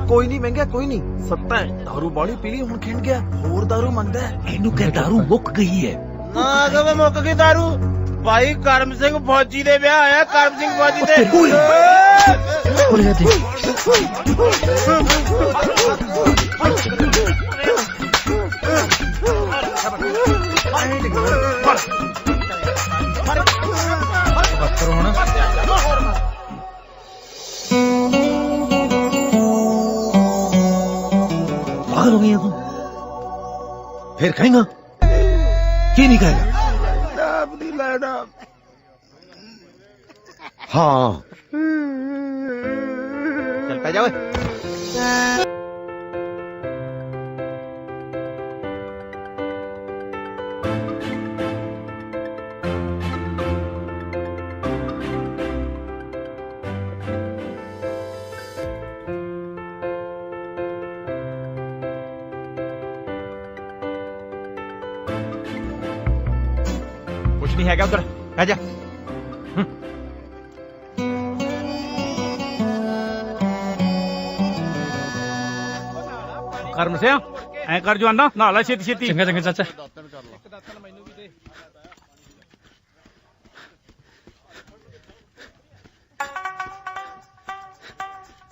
ਕੋਈ ਨਹੀਂ ਮਹਿੰਗਾ, ਕੋਈ ਨਹੀਂ। ਸੱਤਾ ਦਾਰੂ ਬਾਲੀ ਪੀ ਲਈ, ਹੁਣ ਖਿੰਡ ਗਿਆ, ਹੋਰ ਦਾਰੂ ਮੰਗਦਾ। ਇਹਨੂੰ ਕਹਿ ਦਾਰੂ ਮੁੱਕ ਗਈ ਹੈ। ਨਾ ਕਵੇ ਮੁੱਕ ਗਈ ਦਾਰੂ। ਭਾਈ ਕਰਮ ਸਿੰਘ ਫੌਜੀ ਦੇ ਵਿਆਹ ਆਇਆ, ਕਰਮ ਸਿੰਘ ਫੌਜੀ ਦੇ। पागल हो गया तू? फिर खाएगा कि नहीं खाएगा? हाँ चल पै जाओ। कुछ नहीं है क्या उधर, आ जा। ਕਰਮ ਸਿਆ ਐ ਕਰ ਜਵਾਨਾ, ਨਹਾ ਲੈ ਛੇਤੀ ਛੇਤੀ। ਚੰਗਾ ਚੰਗਾ ਚਾਚਾ।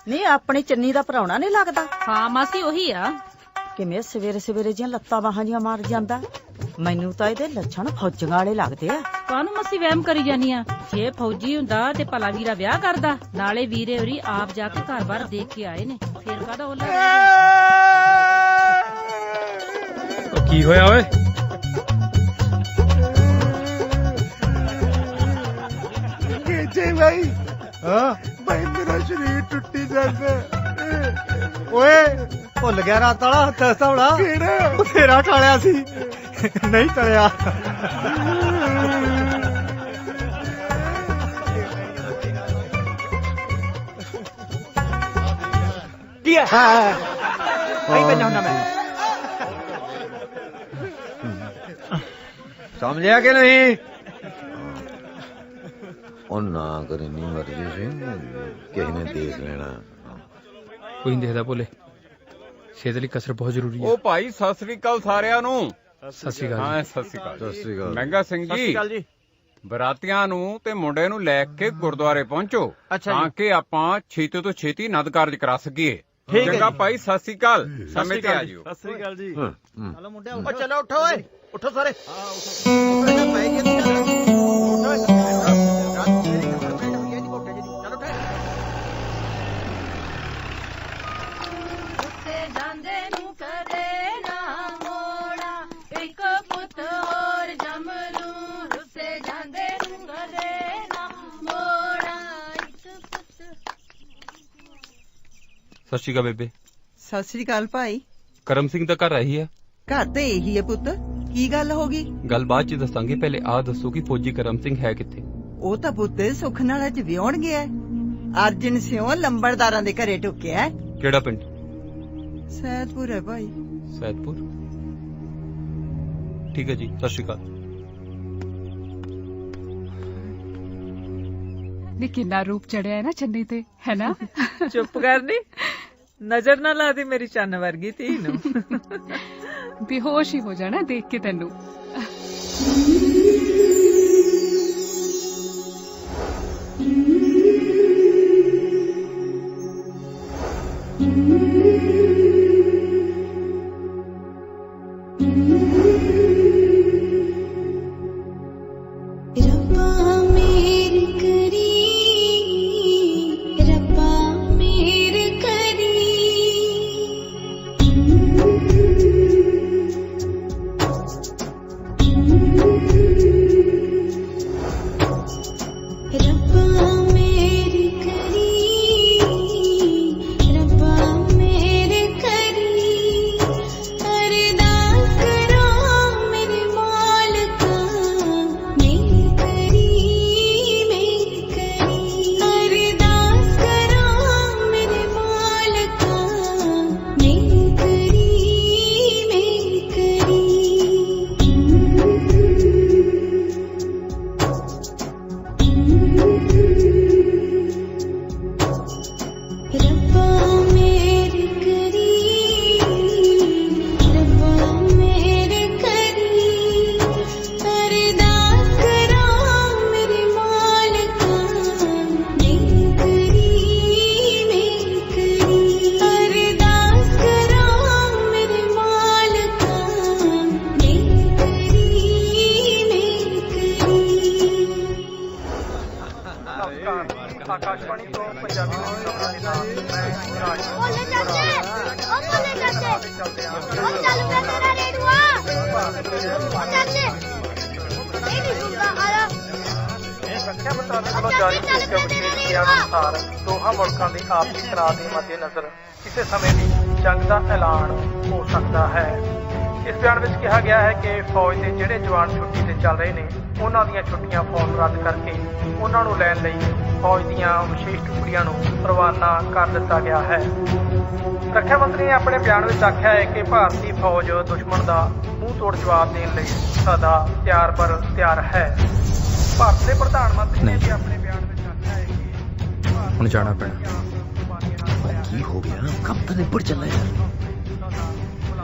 ਨਹੀਂ ਆਪਣੀ ਚੰਨੀ ਦਾ ਭਰਾਉਣਾ ਨਹੀਂ ਲੱਗਦਾ? ਹਾਂ ਮਾਸੀ ਉਹੀ ਆ। ਕਿਵੇਂ ਸਵੇਰੇ ਸਵੇਰੇ ਜੀਆਂ ਲੱਤਾਂ ਬਾਹਾਂ ਜੀਆਂ ਮਾਰ ਜਾਂਦਾ। ਮੈਨੂੰ ਤਾਂ ਇਹਦੇ ਲੱਛਣ ਫੌਜੀਆਂ ਵਾਲੇ ਲੱਗਦੇ ਆ। ਕਾਹਨੂੰ ਮਸੀ ਵਹਿਮ ਕਰੀ ਜਾਨੀ ਆ? ਜੇ ਫੌਜੀ ਹੁੰਦਾ ਤੇ ਭਲਾ ਵੀਰਾ ਵਿਆਹ ਕਰਦਾ। ਨਾਲੇ ਵੀਰੇ ਹੋਰੀ ਆਪ ਜਾ ਕੇ ਘਰ-ਬਾਰ ਦੇਖ ਕੇ ਆਏ ਨੇ, ਫੇਰ ਕਾਹਦਾ ਉਹ ਕੀ ਹੋਇਆ ਓਏ? ਜੀ ਭਾਈ। ਹਾਂ ਭਾਈ ਮੇਰਾ ਸਰੀਰ ਟੁੱਟੀ ਜਾਂਦਾ। ਓਏ ਭੁੱਲ ਗਿਆ ਰਾਤ ਵਾਲਾ ਹੱਥ ਹਸਾਉਣਾ। ਕਿਹੜਾ? ਬਥੇਰਾ ਟਾਲਿਆ ਸੀ, ਨਹੀਂ ਟਲਿਆ। ਕੀ ਹੈ? ਭਾਈ ਬੰਨਾ ਹੁੰਦਾ ਮੈਂ। समझा कि नहीं? और ना करे नहीं मर्जी से किसी ने देख लेना। ਕੋਈ ਨਹੀਂ ਦੇਖਦਾ ਭੋਲੇ, ਸਿਹਤ ਲਈ ਕਸਰ ਬਹੁਤ ਜ਼ਰੂਰੀ ਹੈ। ਉਹ ਭਾਈ ਸਤਿ ਸ੍ਰੀ ਅਕਾਲ ਸਾਰਿਆਂ ਨੂੰ। ਸਤਿ ਸ੍ਰੀ ਅਕਾਲ। ਹਾਂ ਸਤਿ ਸ੍ਰੀ ਅਕਾਲ। ਸਤਿ ਸ੍ਰੀ ਅਕਾਲ। ਮਹਿੰਗਾ ਸਿੰਘ ਜੀ, ਬਰਾਤੀਆਂ ਨੂੰ ਤੇ ਮੁੰਡੇ ਨੂੰ ਲੈ ਕੇ ਗੁਰਦੁਆਰੇ ਪਹੁੰਚੋ ਤਾਂ ਕਿ ਆਪਾਂ ਛੇਤੀ ਤੋਂ ਛੇਤੀ ਨਦ ਕਾਰਜ ਕਰਾ ਸਕੀਏ। ਚੰਗਾ ਭਾਈ, ਸਤਿ ਸ੍ਰੀ ਅਕਾਲ। ਸਮੇਂ ਤੇ ਆ ਜਿਓ। ਸਤਿ ਸ੍ਰੀ ਅਕਾਲ ਜੀ। ਚਲੋ ਮੁੰਡਿਆ ਉੱਠੋ। ਚਲੋ ਉੱਠੋ ਓਏ, ਉੱਠੋ ਸਾਰੇ। ਸਤਿ ਸ਼੍ਰੀ ਅਕਾਲ ਬੇਬੇ। ਸਤਿ ਸ੍ਰੀ ਅਕਾਲ ਭਾਈ। ਕਰਮ ਸਿੰਘ ਦਾ ਘਰ ਆਹੀ ਹੈ? ਘਰ ਤੇ ਇਹੀ ਹੈ ਪੁੱਤ। ਕੀ ਗੱਲ ਹੋ ਗਈ? ਗੱਲ ਬਾਅਦ ਚ ਦੱਸਾਂਗੇ, ਪਹਿਲੇ ਆ ਦੱਸੋ ਕਿ ਫੌਜੀ ਕਰਮ ਸਿੰਘ ਹੈ ਕਿੱਥੇ? ਉਹ ਤਾਂ ਪੁੱਤ ਸੁੱਖ ਨਾਲ ਅੱਜ ਵਿਆਹਣ ਗਿਆ। ਅਰਜਨ ਸਿਉਂ ਲੰਬੜਦਾਰਾਂ ਦੇ ਘਰੇ ਟੁੱਕਿਆ। ਕਿਹੜਾ ਪਿੰਡ? ਸੈਦਪੁਰ ਹੈ ਭਾਈ। ਸੈਦਪੁਰ, ਠੀਕ ਹੈ ਜੀ। ਸਤਿ ਸ਼੍ਰੀ ਅਕਾਲ। ਨੀ ਕਿੰਨਾ ਰੂਪ ਚੜਿਆ ਹੈ ਨਾ ਚੰਨੀ ਤੇ, ਹੈ ਨਾ? ਚੁੱਪ ਕਰਨੀ, ਨਜ਼ਰ ਨਾ ਲਾ ਦੇ ਮੇਰੀ ਚੰਨ ਵਰਗੀ ਧੀ ਨੂੰ। ਬੇਹੋਸ਼ ਹੀ ਹੋ ਜਾਣਾ ਦੇਖ ਕੇ ਤੈਨੂੰ। ਆਕਾਸ਼ਵਾਣੀ ਤੋਂ ਪੰਜਾਬੀ ਖਬਰਾਂ ਦੇ ਨਾਲ ਮੈਂ ਬੋਲੇ ਚਾਚੇ ਉਹ ਬੋਲੇ ਚਾਚੇ ਉਹ ਚੱਲ ਪਿਆ ਤੇਰਾ ਰੇਡੂਆ ਉਹ ਚਾਚੇ ਨਹੀਂ ਸੁਣਦਾ ਆਲਾ ਰੱਖਿਆ ਮੰਤਰਾਲੇ ਵੱਲੋਂ ਜਾਰੀ ਇੱਕ ਅਪਡੇਟ ਦੇ ਅਨੁਸਾਰ ਦੋਹਾਂ ਮੁਲਕਾਂ ਦੇ ਆਪਸੀ ਤਣਾਅ ਦੇ ਮੱਦੇਨਜ਼ਰ ਕਿਸੇ ਸਮੇਂ ਵੀ ਜੰਗ ਦਾ ਐਲਾਨ ਹੋ ਸਕਦਾ ਹੈ। ਇਸ ਬਿਆਨ ਵਿੱਚ ਕਿਹਾ ਗਿਆ ਹੈ ਕਿ ਫੌਜ ਦੇ ਜਿਹੜੇ ਜਵਾਨ ਛੁੱਟੀ ਤੇ ਚੱਲ ਰਹੇ ਨੇ ਉਹਨਾਂ ਦੀਆਂ ਛੁੱਟੀਆਂ ਫੌਰਨ ਰੱਦ ਕਰਕੇ ਉਹਨਾਂ ਨੂੰ ਲੈਣ ਲਈ ਫੌਜ ਦੀਆਂ ਵਿਸ਼ੇਸ਼ ਟੁਕੜੀਆਂ ਨੂੰ ਰਵਾਨਾ ਕਰ ਦਿੱਤਾ ਗਿਆ ਹੈ। ਰੱਖਿਆ ਮੰਤਰੀ ਨੇ ਆਪਣੇ ਬਿਆਨ ਵਿੱਚ ਆਖਿਆ ਹੈ ਕਿ ਭਾਰਤੀ ਫੌਜ ਦੁਸ਼ਮਣ ਦਾ ਮੂੰਹ ਤੋੜ ਜਵਾਬ ਦੇਣ ਲਈ ਸਦਾ ਤਿਆਰ ਹੈ। ਭਾਰਤ ਦੇ ਪ੍ਰਧਾਨ ਮੰਤਰੀ ਨੇ ਵੀ ਆਪਣੇ ਬਿਆਨ ਵਿੱਚ ਆਖਿਆ ਹੈ ਕਿ ਹੁਣ ਜਾਣਾ ਪੈਣਾ। ਕੀ ਹੋ ਗਿਆ? ਕੰਮ ਤਾਂ ਨਿਬੜ ਚੱਲਾ ਯਾਰ।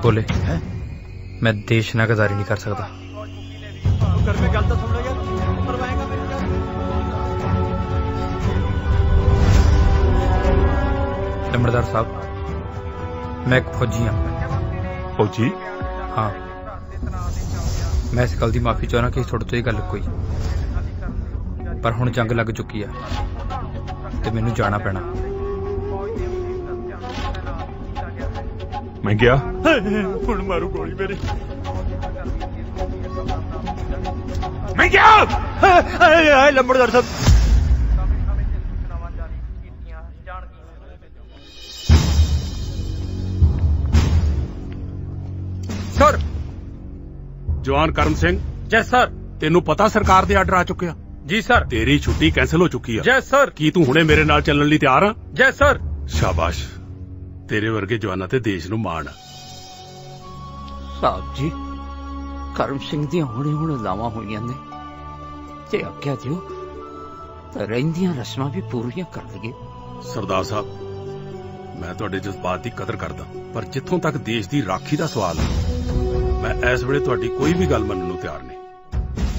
बोले मैं देश ना गजारी नहीं कर सकता। घर में गल तो सुन लो यार, मरवाएगा मेरे यार। लंबड़दार साहब, मैं एक फौजी हाँ। फौजी? हाँ, मैं इस गल की माफी चाहना कि थोड़े तो ये गल कोई, पर हुण जंग लग चुकी है ते मैनू जाना पैना। मैं गया ਹੁਣ ਮਾਰੂ ਗੋਲੀ ਮੇਰੇ। मैं गया ਹਾਏ ਲੰਬੜਦਾਰ ਸਾਹਿਬ। ਸਰ ਜਵਾਨ ਕਰਮ ਸਿੰਘ। ਜੈਸ ਸਰ। ਤੈਨੂੰ ਪਤਾ ਸਰਕਾਰ ਦੇ ਆਰਡਰ ਆ ਚੁੱਕਿਆ? ਜੀ ਸਰ। ਤੇਰੀ ਛੁੱਟੀ ਕੈਂਸਲ ਹੋ ਚੁੱਕੀ ਆ। ਜੈਸ ਸਰ। ਕੀ ਤੂੰ ਹੁਣੇ ਮੇਰੇ ਨਾਲ ਚੱਲਣ ਲਈ ਤਿਆਰ ਆ? ਜੈਸ ਸਰ। ਸ਼ਾਬਾਸ਼, ਤੇਰੇ ਵਰਗੇ ਜਵਾਨਾਂ ਤੇ ਦੇਸ਼ ਨੂੰ ਮਾਣ। ਸਾਹਿਬ ਜੀ, ਕਰਮ ਸਿੰਘ ਦੀਆਂ ਹੁਣੇ ਲਾਵਾਂ ਹੋਈਆਂ ਨੇ ਤੇ ਆਖਿਆ ਦਿਓ ਤਾਂ ਰਹਿੰਦੀਆਂ ਰਸਮਾਂ ਵੀ ਪੂਰੀਆਂ ਕਰ ਲਈਏ। ਸਰਦਾਰ ਸਾਹਿਬ, ਮੈਂ ਤੁਹਾਡੇ ਜਜ਼ਬਾਤ ਦੀ ਕਦਰ ਕਰਦਾ, ਪਰ ਜਿੱਥੋਂ ਤੱਕ ਦੇਸ਼ ਦੀ ਰਾਖੀ ਦਾ ਸਵਾਲ ਹੈ, ਮੈਂ ਇਸ ਵੇਲੇ ਤੁਹਾਡੀ ਕੋਈ ਵੀ ਗੱਲ ਮੰਨਣ ਨੂੰ ਤਿਆਰ ਨਹੀਂ।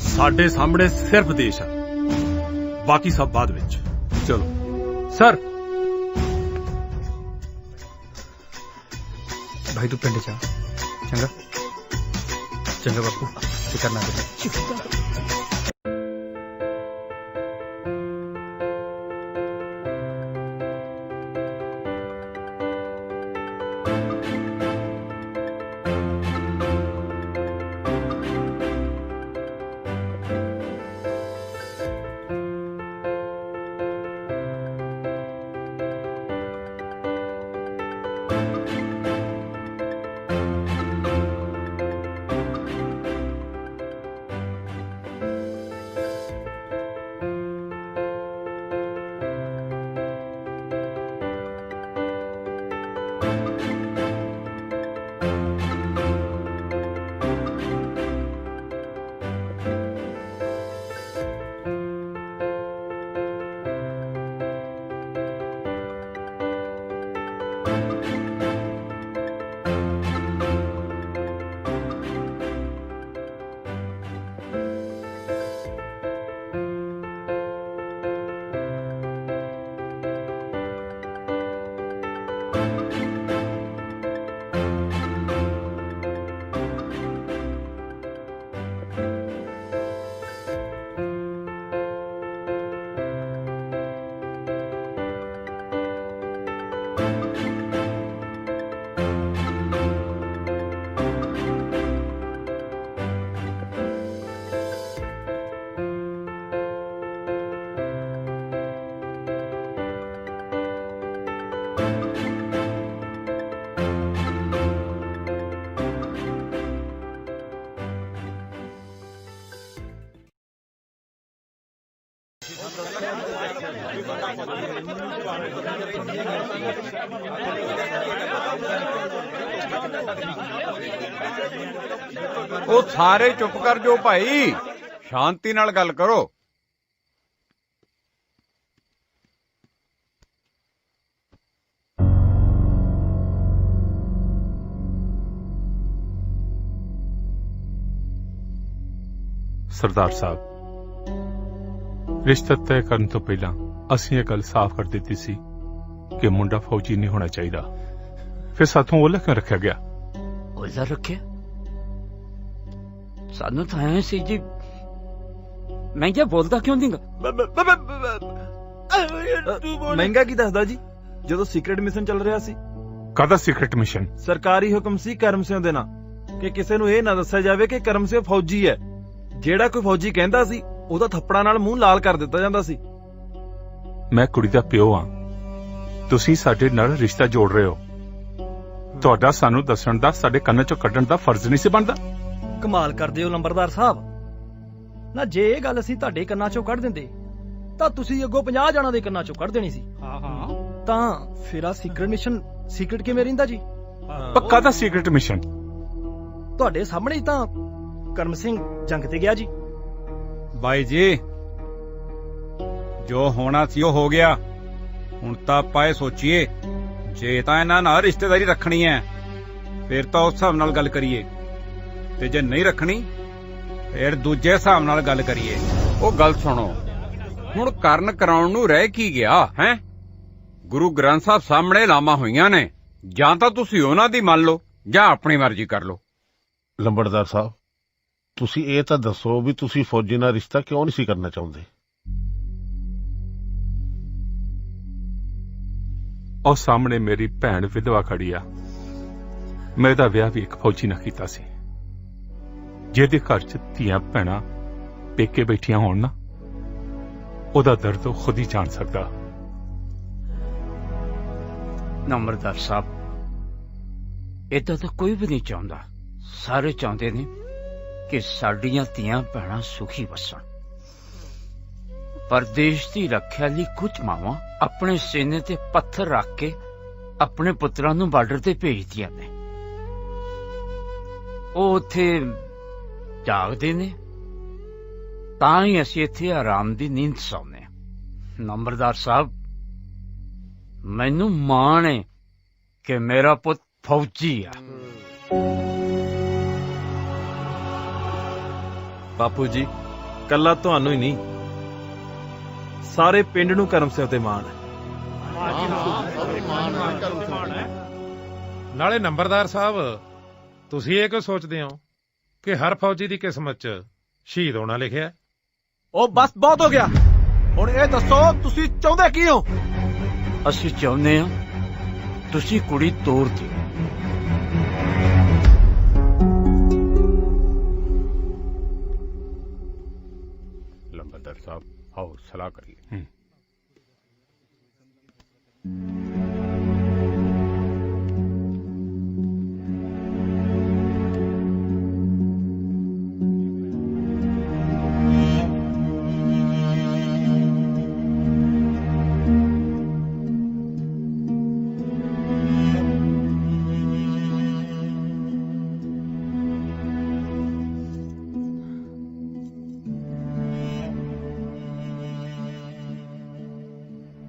ਸਾਡੇ ਸਾਹਮਣੇ ਸਿਰਫ ਦੇਸ਼ ਆ, ਬਾਕੀ ਸਭ ਬਾਅਦ ਵਿੱਚ। ਚਲੋ सर। भाई तू पिंड जा, चंगा चंगा बापू, फिकर ना कर। ਉਹ ਸਾਰੇ ਚੁੱਪ ਕਰ ਜਾਓ ਭਾਈ, ਸ਼ਾਂਤੀ ਨਾਲ ਗੱਲ ਕਰੋ। ਸਰਦਾਰ ਸਾਹਿਬ, ਰਿਸ਼ਤਾ ਤੈਅ ਕਰਨ ਤੋਂ ਪਹਿਲਾਂ ਅਸੀਂ ਇਹ ਗੱਲ ਸਾਫ਼ ਕਰ ਦਿੱਤੀ ਸੀ ਕਿ ਮੁੰਡਾ ਫੌਜੀ ਨਹੀਂ ਹੋਣਾ ਚਾਹੀਦਾ। ਫਿਰ ਸਾਥੋਂ ਉਹ ਕਿਉਂ ਰੱਖਿਆ ਗਿਆ? ਉਹਦਾ ਰੱਖਿਆ? ਸਾਨੂੰ ਤਾਂ ਐ ਸੀ ਜੀ। ਮਹਿੰਗਾ ਬੋਲਦਾ ਕਿਉਂ ਨਹੀਂਗਾ? ਮਹਿੰਗਾ ਕੀ ਦੱਸਦਾ ਜੀ, ਜਦੋਂ ਸੀਕ੍ਰੇਟ ਮਿਸ਼ਨ ਚੱਲ ਰਿਹਾ ਸੀ। ਕਾਹਦਾ ਸੀਕ੍ਰੇਟ ਮਿਸ਼ਨ? ਸਰਕਾਰੀ ਹੁਕਮ ਸੀ ਕਰਮ ਸਿੰਘ ਦੇ ਨਾਂ ਕਿ ਕਿਸੇ ਨੂੰ ਇਹ ਨਾ ਦੱਸਿਆ ਜਾਵੇ ਕਿ ਕਰਮ ਸਿੰਘ ਫੌਜੀ ਹੈ। ਜਿਹੜਾ ਕੋਈ ਫੌਜੀ ਕਹਿੰਦਾ ਸੀ ਉਹਦਾ ਥੱਪੜਾਂ ਨਾਲ ਮੂੰਹ ਲਾਲ ਕਰ ਦਿੱਤਾ ਜਾਂਦਾ ਸੀ। ਮੈਂ ਕੁੜੀ ਦਾ ਪਿਓ ਹਾਂ, ਤੁਸੀਂ ਸਾਡੇ ਨਾਲ ਰਿਸ਼ਤਾ ਜੋੜ ਰਹੇ ਹੋ। ਤੁਹਾਡਾ ਸਾਨੂੰ ਦੱਸਣ ਦਾ, ਸਾਡੇ ਕੰਨਾਂ ਚੋਂ ਕੱਢਣ ਦਾ ਫਰਜ਼ ਨਹੀਂ ਸੀ ਬਣਦਾ। ਕਮਾਲ ਕਰਦੇ ਹੋ ਲੰਬਰਦਾਰ ਸਾਹਿਬ। ਨਾ ਜੇ ਇਹ ਗੱਲ ਅਸੀਂ ਤੁਹਾਡੇ ਕੰਨਾਂ ਚੋਂ ਕੱਢ ਦਿੰਦੇ ਤਾਂ ਤੁਸੀਂ ਅੱਗੋਂ 50 ਜਣਾਂ ਦੇ ਕੰਨਾਂ ਚੋਂ ਕੱਢ ਦੇਣੀ ਸੀ। ਤਾਂ ਫਿਰ ਆ ਸੀਕ੍ਰੇਟ ਮਿਸ਼ਨ ਸੀਕ੍ਰੇਟ ਕਿਵੇਂ ਰਹਿੰਦਾ ਜੀ? ਪੱਕਾ ਦਾ ਸੀਕ੍ਰੇਟ ਮਿਸ਼ਨ ਤੁਹਾਡੇ ਸਾਹਮਣੇ ਹੀ ਤਾਂ ਕਰਮ ਸਿੰਘ ਜੰਗ ਤੇ ਗਿਆ ਜੀ। ਬਾਈ ਜੀ, ਜੋ ਹੋਣਾ ਸੀ ਉਹ ਹੋ ਗਿਆ। ਹੁਣ ਤਾਂ ਆਪਾਂ ਇਹ ਸੋਚੀਏ, ਜੇ ਤਾਂ ਇਹਨਾਂ ਨਾਲ ਰਿਸ਼ਤੇਦਾਰੀ ਰੱਖਣੀ ਹੈ ਫਿਰ ਤਾਂ ਉਸ ਹਿਸਾਬ ਨਾਲ ਗੱਲ ਕਰੀਏ, ਤੇ ਜੇ ਨਹੀਂ ਰੱਖਣੀ ਫਿਰ ਦੂਜੇ ਹਿਸਾਬ ਨਾਲ ਗੱਲ ਕਰੀਏ। ਉਹ ਗੱਲ ਸੁਣੋ, ਹੁਣ ਕਰਨ ਕਰਾਉਣ ਨੂੰ ਰਹਿ ਕੀ ਗਿਆ ਹੈ? ਗੁਰੂ ਗ੍ਰੰਥ ਸਾਹਿਬ ਸਾਹਮਣੇ ਲਾਵਾਂ ਹੋਈਆਂ ਨੇ, ਜਾਂ ਤਾਂ ਤੁਸੀਂ ਉਹਨਾਂ ਦੀ ਮੰਨ ਲਓ ਜਾਂ ਆਪਣੀ ਮਰਜ਼ੀ ਕਰ ਲਓ। ਲੰਬੜਦਾਰ ਸਾਹਿਬ, ਤੁਸੀਂ ਇਹ ਤਾਂ ਦੱਸੋ ਵੀ ਤੁਸੀਂ ਫੌਜੀ ਨਾਲ ਰਿਸ਼ਤਾ ਕਿਉਂ ਨਹੀਂ ਸੀ ਕਰਨਾ ਚਾਹੁੰਦੇ? ਉਹ ਸਾਹਮਣੇ ਮੇਰੀ ਭੈਣ ਵਿਧਵਾ ਖੜੀ ਆ। ਮੈਂ ਇਹਦਾ ਵਿਆਹ ਵੀ ਇੱਕ ਫੌਜੀ ਨਾਲ ਕੀਤਾ ਸੀ। ਜਿਹਦੇ ਘਰ 'ਚ ਧੀਆਂ ਭੈਣਾਂ ਪੇਕੇ ਬੈਠੀਆਂ ਹੋਣ ਨਾ, ਉਹਦਾ ਦਰਦ ਉਹ ਖੁਦ ਹੀ ਜਾਣ ਸਕਦਾ। ਨੰਬਰਦਾਰ ਸਾਹਿਬ, ਏਦਾਂ ਤਾਂ ਕੋਈ ਵੀ ਨਹੀਂ ਚਾਹੁੰਦਾ। ਸਾਰੇ ਚਾਹੁੰਦੇ ਨੇ ਕਿ ਸਾਡੀਆਂ ਧੀਆਂ ਭੈਣਾਂ ਸੁਖੀ ਵਸਣ। ਪਰ ਦੇਸ਼ ਦੀ ਰੱਖਿਆ ਲਈ ਕੁਝ ਮਾਵਾਂ ਆਪਣੇ ਸੀਨੇ ਤੇ ਪੱਥਰ ਰੱਖ ਕੇ ਆਪਣੇ ਪੁੱਤਰਾਂ ਨੂੰ ਬਾਰਡਰ ਤੇ ਭੇਜਦੀਆਂ ਨੇ। ਉਹ ਉੱਥੇ ਜਾਗਦੇ ਨੇ, ਤਾਂ ਹੀ ਅਸੀਂ ਇੱਥੇ ਆਰਾਮ ਦੀ ਨੀਂਦ ਸੌਂਦੇ ਹਾਂ। ਨੰਬਰਦਾਰ ਸਾਹਿਬ, ਮੈਨੂੰ ਮਾਣ ਹੈ ਕਿ ਮੇਰਾ ਪੁੱਤ ਫੌਜੀ ਆ। ਬਾਪੂ ਜੀ, ਕੱਲਾ ਤੁਹਾਨੂੰ ਹੀ ਨਹੀਂ, ਸਾਰੇ ਪਿੰਡ ਨੂੰ ਕਰਮ ਸਿੰਘ ਤੇ ਮਾਣ ਹੈ। ਨਾਲੇ ਨੰਬਰਦਾਰ ਸਾਹਿਬ, ਤੁਸੀਂ ਇਹ ਕਿਉਂ ਸੋਚਦੇ ਹੋ ਕਿ ਹਰ ਫੌਜੀ ਦੀ ਕਿਸਮਤ 'ਚ ਸ਼ਹੀਦ ਹੋਣਾ ਲਿਖਿਆ? ਉਹ ਬਸ ਬਹੁਤ ਹੋ ਗਿਆ। ਹੁਣ ਇਹ ਦੱਸੋ ਤੁਸੀਂ ਚਾਹੁੰਦੇ ਕੀ ਹੋ? ਅਸੀਂ ਚਾਹੁੰਦੇ ਹਾਂ ਤੁਸੀਂ ਕੁੜੀ ਤੋਰ ਦਿਓ। ਲੰਬਰਦਾਰ ਸਾਹਿਬ, ਆਓ ਸਲਾਹ ਕਰੀਏ।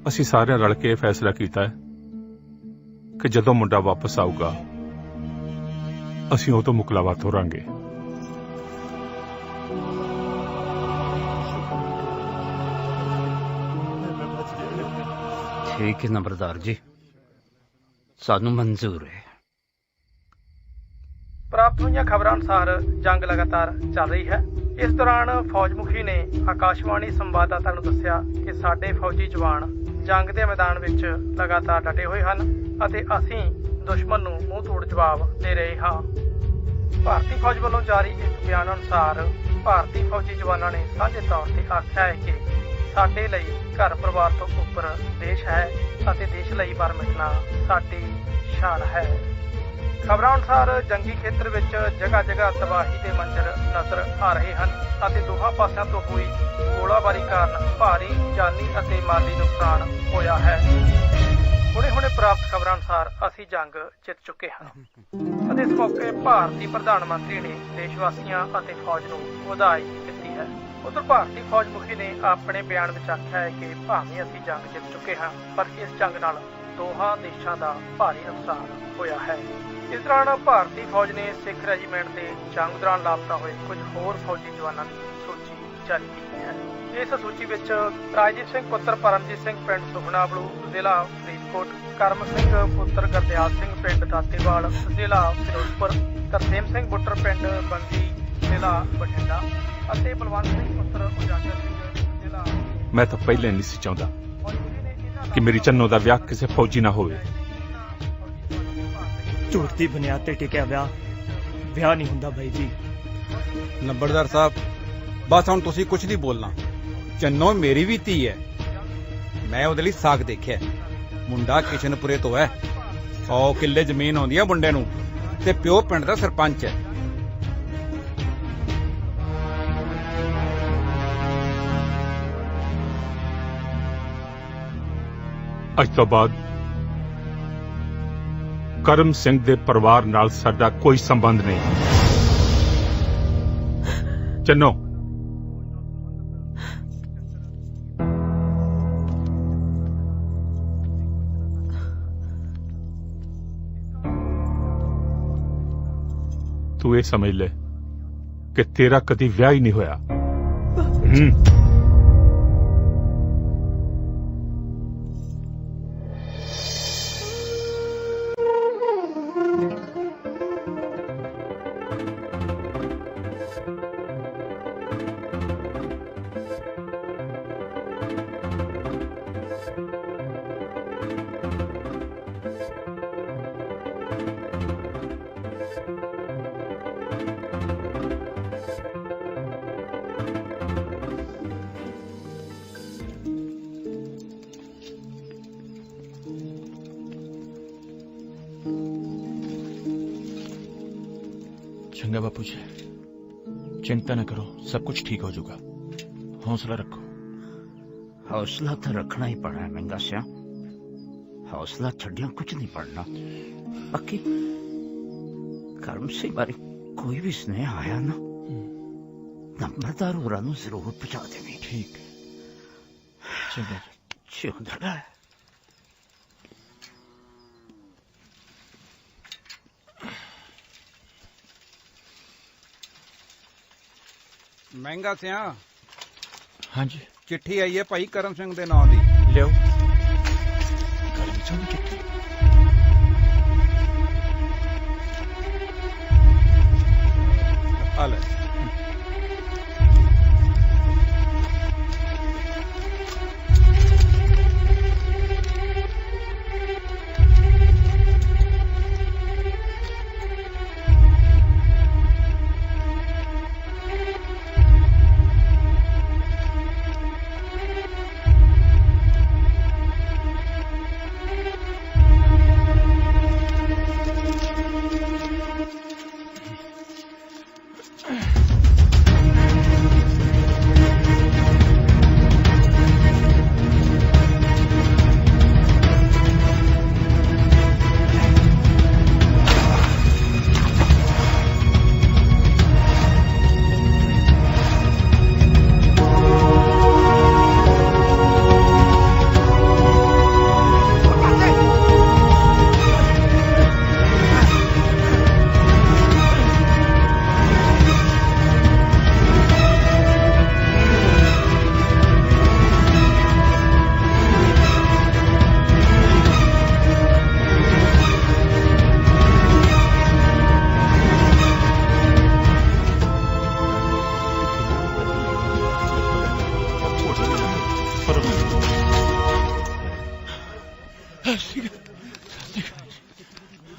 ਅਸੀਂ ਸਾਰਿਆਂ ਰਲ ਕੇ ਇਹ ਫੈਸਲਾ ਕੀਤਾ ਹੈ ਕਿ ਜਦੋਂ ਮੁੰਡਾ ਵਾਪਸ ਆਊਗਾ ਅਸੀਂ ਉਹ ਤੋਂ ਮੁਕਲਾਵਾ ਤੋਰਾਂਗੇ। ਠੀਕ ਹੈ ਨੰਬਰਦਾਰ ਜੀ, ਸਾਨੂੰ ਮਨਜ਼ੂਰ ਹੈ। ਪ੍ਰਾਪਤ ਹੋਈਆਂ ਖਬਰਾਂ ਅਨੁਸਾਰ ਜੰਗ ਲਗਾਤਾਰ ਚੱਲ ਰਹੀ ਹੈ। ਇਸ ਦੌਰਾਨ ਫੌਜ ਮੁਖੀ ਨੇ ਆਕਾਸ਼ਵਾਣੀ ਸੰਵਾਦਦਾਤਾ ਨੂੰ ਦੱਸਿਆ ਕਿ ਸਾਡੇ ਫੌਜੀ ਜਵਾਨ ਜੰਗ ਦੇ ਮੈਦਾਨ ਵਿੱਚ ਲਗਾਤਾਰ ਡਟੇ ਹੋਏ ਹਨ ਅਤੇ ਅਸੀਂ ਦੁਸ਼ਮਣ ਨੂੰ ਮੂੰਹ ਤੋੜ ਜਵਾਬ ਦੇ ਰਹੇ ਹਾਂ। ਭਾਰਤੀ ਫੌਜ ਵੱਲੋਂ ਜਾਰੀ ਇੱਕ ਬਿਆਨ ਅਨੁਸਾਰ ਭਾਰਤੀ ਫੌਜੀ ਜਵਾਨਾਂ ਨੇ ਸਾਂਝੇ ਤੌਰ ਤੇ ਆਖਿਆ ਹੈ ਕਿ ਸਾਡੇ ਲਈ ਘਰ ਪਰਿਵਾਰ ਤੋਂ ਉੱਪਰ ਦੇਸ਼ ਹੈ ਅਤੇ ਦੇਸ਼ ਲਈ ਮਰ ਮਿਟਣਾ ਸਾਡੀ ਸ਼ਾਨ ਹੈ। ਖਬਰਾਂ ਅਨੁਸਾਰ ਜੰਗੀ ਖੇਤਰ ਵਿੱਚ ਜਗ੍ਹਾ ਜਗ੍ਹਾ ਤਬਾਹੀ ਦੇ ਮੰਜ਼ਰ ਨਜ਼ਰ ਆ ਰਹੇ ਹਨ ਅਤੇ ਦੋਹਾਂ ਪਾਸਿਆਂ ਤੋਂ ਹੋਈ ਗੋਲਾਬਾਰੀ ਕਾਰਨ ਭਾਰੀ ਜਾਨੀ ਅਤੇ ਮਾਲੀ ਨੁਕਸਾਨ ਹੋਇਆ ਹੈ। ਹੁਣੇ ਪ੍ਰਾਪਤ ਖਬਰਾਂ ਅਨੁਸਾਰ ਅਸੀਂ ਜੰਗ ਜਿੱਤ ਚੁੱਕੇ ਹਾਂ ਅਤੇ ਇਸ ਮੌਕੇ ਭਾਰਤੀ ਪ੍ਰਧਾਨ ਮੰਤਰੀ ਨੇ ਦੇਸ਼-ਵਾਸੀਆਂ ਅਤੇ ਫੌਜ ਨੂੰ ਵਧਾਈ ਦਿੱਤੀ ਹੈ। ਉਧਰ ਭਾਰਤੀ ਫੌਜ ਮੁਖੀ ਨੇ ਆਪਣੇ ਬਿਆਨ ਵਿੱਚ ਆਖਿਆ ਹੈ ਕਿ ਭਾਵੇਂ ਅਸੀਂ ਜੰਗ ਜਿੱਤ ਚੁੱਕੇ ਹਾਂ ਪਰ ਇਸ ਜੰਗ ਨਾਲ ਦੋਹਾਂ ਦੇਸ਼ਾਂ ਦਾ ਭਾਰੀ ਨੁਕਸਾਨ ਹੋਇਆ ਹੈ। ਇਸ ਦੌਰਾਨ ਭਾਰਤੀ ਫੌਜ ਨੇ ਸਿੱਖ ਰੈਜੀਮੈਂਟ ਦੇ ਜੰਗ ਦੌਰਾਨ ਲਾਪਤਾ ਹੋਏ ਕੁਝ ਹੋਰ ਫੌਜੀ ਜਵਾਨਾਂ ਦੀ ਸੂਚੀ ਜਾਰੀ ਕੀਤੀ ਹੈ। ਇਸ ਸੂਚੀ ਵਿੱਚ ਰਾਜਦੀਪ ਸਿੰਘ ਪੁੱਤਰ ਪਰਮਜੀਤ ਸਿੰਘ ਪਿੰਡ ਸੁਖਨਾਬਲੂ ਜ਼ਿਲ੍ਹਾ ਫਰੀਦਕੋਟ, ਕਰਮ ਸਿੰਘ ਪੁੱਤਰ ਗੁਰਦਿਆਲ ਸਿੰਘ ਪਿੰਡ ਦਾਤੇਵਾਲ ਜ਼ਿਲ੍ਹਾ ਫਿਰੋਜ਼ਪੁਰ, ਤਰਸੇਮ ਸਿੰਘ ਬੁੱਟਰ ਪਿੰਡ ਬੰਗੀ ਜ਼ਿਲ੍ਹਾ ਬਠਿੰਡਾ ਅਤੇ ਬਲਵੰਤ ਸਿੰਘ ਪੁੱਤਰ ਉਜਾਗਰ ਸਿੰਘ ਜ਼ਿਲ੍ਹਾ। ਮੈਂ ਤਾਂ ਪਹਿਲੇ ਨਹੀਂ ਸੀ ਚਾਹੁੰਦਾ ਕਿ ਮੇਰੀ ਚੰਨੋ ਦਾ ਵਿਆਹ ਕਿਸੇ ਫੌਜੀ ਨਾ ਹੋਵੇ। ਝੂਠ ਦੀ ਬੁਨਿਆਦ ਤੇ ਟਿਕਿਆ ਵਿਆਹ ਨਹੀਂ ਹੁੰਦਾ ਬਾਈ ਜੀ। ਨੰਬਰਦਾਰ ਸਾਹਿਬ ਬਸ ਹੁਣ ਤੁਸੀਂ ਕੁਝ ਨਹੀਂ ਬੋਲਣਾ। ਚੰਨੋ ਮੇਰੀ ਵੀ ਧੀ ਹੈ। ਮੈਂ ਉਹਦੇ ਲਈ ਸਾਗ ਦੇਖਿਆ। ਮੁੰਡਾ ਕਿਸ਼ਨਪੁਰੇ ਤੋਂ ਹੈ। 100 ਕਿੱਲੇ ਜ਼ਮੀਨ ਆਉਂਦੀ ਹੈ ਮੁੰਡੇ ਨੂੰ ਤੇ ਪਿਓ ਪਿੰਡ ਦਾ ਸਰਪੰਚ ਹੈ। ਅੱਜ ਤੋਂ ਬਾਅਦ ਕਰਮ ਸਿੰਘ ਦੇ ਪਰਿਵਾਰ ਨਾਲ ਸਾਡਾ ਕੋਈ ਸੰਬੰਧ ਨਹੀਂ। ਚੰਨੋ ਤੂੰ ਇਹ ਸਮਝ ਲੈ ਕਿ ਤੇਰਾ ਕਦੀ ਵਿਆਹ ਹੀ ਨਹੀਂ ਹੋਇਆ। चंगा बापू जी, चिंता न करो, सब कुछ ठीक हो जाएगा। हौसला रखो। हौसला तो रखना ही पड़ा है महंगा सिया। हौसला छड़िया कुछ नहीं पड़ना। बाकी कर्म से बारे कोई भी स्नेह आया ना, नंबरदार होरा नूं जरूर पहुंचा देवी। ठीक चंगा जिंदा है। ਮਹਿੰਗਾ ਸਿਆ। ਹਾਂਜੀ ਚਿੱਠੀ ਆਈ ਹੈ ਭਾਈ ਕਰਮ ਸਿੰਘ ਦੇ ਨਾਂ ਦੀ। ਲਿਓ। ਕਰਮ ਸਿੰਘ ਦੀ ਚਿੱਠੀ। ਆ ਲੈ।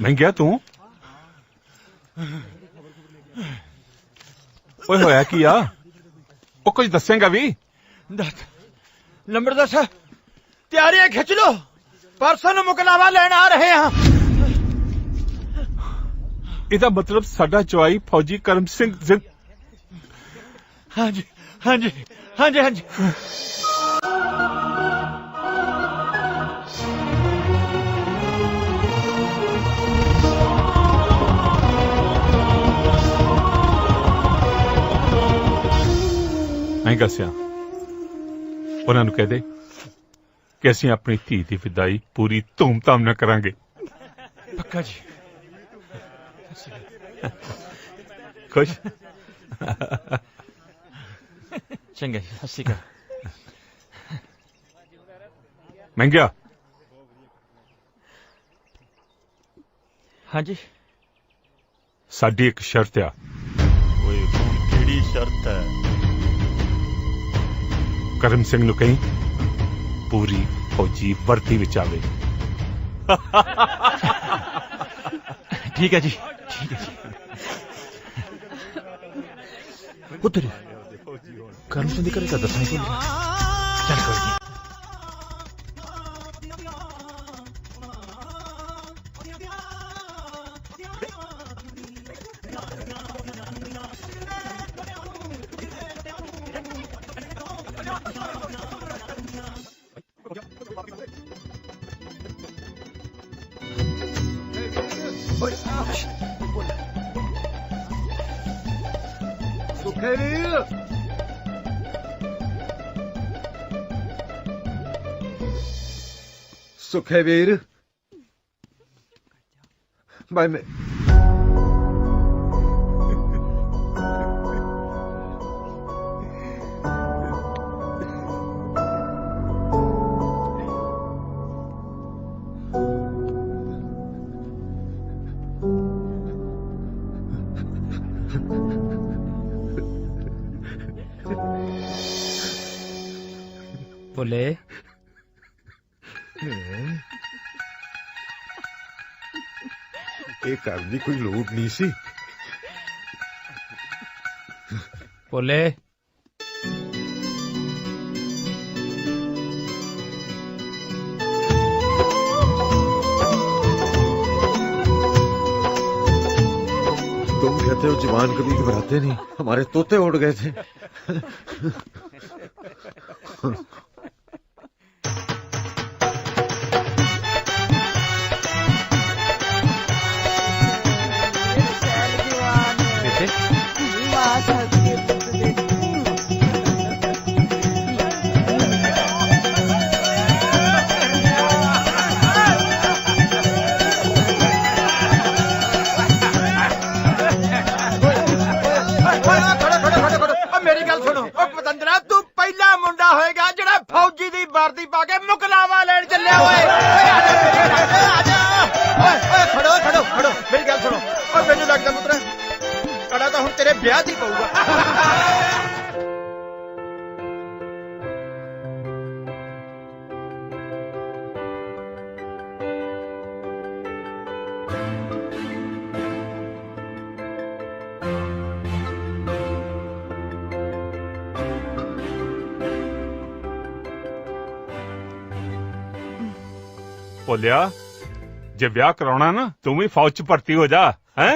ਮਹਿੰਗਿਆ ਤੂੰ ਓਏ ਹੋਇਆ ਕੀ ਆ? ਉਹ ਕੁਝ ਦੱਸੇਗਾ ਵੀ? ਲੰਬੜਦਾਰ ਸਾਹਿਬ ਤਿਆਰੀਆਂ ਖਿੱਚ ਲੋ, ਪਰਸੋਂ ਨੂੰ ਮੁਕਲਾਵਾ ਲੈਣ ਆ ਰਹੇ ਹਾਂ। ਇਹਦਾ ਮਤਲਬ ਸਾਡਾ ਜਵਾਈ ਫੌਜੀ ਕਰਮ ਸਿੰਘ ਹਾਂਜੀ ਹਾਂਜੀ ਹਾਂਜੀ ਹਾਂਜੀ ਨਹੀਂ ਦੱਸਿਆ ਉਹਨਾਂ ਨੂੰ ਕਹਿ ਦੇ ਕਿ ਅਸੀਂ ਆਪਣੀ ਧੀ ਦੀ ਵਿਦਾਈ ਪੂਰੀ ਧੂਮ-ਧਾਮ ਨਾਲ ਕਰਾਂਗੇ। ਪੱਕਾ ਜੀ। ਖੁਸ਼? ਚੰਗਾ ਜੀ, ਸਤਿ ਸ਼੍ਰੀ ਅਕਾਲ। ਮਹਿੰਗਿਆ। ਹਾਂਜੀ। ਸਾਡੀ ਇੱਕ ਸ਼ਰਤ ਆ। ਓਏ ਹੁਣ ਕਿਹੜੀ ਸ਼ਰਤ ਹੈ? ਕਰਮ ਸਿੰਘ ਨੂੰ ਕਹੀਂ ਪੂਰੀ ਫੌਜੀ ਵਰਦੀ ਵਿੱਚ ਆਵੇ। ਠੀਕ ਹੈ ਜੀ, ਠੀਕ ਹੈ ਜੀ। ਪੁੱਤਰ ਕਰਮ ਸਿੰਘ ਦੀ ਘਰੇ ਤਾਂ ਦੱਸਣਾ ਹੀ ਭੁੱਲ ਗਿਆ। ਚੱਲ ਕੋਈ ਨਹੀਂ। ਸੁਖੇ ਵੀਰ ਸੁਖੇ ਵੀਰ ਬਾਈ ਮੈਂ ਭੋਲੇ ਇਹ ਕਰਨ ਦੀ ਕੋਈ ਲੋੜ ਨਹੀਂ ਸੀ। ਭੋਲੇ तुम कहते हो जवान कभी घबराते नहीं, हमारे तोते उड़ गए थे। ਮੇਰੀ ਗੱਲ ਸੁਣੋ, ਉਹ ਪਤੰਦਰਾ ਤੂੰ ਪਹਿਲਾ ਮੁੰਡਾ ਹੋਏਗਾ ਜਿਹੜਾ ਫੌਜੀ ਦੀ ਵਰਦੀ ਪਾ ਕੇ ਮੁਕਲਾਵਾ ਲੈਣ ਚੱਲਿਆ ਓਏ। ਓਏ ਖੜੋ ਖੜੋ ਖੜੋ, ਮੇਰੀ ਗੱਲ ਸੁਣੋ। ਓਏ ਮੈਨੂੰ ਲੱਗਦਾ ਪੁੱਤਰ ਕੜਾ ਤਾਂ ਹੁਣ ਤੇਰੇ ਵਿਆਹ ਦੀ ਪਊਗਾ। ਭੋਲਿਆ ਜੇ ਵਿਆਹ ਕਰਾਉਣਾ ਨਾ ਤੂੰ ਵੀ ਫੌਜ ਚ ਭਰਤੀ ਹੋ ਜਾ। ਹੈ